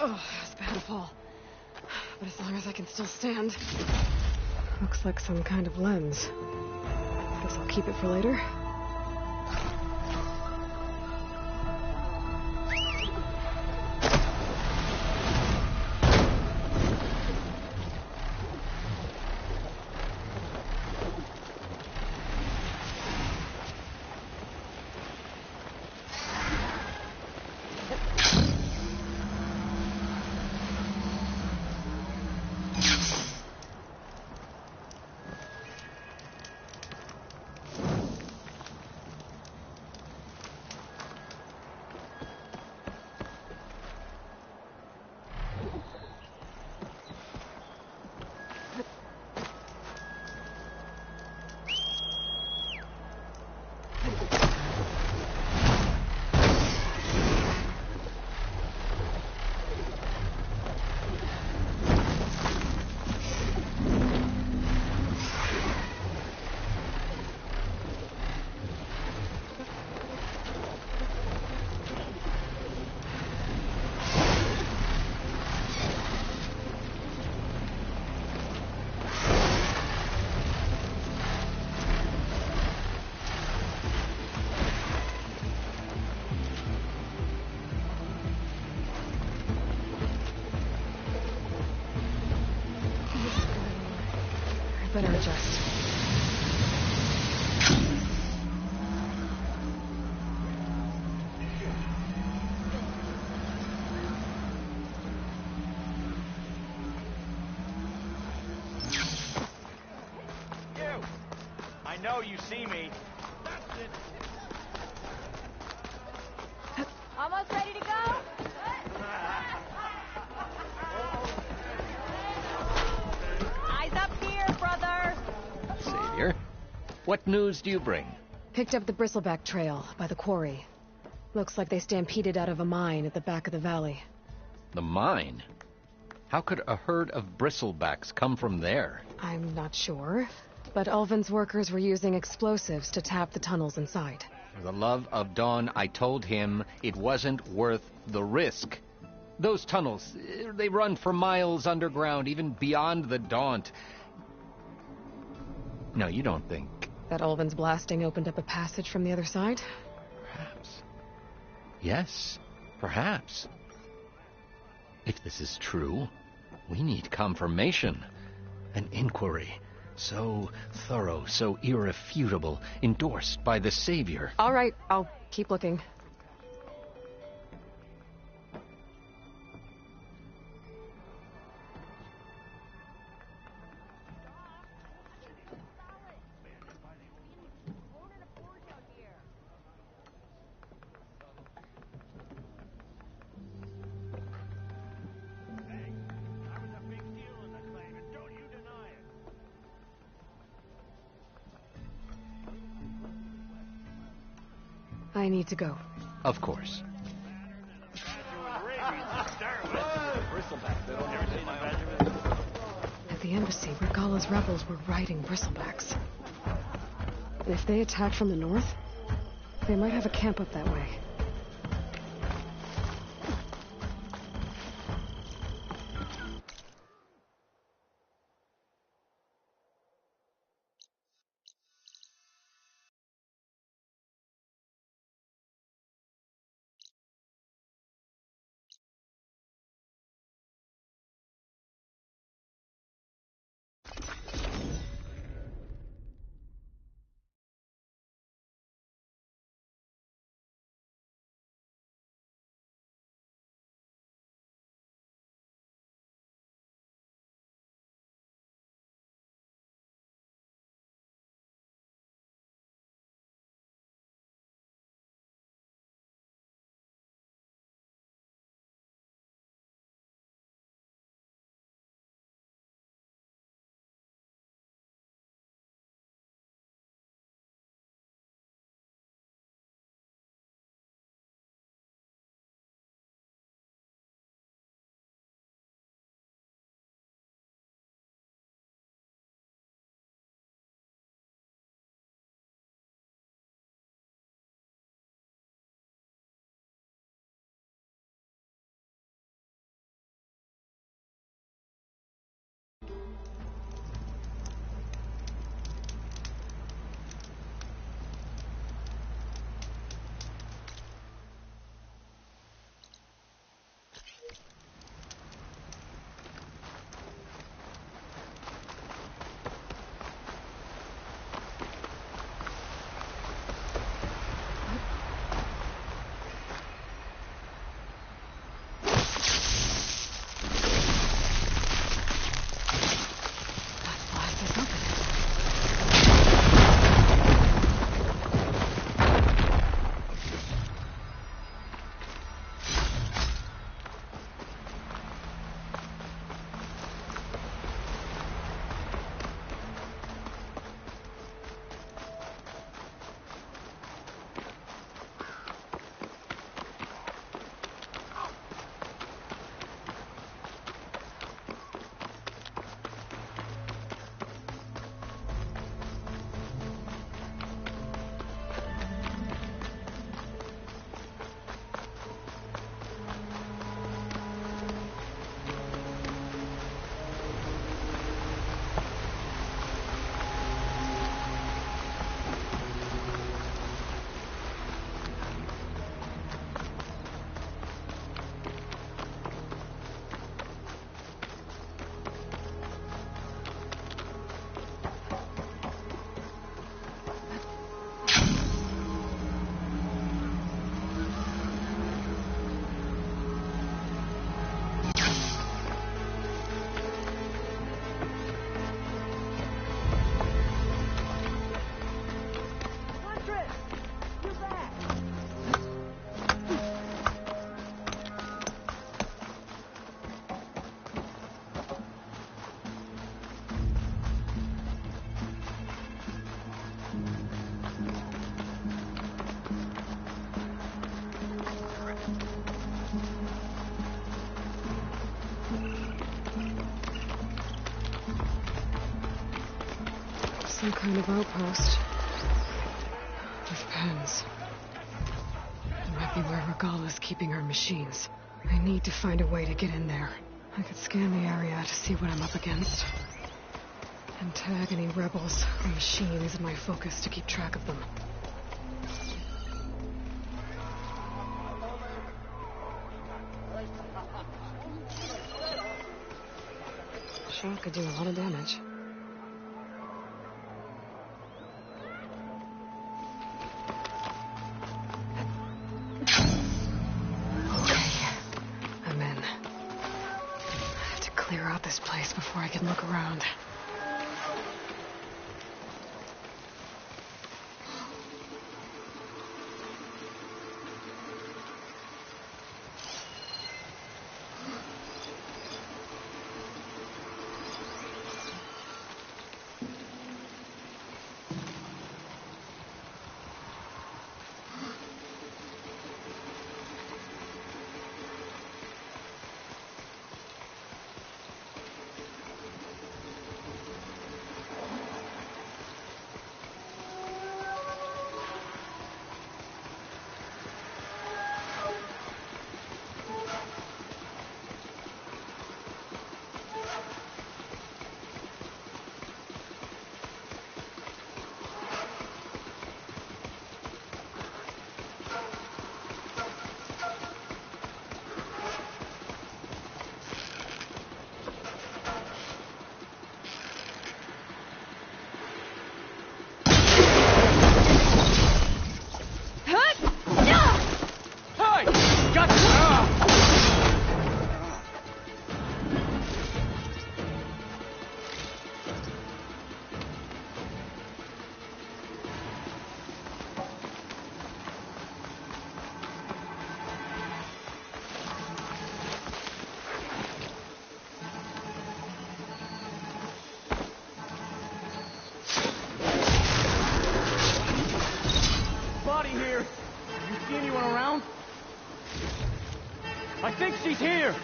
Oh, it's bad to fall. But as long as I can still stand. Looks like some kind of lens. Guess I'll keep it for later. Better adjust. You! I know you see me. That's it. Almost ready to go? Eyes up here, brother! Savior, what news do you bring? Picked up the Bristleback trail by the quarry. Looks like they stampeded out of a mine at the back of the valley. The mine? How could a herd of bristlebacks come from there? I'm not sure. But Ulvin's workers were using explosives to tap the tunnels inside. For the love of Dawn, I told him it wasn't worth the risk. Those tunnels, they run for miles underground, even beyond the Daunt. No, you don't think... That Ulvin's blasting opened up a passage from the other side? Perhaps. Yes, perhaps. If this is true, we need confirmation. An inquiry. So thorough, so irrefutable, endorsed by the Savior. All right, I'll keep looking. I need to go. Of course. At the embassy, Regalla's rebels were riding bristlebacks. And if they attack from the north, they might have a camp up that way. Some kind of outpost. With pens. It might be where Regala's keeping her machines. I need to find a way to get in there. I could scan the area to see what I'm up against. And tag any rebels or machines in my focus to keep track of them. Shot could do a lot of damage. I'm in. I have to clear out this place before I can look around. Here. You see anyone around? I think she's here.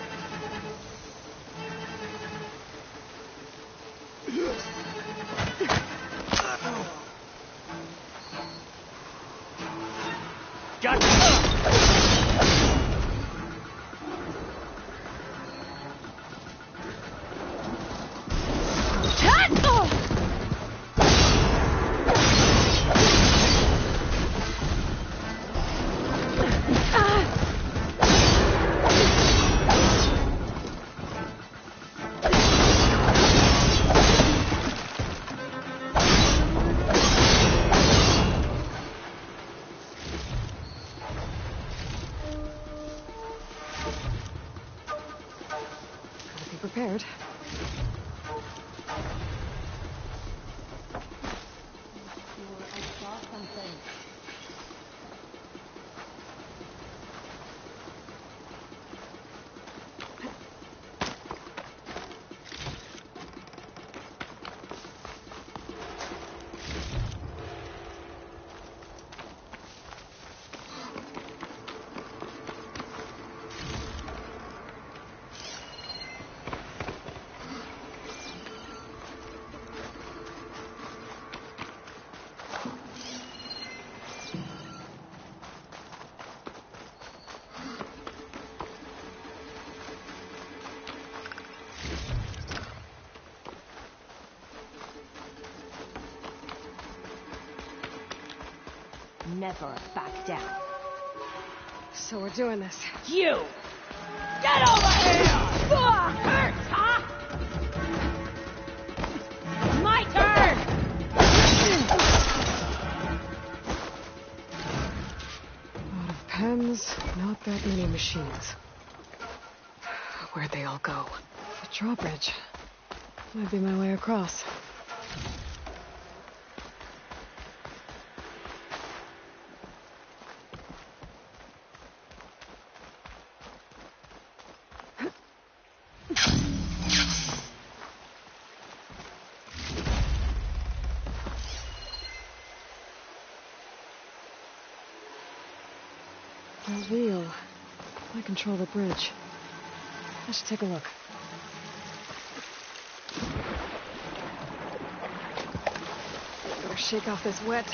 Gotcha. Prepared. Never back down. So we're doing this. You! Get over here! Hurts, huh? My turn! A lot of pens, not that many machines. Where'd they all go? The drawbridge. Might be my way across. The wheel. I control the bridge. I should take a look. shake off this wet.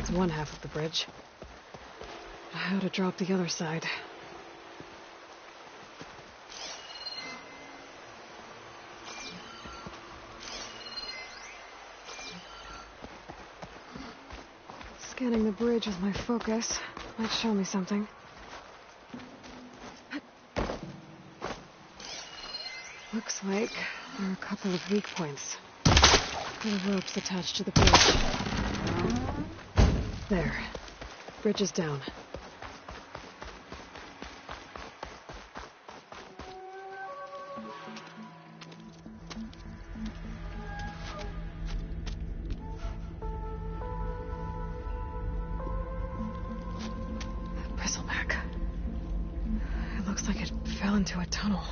That's one half of the bridge. How to drop the other side? Scanning the bridge with my focus might show me something. Looks like there are a couple of weak points. The ropes attached to the bridge. There. Bridge is down. That bristleback. It looks like it fell into a tunnel.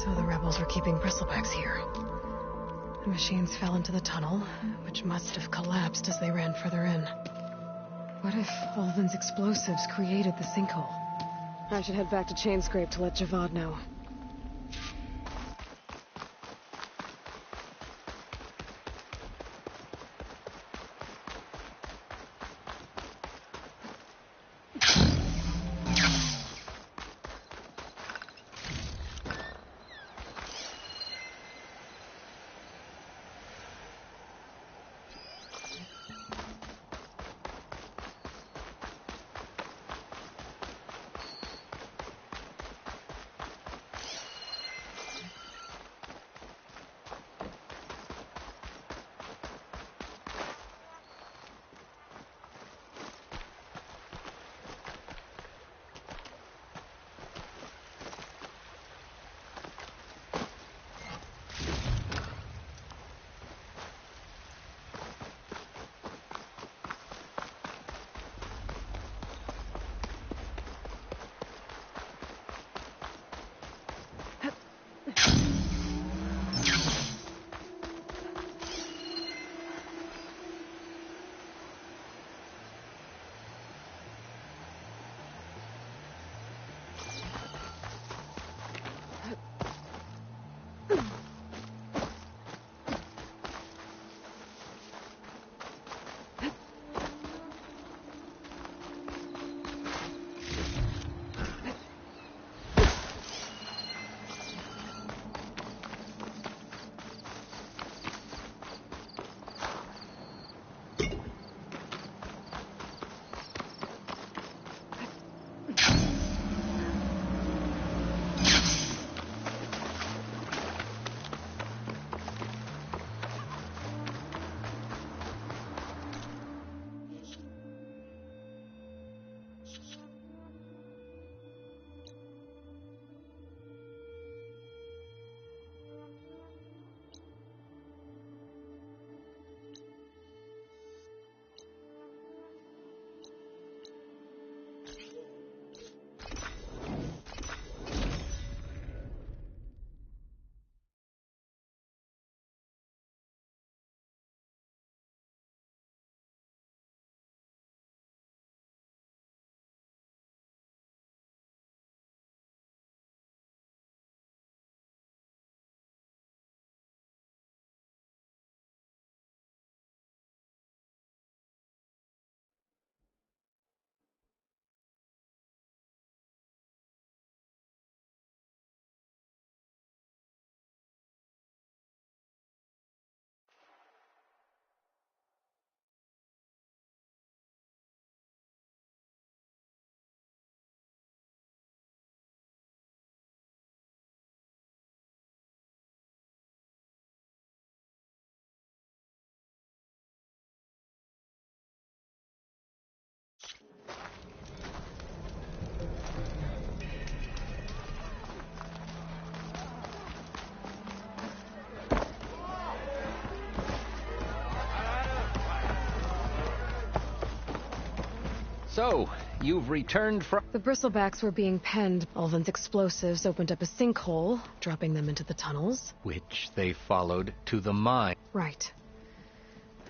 So the rebels were keeping bristlebacks here. The machines fell into the tunnel, which must have collapsed as they ran further in. What if Ulvin's explosives created the sinkhole? I should head back to Chainscrape to let Javad know. So, you've returned from... The bristlebacks were being penned. Ulvin's explosives opened up a sinkhole, dropping them into the tunnels. Which they followed to the mine. Right.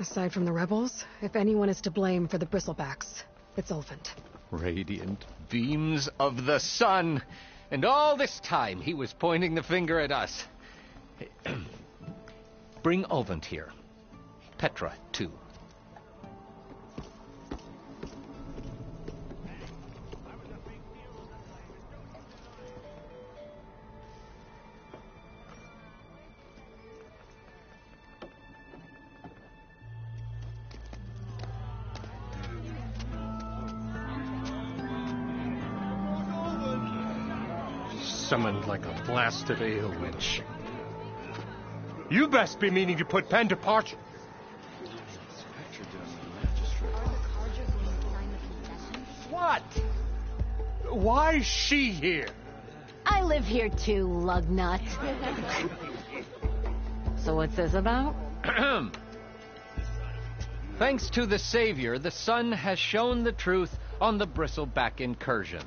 Aside from the rebels, if anyone is to blame for the bristlebacks, it's Ulvin. Radiant beams of the sun! And all this time he was pointing the finger at us. Bring Ulvin here. Petra, too. Summoned like a blasted ale witch. You best be meaning to put pen to parchment. What? Why is she here? I live here too, lugnut. So what's this about? Thanks to the Savior, the sun has shown the truth on the bristleback incursion.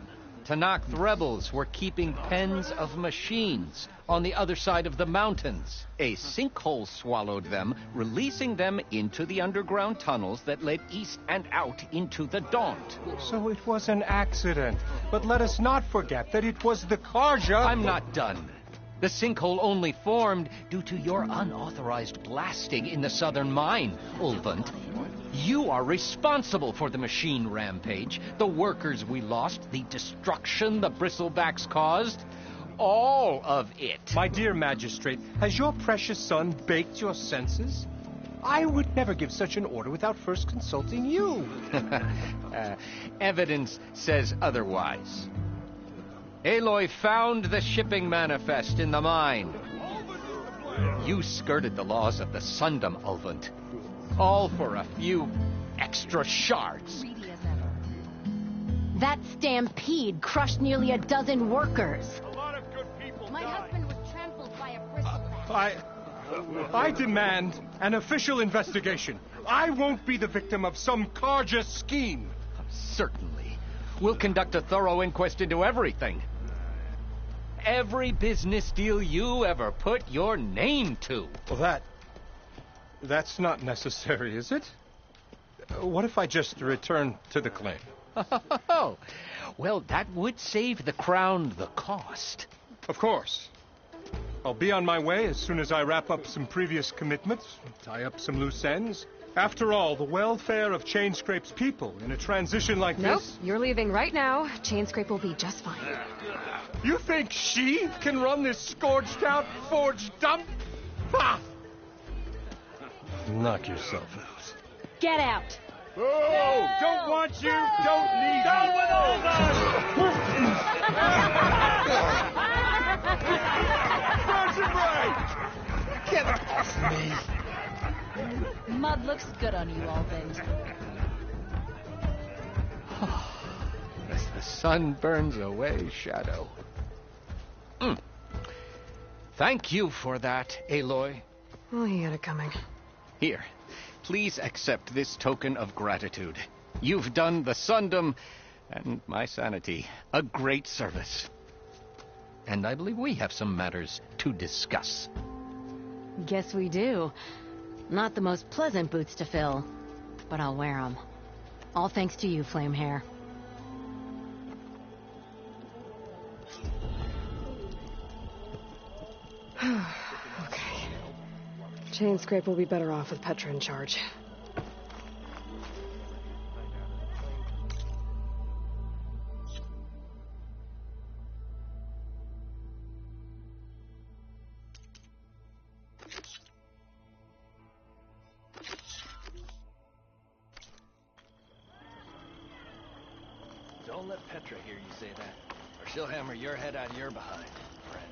Tanakh rebels were keeping pens of machines on the other side of the mountains. A sinkhole swallowed them, releasing them into the underground tunnels that led east and out into the Daunt. So it was an accident. But let us not forget that it was the Karja... I'm not done. The sinkhole only formed due to your unauthorized blasting in the southern mine, Ulvin. You are responsible for the machine rampage, the workers we lost, the destruction the bristlebacks caused. All of it. My dear magistrate, has your precious son baked your senses? I would never give such an order without first consulting you. Evidence says otherwise. Aloy found the shipping manifest in the mine. You skirted the laws of the Sundom, Ulvin. All for a few extra shards. That stampede crushed nearly a dozen workers. A lot of good people My husband was trampled by a bristleback. I demand an official investigation. I won't be the victim of some Karja scheme. Certainly. We'll conduct a thorough inquest into everything. Every business deal you ever put your name to. Well, that's not necessary, is it? What if I just return to the claim? Oh, well, that would save the crown the cost. Of course. I'll be on my way as soon as I wrap up some previous commitments, tie up some loose ends. After all, the welfare of Chainscrape's people in a transition like Nope, this... you're leaving right now. Chainscrape will be just fine. You think she can run this scorched-out forged dump? Ha! Knock yourself out. Get out. Oh, don't want you, don't need Down you. with all Start your break! Get off me! Mud looks good on you, Ulvin. As the sun burns away shadow. Thank you for that, Aloy. Oh, he had it coming. Here, please accept this token of gratitude. You've done the Sundom and my sanity a great service. And I believe we have some matters to discuss. Guess we do. Not the most pleasant boots to fill, but I'll wear them. All thanks to you, Flamehair. Okay. Chainscrape will be better off with Petra in charge. Don't let Petra hear you say that, or she'll hammer your head out of your behind, friend.